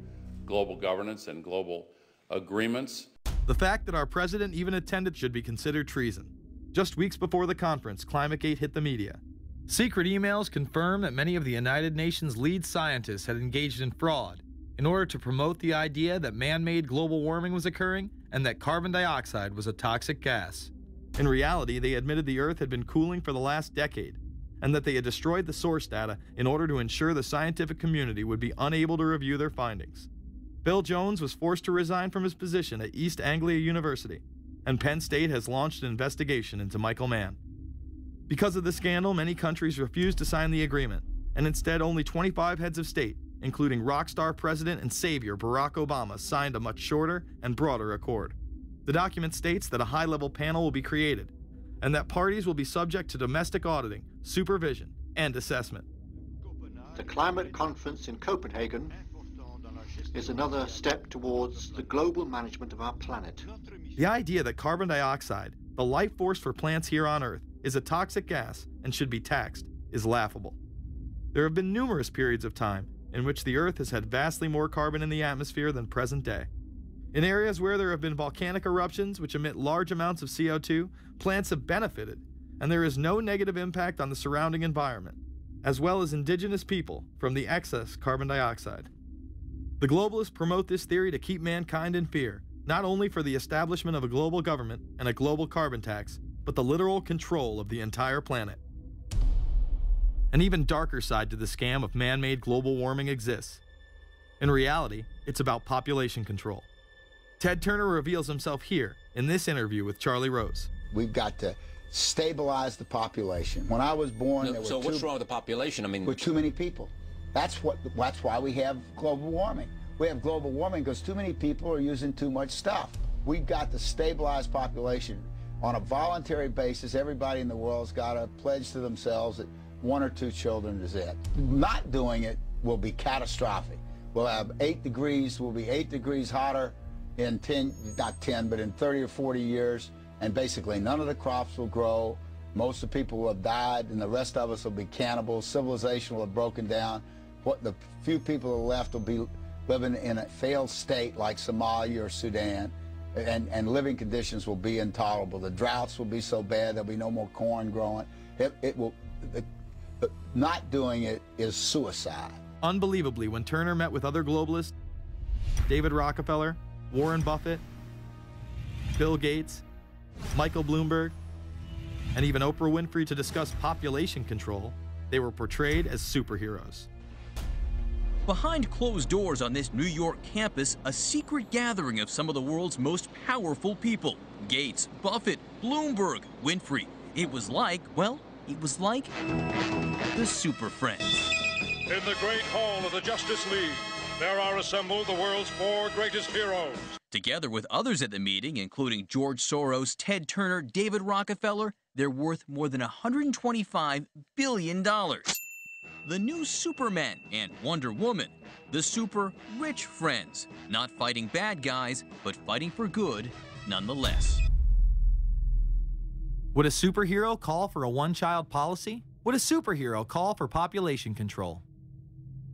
global governance and global agreements. The fact that our president even attended should be considered treason. Just weeks before the conference, ClimateGate hit the media. Secret emails confirm that many of the United Nations lead scientists had engaged in fraud in order to promote the idea that man-made global warming was occurring and that carbon dioxide was a toxic gas. In reality, they admitted the Earth had been cooling for the last decade and that they had destroyed the source data in order to ensure the scientific community would be unable to review their findings. Bill Jones was forced to resign from his position at East Anglia University, and Penn State has launched an investigation into Michael Mann. Because of the scandal, many countries refused to sign the agreement, and instead only 25 heads of state, including rock star president and savior Barack Obama, signed a much shorter and broader accord. The document states that a high-level panel will be created, and that parties will be subject to domestic auditing, supervision, and assessment. The climate conference in Copenhagen is another step towards the global management of our planet. The idea that carbon dioxide, the life force for plants here on Earth, is a toxic gas and should be taxed is laughable. There have been numerous periods of time in which the Earth has had vastly more carbon in the atmosphere than present day. In areas where there have been volcanic eruptions which emit large amounts of CO2, plants have benefited, and there is no negative impact on the surrounding environment, as well as indigenous people from the excess carbon dioxide. The globalists promote this theory to keep mankind in fear, not only for the establishment of a global government and a global carbon tax, but the literal control of the entire planet. An even darker side to the scam of man-made global warming exists. In reality, it's about population control. Ted Turner reveals himself here in this interview with Charlie Rose. We've got to stabilize the population. When I was born, there were what's wrong with the population? I mean, with too many people. That's why we have global warming. We have global warming because too many people are using too much stuff. We've got to stabilize population. On a voluntary basis, everybody in the world's got to pledge to themselves that 1 or 2 children is it. Not doing it will be catastrophic. We'll have 8 degrees, we'll be 8 degrees hotter in 30 or 40 years, and basically none of the crops will grow. Most of the people will have died, and the rest of us will be cannibals. Civilization will have broken down. What the few people who are left will be living in a failed state like Somalia or Sudan, and living conditions will be intolerable. The droughts will be so bad there'll be no more corn growing. Not doing it is suicide. Unbelievably, when Turner met with other globalists, David Rockefeller, Warren Buffett, Bill Gates, Michael Bloomberg, and even Oprah Winfrey to discuss population control, they were portrayed as superheroes. Behind closed doors on this New York campus, a secret gathering of some of the world's most powerful people. Gates, Buffett, Bloomberg, Winfrey. It was like, well, it was like the Super Friends. In the great hall of the Justice League, there are assembled the world's 4 greatest heroes. Together with others at the meeting, including George Soros, Ted Turner, David Rockefeller, they're worth more than $125 billion. The new Superman and Wonder Woman, the super rich friends, not fighting bad guys, but fighting for good nonetheless. Would a superhero call for a one-child policy? Would a superhero call for population control?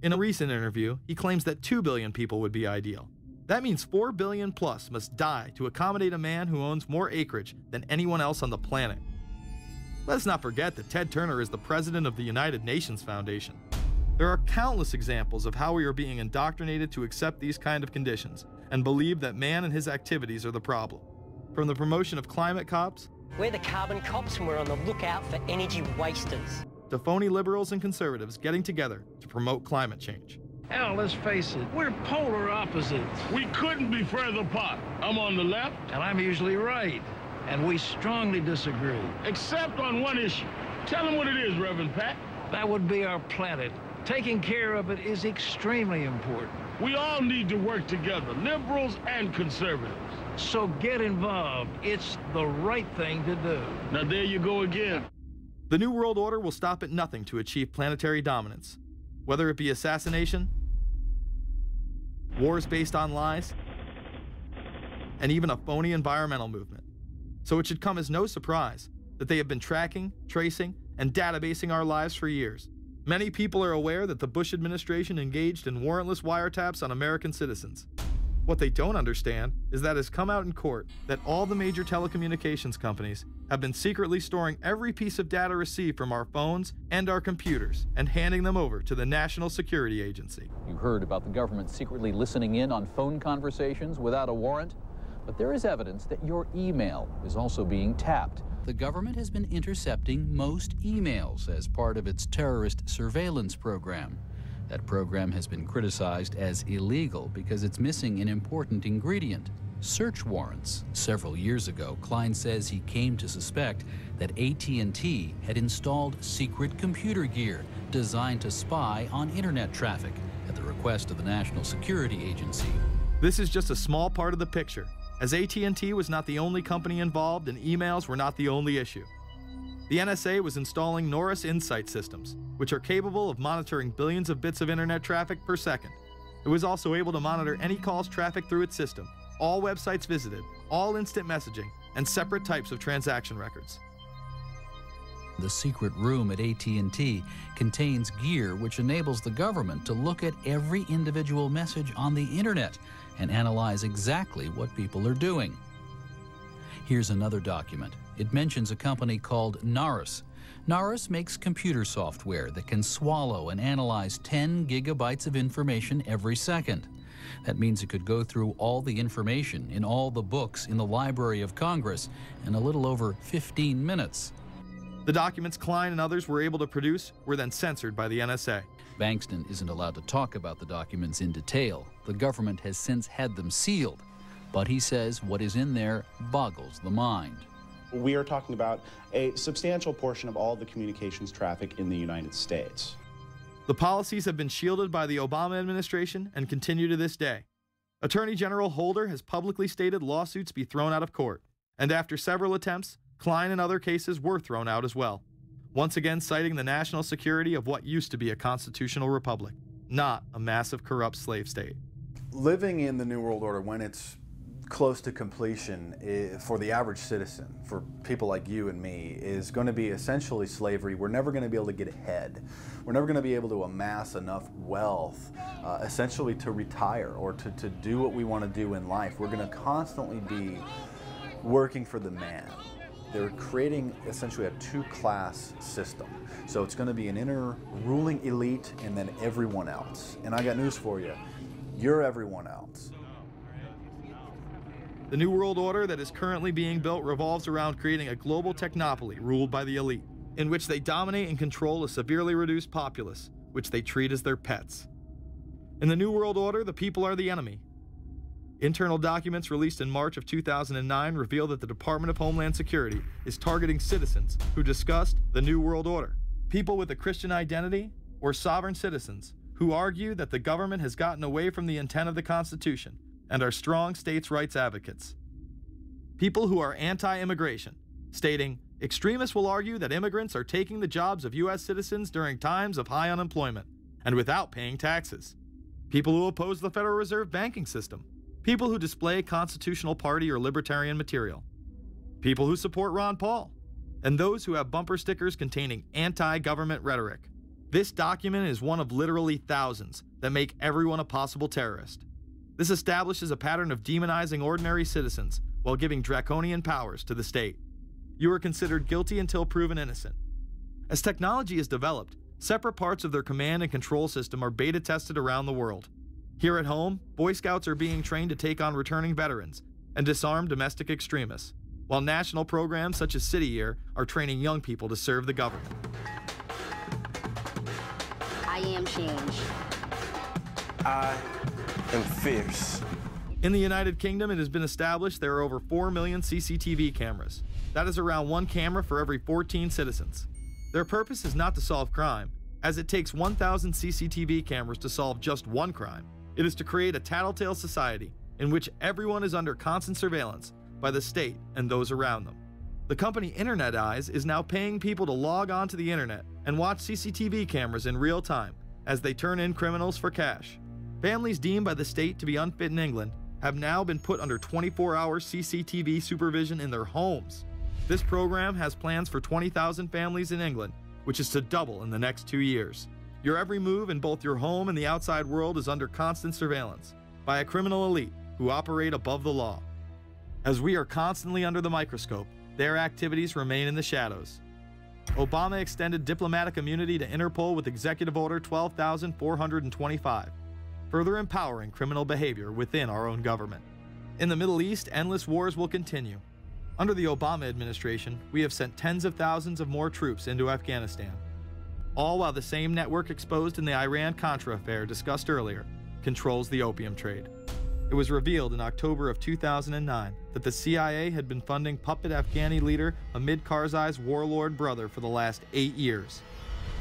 In a recent interview, he claims that 2 billion people would be ideal. That means 4 billion plus must die to accommodate a man who owns more acreage than anyone else on the planet. Let's not forget that Ted Turner is the president of the United Nations Foundation. There are countless examples of how we are being indoctrinated to accept these kind of conditions and believe that man and his activities are the problem. From the promotion of climate cops, we're the carbon cops and we're on the lookout for energy wasters, to phony liberals and conservatives getting together to promote climate change. Hell, let's face it, we're polar opposites. We couldn't be further apart. I'm on the left. And I'm usually right. And we strongly disagree. Except on one issue. Tell them what it is, Reverend Pat. That would be our planet. Taking care of it is extremely important. We all need to work together, liberals and conservatives. So get involved. It's the right thing to do. Now there you go again. The New World Order will stop at nothing to achieve planetary dominance, whether it be assassination, wars based on lies, and even a phony environmental movement. So it should come as no surprise that they have been tracking, tracing, and databasing our lives for years. Many people are aware that the Bush administration engaged in warrantless wiretaps on American citizens. What they don't understand is that it's come out in court that all the major telecommunications companies have been secretly storing every piece of data received from our phones and our computers and handing them over to the National Security Agency. You heard about the government secretly listening in on phone conversations without a warrant, but there is evidence that your email is also being tapped. The government has been intercepting most emails as part of its terrorist surveillance program. That program has been criticized as illegal because it's missing an important ingredient: search warrants. Several years ago, Klein says he came to suspect that AT&T had installed secret computer gear designed to spy on internet traffic at the request of the National Security Agency. This is just a small part of the picture, as AT&T was not the only company involved and emails were not the only issue. The NSA was installing Norris Insight systems, which are capable of monitoring billions of bits of internet traffic per second. It was also able to monitor any calls trafficked through its system, all websites visited, all instant messaging, and separate types of transaction records. The secret room at AT&T contains gear which enables the government to look at every individual message on the internet and analyze exactly what people are doing. Here's another document. It mentions a company called Norris. Norris makes computer software that can swallow and analyze 10 gigabytes of information every second. That means it could go through all the information in all the books in the Library of Congress in a little over 15 minutes. The documents Klein and others were able to produce were then censored by the NSA. Bankston isn't allowed to talk about the documents in detail. The government has since had them sealed, but he says what is in there boggles the mind. We are talking about a substantial portion of all the communications traffic in the United States. The policies have been shielded by the Obama administration and continue to this day. Attorney General Holder has publicly stated lawsuits be thrown out of court, and after several attempts, Klein and other cases were thrown out as well, once again citing the national security of what used to be a constitutional republic, not a massive corrupt slave state. Living in the New World Order, when it's close to completion, for the average citizen, for people like you and me, is going to be essentially slavery. We're never going to be able to get ahead. We're never going to be able to amass enough wealth, essentially to retire or to do what we want to do in life. We're going to constantly be working for the man. They're creating essentially a two-class system. So it's going to be an inner ruling elite and then everyone else. And I got news for you. You're everyone else. The New World Order that is currently being built revolves around creating a global technopoly ruled by the elite, in which they dominate and control a severely reduced populace, which they treat as their pets. In the New World Order, the people are the enemy. Internal documents released in March of 2009 reveal that the Department of Homeland Security is targeting citizens who discussed the New World Order, people with a Christian identity, or sovereign citizens who argue that the government has gotten away from the intent of the Constitution and are strong states' rights advocates. People who are anti-immigration, stating, extremists will argue that immigrants are taking the jobs of U.S. citizens during times of high unemployment and without paying taxes. People who oppose the Federal Reserve banking system. People who display constitutional party or libertarian material. People who support Ron Paul. And those who have bumper stickers containing anti-government rhetoric. This document is one of literally thousands that make everyone a possible terrorist. This establishes a pattern of demonizing ordinary citizens while giving draconian powers to the state. You are considered guilty until proven innocent. As technology is developed, separate parts of their command and control system are beta tested around the world. Here at home, Boy Scouts are being trained to take on returning veterans and disarm domestic extremists, while national programs such as City Year are training young people to serve the government. I am change. I am fierce. In the United Kingdom, it has been established there are over 4 million CCTV cameras. That is around 1 camera for every 14 citizens. Their purpose is not to solve crime, as it takes 1,000 CCTV cameras to solve just one crime. It is to create a tattletale society in which everyone is under constant surveillance by the state and those around them. The company Internet Eyes is now paying people to log onto the internet and watch CCTV cameras in real time as they turn in criminals for cash. Families deemed by the state to be unfit in England have now been put under 24-hour CCTV supervision in their homes. This program has plans for 20,000 families in England, which is to double in the next 2 years. Your every move in both your home and the outside world is under constant surveillance by a criminal elite who operate above the law. As we are constantly under the microscope, their activities remain in the shadows. Obama extended diplomatic immunity to Interpol with Executive Order 12,425, further empowering criminal behavior within our own government. In the Middle East, endless wars will continue. Under the Obama administration, we have sent tens of thousands of more troops into Afghanistan, all while the same network exposed in the Iran-Contra affair discussed earlier controls the opium trade. It was revealed in October of 2009 that the CIA had been funding puppet Afghani leader Hamid Karzai's warlord brother for the last 8 years.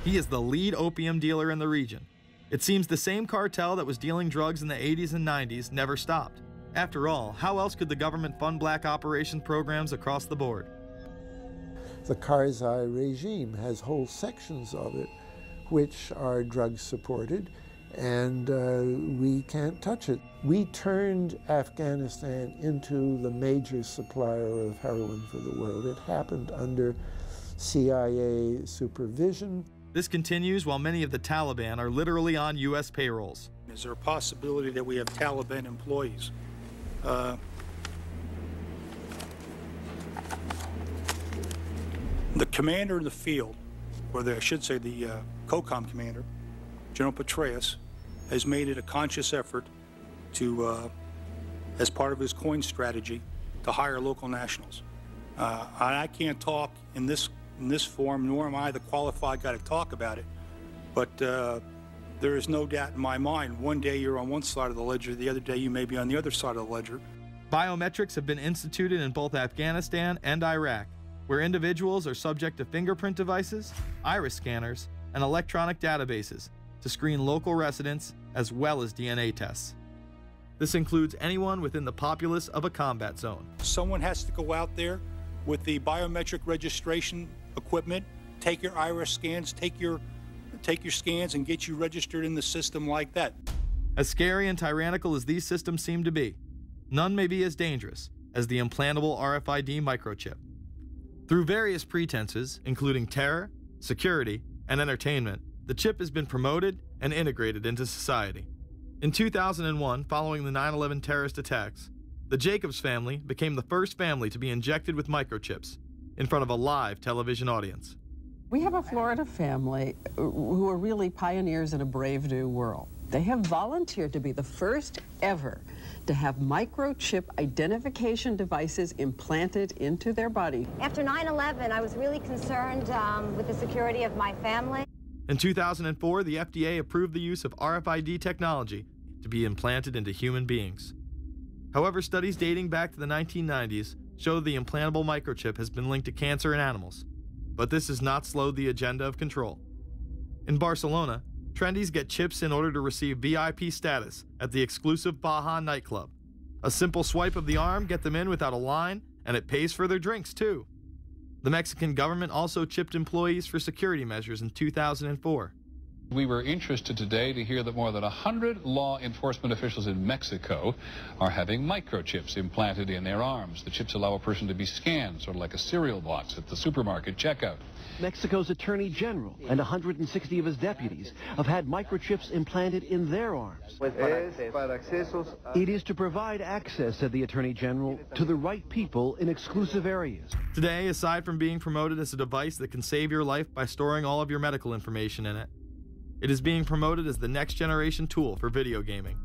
He is the lead opium dealer in the region. It seems the same cartel that was dealing drugs in the 80s and 90s never stopped. After all, how else could the government fund black operations programs across the board? The Karzai regime has whole sections of it which are drug supported, and we can't touch it. We turned Afghanistan into the major supplier of heroin for the world. It happened under CIA supervision. This continues while many of the Taliban are literally on U.S. payrolls. Is there a possibility that we have Taliban employees? The commander in the field, or I should say the COCOM commander, General Petraeus, has made it a conscious effort to, as part of his coin strategy, to hire local nationals. I can't talk in this form, nor am I the qualified guy to talk about it, but there is no doubt in my mind, one day you're on one side of the ledger, the other day you may be on the other side of the ledger. Biometrics have been instituted in both Afghanistan and Iraq, where individuals are subject to fingerprint devices, iris scanners, and electronic databases to screen local residents as well as DNA tests. This includes anyone within the populace of a combat zone. Someone has to go out there with the biometric registration equipment, take your iris scans, take your scans and get you registered in the system like that. As scary and tyrannical as these systems seem to be, none may be as dangerous as the implantable RFID microchip. Through various pretenses, including terror, security, and entertainment, the chip has been promoted and integrated into society. In 2001, following the 9/11 terrorist attacks, the Jacobs family became the first family to be injected with microchips in front of a live television audience. We have a Florida family who are really pioneers in a brave new world. They have volunteered to be the first ever to have microchip identification devices implanted into their body. After 9/11, I was really concerned with the security of my family. In 2004, the FDA approved the use of RFID technology to be implanted into human beings. However, studies dating back to the 1990s show the implantable microchip has been linked to cancer in animals, but this has not slowed the agenda of control. In Barcelona, trendies get chips in order to receive VIP status at the exclusive Baja nightclub. A simple swipe of the arm gets them in without a line, and it pays for their drinks too. The Mexican government also chipped employees for security measures in 2004. We were interested today to hear that more than 100 law enforcement officials in Mexico are having microchips implanted in their arms. The chips allow a person to be scanned, sort of like a cereal box at the supermarket checkout. Mexico's Attorney General and 160 of his deputies have had microchips implanted in their arms. It is to provide access, said the Attorney General, to the right people in exclusive areas. Today, aside from being promoted as a device that can save your life by storing all of your medical information in it, it is being promoted as the next generation tool for video gaming.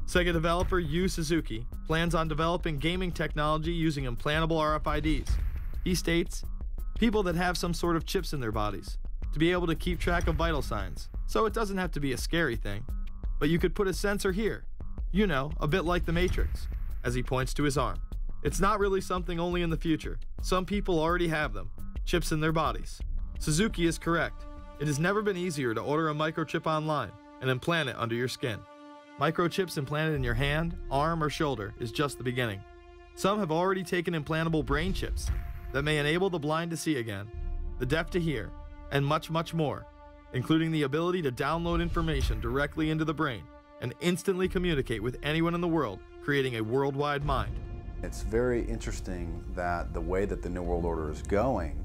Sega developer Yu Suzuki plans on developing gaming technology using implantable RFIDs. He states, people that have some sort of chips in their bodies, to be able to keep track of vital signs, so it doesn't have to be a scary thing. But you could put a sensor here, you know, a bit like the Matrix, as he points to his arm. It's not really something only in the future. Some people already have them, chips in their bodies. Suzuki is correct. It has never been easier to order a microchip online and implant it under your skin. Microchips implanted in your hand, arm, or shoulder is just the beginning. Some have already taken implantable brain chips that may enable the blind to see again, the deaf to hear, and much, much more, including the ability to download information directly into the brain and instantly communicate with anyone in the world, creating a worldwide mind. It's very interesting that the way that the New World Order is going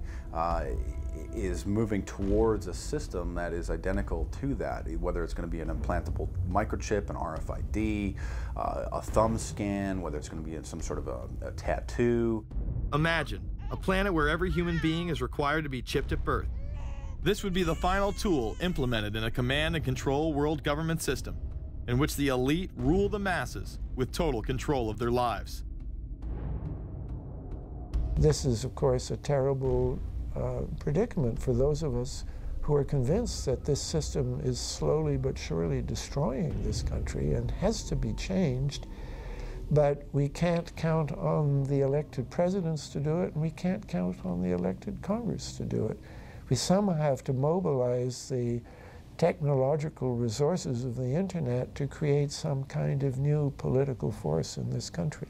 is moving towards a system that is identical to that, whether it's going to be an implantable microchip, an RFID, a thumb scan, whether it's going to be some sort of a tattoo. Imagine a planet where every human being is required to be chipped at birth. This would be the final tool implemented in a command and control world government system in which the elite rule the masses with total control of their lives. This is, of course, a terrible predicament for those of us who are convinced that this system is slowly but surely destroying this country and has to be changed. But we can't count on the elected presidents to do it, and we can't count on the elected Congress to do it. We somehow have to mobilize the technological resources of the internet to create some kind of new political force in this country.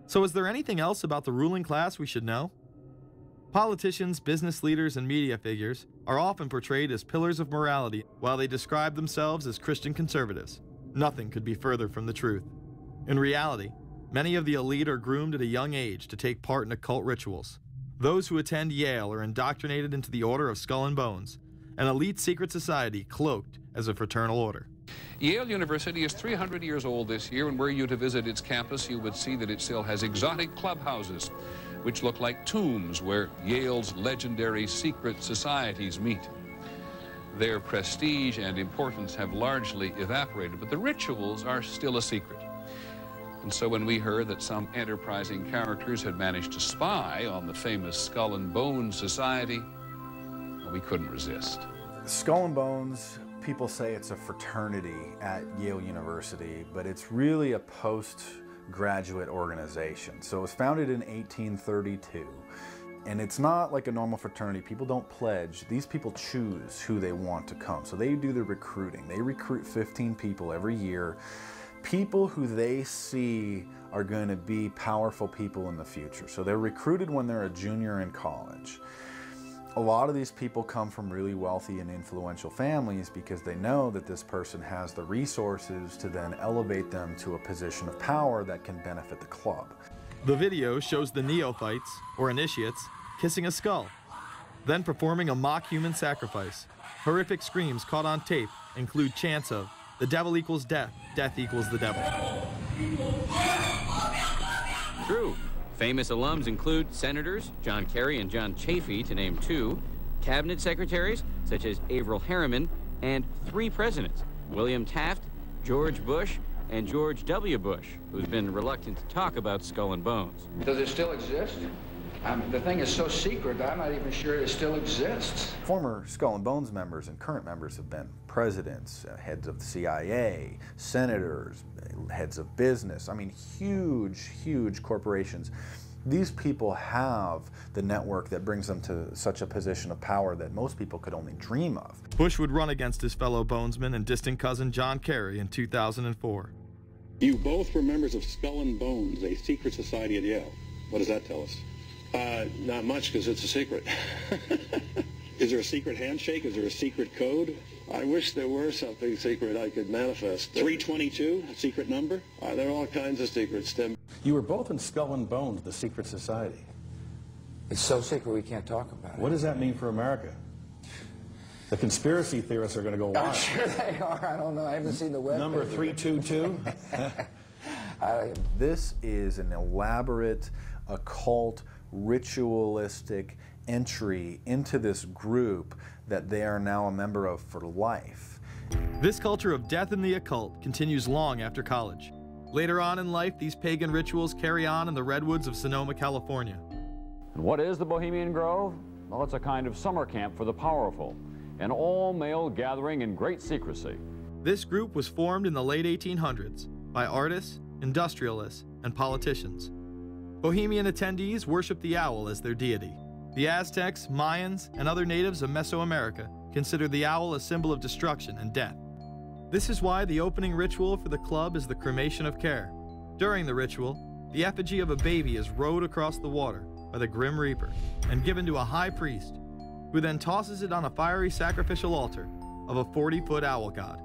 So is there anything else about the ruling class we should know? Politicians, business leaders, and media figures are often portrayed as pillars of morality while they describe themselves as Christian conservatives. Nothing could be further from the truth. In reality, many of the elite are groomed at a young age to take part in occult rituals. Those who attend Yale are indoctrinated into the Order of Skull and Bones, an elite secret society cloaked as a fraternal order. Yale University is 300 years old this year, and were you to visit its campus, you would see that it still has exotic clubhouses, which look like tombs where Yale's legendary secret societies meet. Their prestige and importance have largely evaporated, but the rituals are still a secret. And so when we heard that some enterprising characters had managed to spy on the famous Skull and Bones Society, we couldn't resist. Skull and Bones, people say it's a fraternity at Yale University, but it's really a postgraduate organization. So it was founded in 1832, And it's not like a normal fraternity. People don't pledge. These people choose who they want to come. So they do the recruiting. They recruit 15 people every year, people who they see are going to be powerful people in the future. So they're recruited when they're a junior in college. A lot of these people come from really wealthy and influential families because they know that this person has the resources to then elevate them to a position of power that can benefit the club. The video shows the neophytes, or initiates, kissing a skull, then performing a mock human sacrifice. Horrific screams caught on tape include chants of, "The devil equals death, death equals the devil." True. Famous alums include Senators John Kerry and John Chafee, to name two, cabinet secretaries such as Averell Harriman, and 3 presidents, William Taft, George Bush, and George W. Bush, who's been reluctant to talk about Skull and Bones. Does it still exist? The thing is so secret, I'm not even sure it still exists. Former Skull and Bones members and current members have been presidents, heads of the CIA, senators, heads of business. I mean, huge, huge corporations. These people have the network that brings them to such a position of power that most people could only dream of. Bush would run against his fellow Bonesman and distant cousin John Kerry in 2004. You both were members of Skull and Bones, a secret society at Yale. What does that tell us? Not much, because it's a secret. Is there a secret handshake? Is there a secret code? I wish there were something secret I could manifest. 322, a secret number? There are all kinds of secrets, Tim. You were both in Skull and Bones, the secret society. It's so secret we can't talk about it. What does that mean for America? The conspiracy theorists are going to go wild. I'm sure they are. I don't know. I haven't seen the web. Number 322? This is an elaborate, occult, ritualistic entry into this group that they are now a member of for life. This culture of death and the occult continues long after college. Later on in life, these pagan rituals carry on in the redwoods of Sonoma, California. And what is the Bohemian Grove? Well, it's a kind of summer camp for the powerful, an all-male gathering in great secrecy. This group was formed in the late 1800s by artists, industrialists, and politicians. Bohemian attendees worship the owl as their deity. The Aztecs, Mayans, and other natives of Mesoamerica consider the owl a symbol of destruction and death. This is why the opening ritual for the club is the cremation of care. During the ritual, the effigy of a baby is rowed across the water by the Grim Reaper and given to a high priest, who then tosses it on a fiery sacrificial altar of a 40-foot owl god.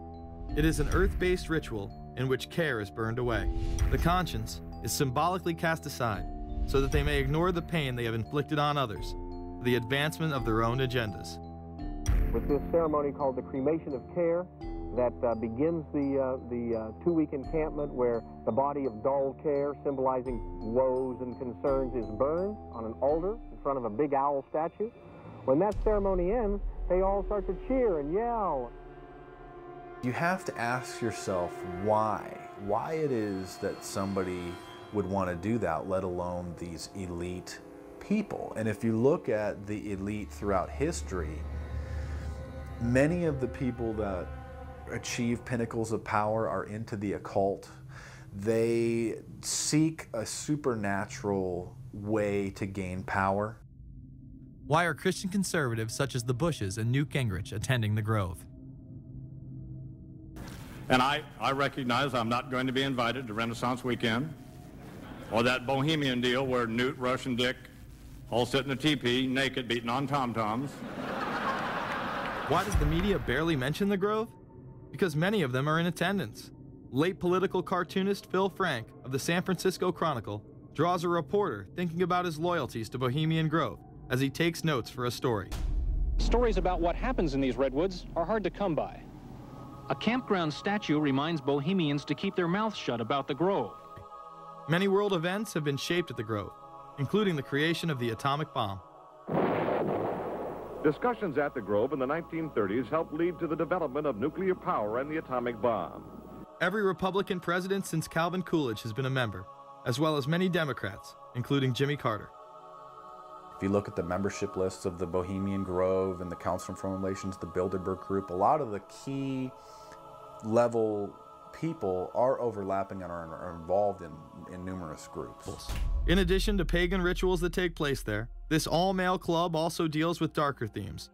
It is an earth-based ritual in which care is burned away. The conscience is symbolically cast aside so that they may ignore the pain they have inflicted on others for the advancement of their own agendas. With this ceremony called the cremation of care, that begins the 2-week encampment where the body of dull care, symbolizing woes and concerns, is burned on an altar in front of a big owl statue. When that ceremony ends, they all start to cheer and yell. You have to ask yourself why it is that somebody would want to do that, let alone these elite people. And if you look at the elite throughout history, many of the people that achieve pinnacles of power are into the occult. They seek a supernatural way to gain power. Why are Christian conservatives such as the Bushes and Newt Gingrich attending the Grove? And I recognize I'm not going to be invited to Renaissance Weekend or that Bohemian deal where Newt, Rush, and Dick all sit in a teepee naked beating on tom-toms. Why does the media barely mention the Grove? Because many of them are in attendance. Late political cartoonist Phil Frank of the San Francisco Chronicle draws a reporter thinking about his loyalties to Bohemian Grove as he takes notes for a story. Stories about what happens in these redwoods are hard to come by. A campground statue reminds Bohemians to keep their mouths shut about the Grove. Many world events have been shaped at the Grove, including the creation of the atomic bomb. Discussions at the Grove in the 1930s helped lead to the development of nuclear power and the atomic bomb. Every Republican president since Calvin Coolidge has been a member, as well as many Democrats, including Jimmy Carter. If you look at the membership lists of the Bohemian Grove and the Council on Foreign Relations, the Bilderberg Group, a lot of the key level people are overlapping and are involved in numerous groups. In addition to pagan rituals that take place there, this all-male club also deals with darker themes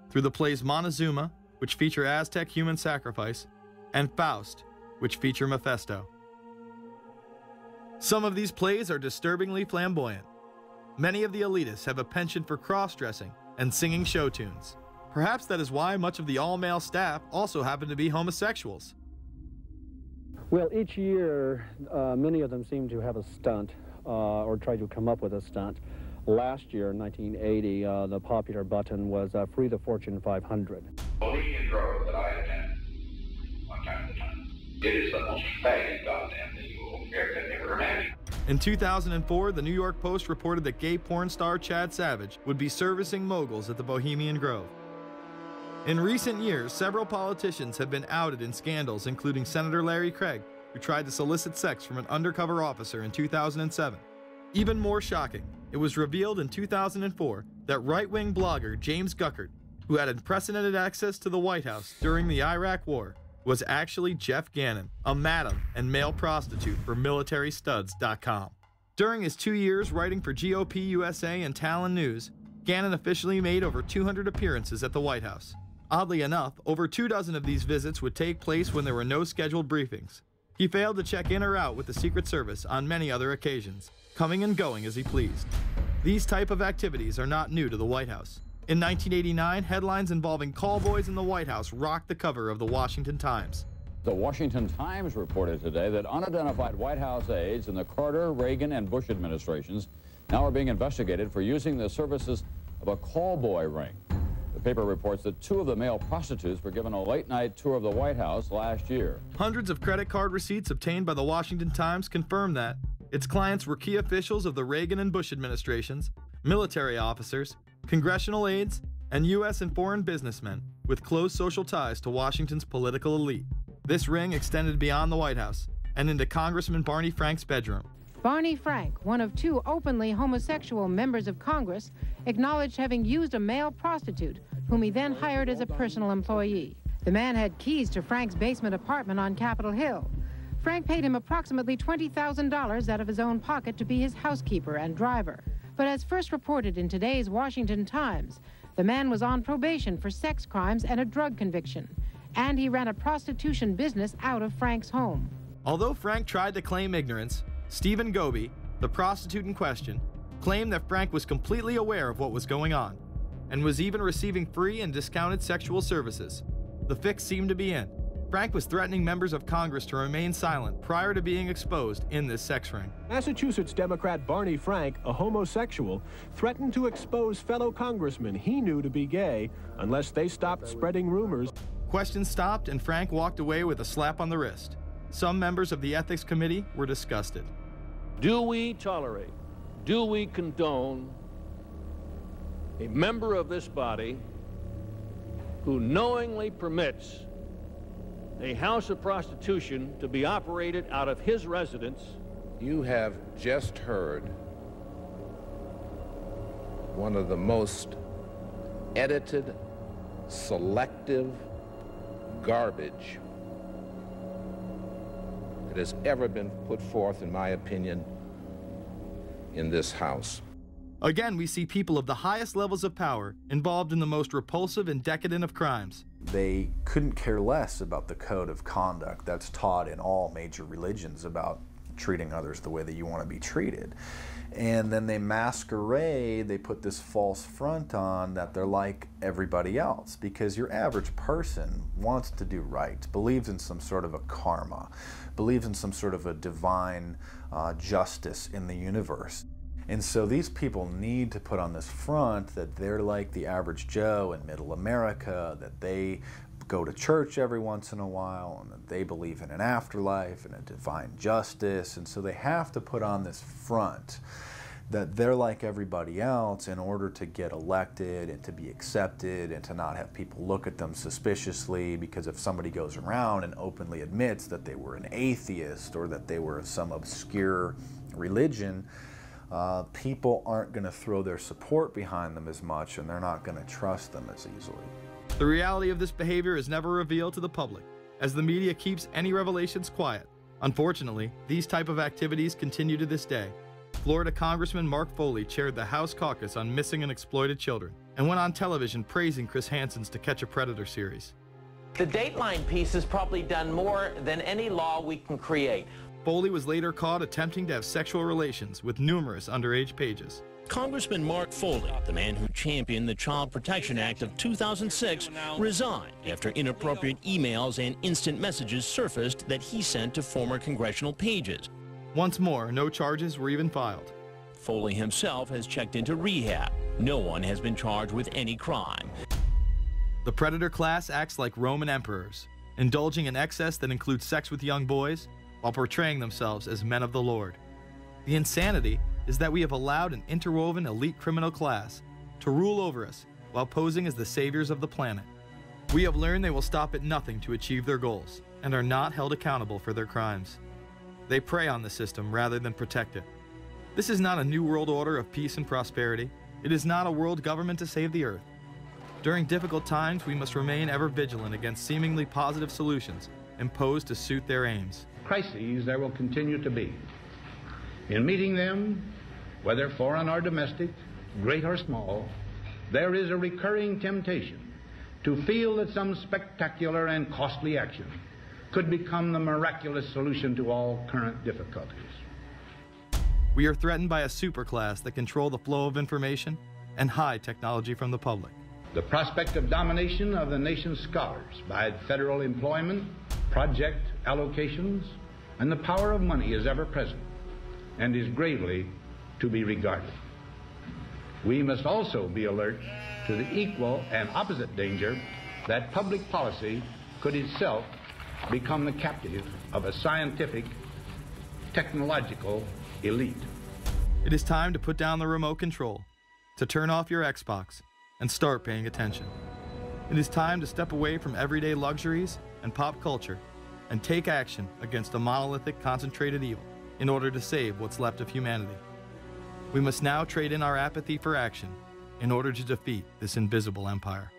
through the plays Montezuma, which feature Aztec human sacrifice, and Faust, which feature Mephisto. Some of these plays are disturbingly flamboyant. Many of the elitists have a penchant for cross-dressing and singing show tunes. Perhaps that is why much of the all-male staff also happen to be homosexuals. Well, each year, many of them seem to have a stunt or try to come up with a stunt. Last year, 1980, the popular button was Free the Fortune 500. Bohemian Grove that I attend one time at a time. It is the most faggot goddamn thing you will ever imagine. In 2004, the New York Post reported that gay porn star Chad Savage would be servicing moguls at the Bohemian Grove. In recent years, several politicians have been outed in scandals, including Senator Larry Craig, who tried to solicit sex from an undercover officer in 2007. Even more shocking, it was revealed in 2004 that right-wing blogger James Guckert, who had unprecedented access to the White House during the Iraq War, was actually Jeff Gannon, a madam and male prostitute for MilitaryStuds.com. During his 2 years writing for GOP USA and Talon News, Gannon officially made over 200 appearances at the White House. Oddly enough, over 24 of these visits would take place when there were no scheduled briefings. He failed to check in or out with the Secret Service on many other occasions, coming and going as he pleased. These type of activities are not new to the White House. In 1989, headlines involving callboys in the White House rocked the cover of the Washington Times. The Washington Times reported today that unidentified White House aides in the Carter, Reagan, and Bush administrations now are being investigated for using the services of a callboy ring. The paper reports that 2 of the male prostitutes were given a late-night tour of the White House last year. Hundreds of credit card receipts obtained by the Washington Times confirm that its clients were key officials of the Reagan and Bush administrations, military officers, congressional aides, and U.S. and foreign businessmen with close social ties to Washington's political elite. This ring extended beyond the White House and into Congressman Barney Frank's bedroom. Barney Frank, one of 2 openly homosexual members of Congress, acknowledged having used a male prostitute, whom he then hired as a personal employee. The man had keys to Frank's basement apartment on Capitol Hill. Frank paid him approximately $20,000 out of his own pocket to be his housekeeper and driver. But as first reported in today's Washington Times, the man was on probation for sex crimes and a drug conviction, and he ran a prostitution business out of Frank's home. Although Frank tried to claim ignorance, Stephen Goby, the prostitute in question, claimed that Frank was completely aware of what was going on and was even receiving free and discounted sexual services. The fix seemed to be in. Frank was threatening members of Congress to remain silent prior to being exposed in this sex ring. Massachusetts Democrat Barney Frank, a homosexual, threatened to expose fellow congressmen he knew to be gay unless they stopped spreading rumors. Questions stopped and Frank walked away with a slap on the wrist. Some members of the Ethics Committee were disgusted. Do we tolerate, do we condone a member of this body who knowingly permits a house of prostitution to be operated out of his residence? You have just heard one of the most edited, selective garbage that has ever been put forth, in my opinion, in this House. Again, we see people of the highest levels of power involved in the most repulsive and decadent of crimes. They couldn't care less about the code of conduct that's taught in all major religions about treating others the way that you want to be treated. And then they masquerade, they put this false front on that they're like everybody else, because your average person wants to do right, believes in some sort of a karma, believes in some sort of a divine justice in the universe. And so these people need to put on this front that they're like the average Joe in middle America, that they go to church every once in a while, and that they believe in an afterlife and a divine justice. And so they have to put on this front that they're like everybody else in order to get elected and to be accepted and to not have people look at them suspiciously, because if somebody goes around and openly admits that they were an atheist or that they were of some obscure religion, people aren't going to throw their support behind them as much, and they're not going to trust them as easily. The reality of this behavior is never revealed to the public, as the media keeps any revelations quiet. Unfortunately, these type of activities continue to this day. Florida Congressman Mark Foley chaired the House caucus on missing and exploited children and went on television praising Chris Hansen's To Catch a Predator series. The Dateline piece has probably done more than any law we can create. Foley was later caught attempting to have sexual relations with numerous underage pages. Congressman Mark Foley, the man who championed the Child Protection Act of 2006, resigned after inappropriate emails and instant messages surfaced that he sent to former congressional pages. Once more, no charges were even filed. Foley himself has checked into rehab. No one has been charged with any crime. The predator class acts like Roman emperors, indulging in excess that includes sex with young boys while portraying themselves as men of the Lord. The insanity is that we have allowed an interwoven elite criminal class to rule over us while posing as the saviors of the planet. We have learned they will stop at nothing to achieve their goals and are not held accountable for their crimes. They prey on the system rather than protect it. This is not a new world order of peace and prosperity. It is not a world government to save the earth. During difficult times, we must remain ever vigilant against seemingly positive solutions imposed to suit their aims. Crises there will continue to be. In meeting them, whether foreign or domestic, great or small, there is a recurring temptation to feel that some spectacular and costly action could become the miraculous solution to all current difficulties. We are threatened by a superclass that control the flow of information and hide technology from the public. The prospect of domination of the nation's scholars by federal employment, project allocations, and the power of money is ever present and is gravely to be regarded. We must also be alert to the equal and opposite danger that public policy could itself become the captive of a scientific, technological elite. It is time to put down the remote control, to turn off your Xbox, and start paying attention. It is time to step away from everyday luxuries and pop culture and take action against a monolithic, concentrated evil in order to save what's left of humanity. We must now trade in our apathy for action in order to defeat this invisible empire.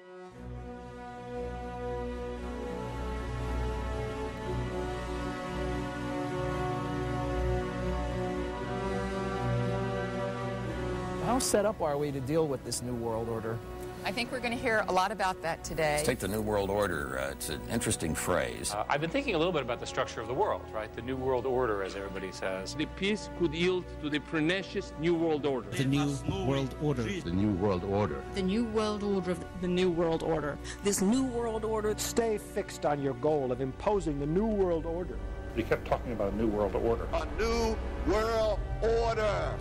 How set up are we to deal with this New World Order? I think we're going to hear a lot about that today. Let's take the New World Order. It's an interesting phrase. I've been thinking a little bit about the structure of the world, right? The New World Order, as everybody says. The peace could yield to the pernicious New World Order. The New World Order. The New World Order. The New World Order. The New World Order. This New World Order. Stay fixed on your goal of imposing the New World Order. We kept talking about a New World Order. A New World Order.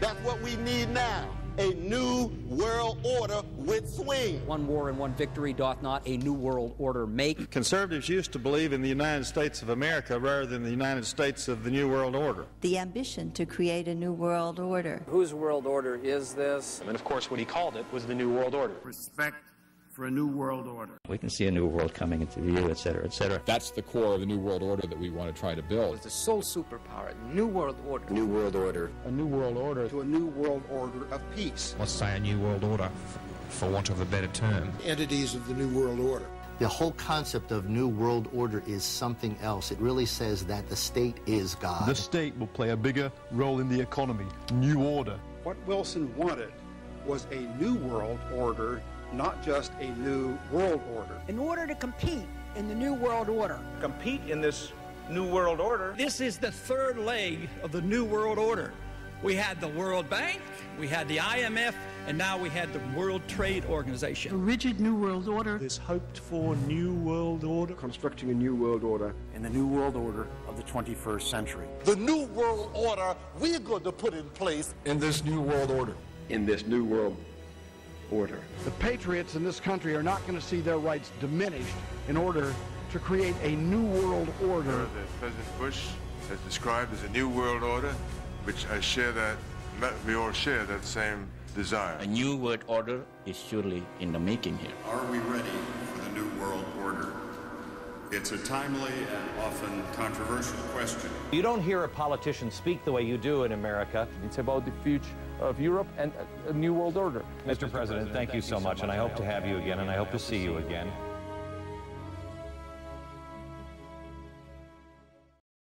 That's what we need now. A new world order with swing. One war and one victory doth not a new world order make. Conservatives used to believe in the United States of America rather than the United States of the New World Order. The ambition to create a new world order. Whose world order is this? And of course, what he called it was the New World Order. Respect for a new world order. We can see a new world coming into view, et cetera, et cetera. That's the core of the New World Order that we want to try to build. It's the sole superpower, New World Order. New World Order. A new world order. To a new world order of peace. Let's say a new world order, for want of a better term. Entities of the new world order. The whole concept of New World Order is something else. It really says that the state is God. The state will play a bigger role in the economy. New order. What Wilson wanted was a new world order, not just a new world order. In order to compete in the New World Order. Compete in this New World Order. This is the third leg of the New World Order. We had the World Bank, we had the IMF, and now we had the World Trade Organization. A rigid New World Order. This hoped-for New World Order. Constructing a new world order in the new world order of the 21st century. The new world order we're going to put in place in this New World Order. In this New World Order. The patriots in this country are not going to see their rights diminished in order to create a new world order. That President Bush has described as a new world order, which we all share that same desire. A new world order is surely in the making here. Are we ready for the new world order? It's a timely and often controversial question. You don't hear a politician speak the way you do in America. It's about the future of Europe and a new world order. Mr. President, thank you so much, and I hope to have you again, and I hope to see you again.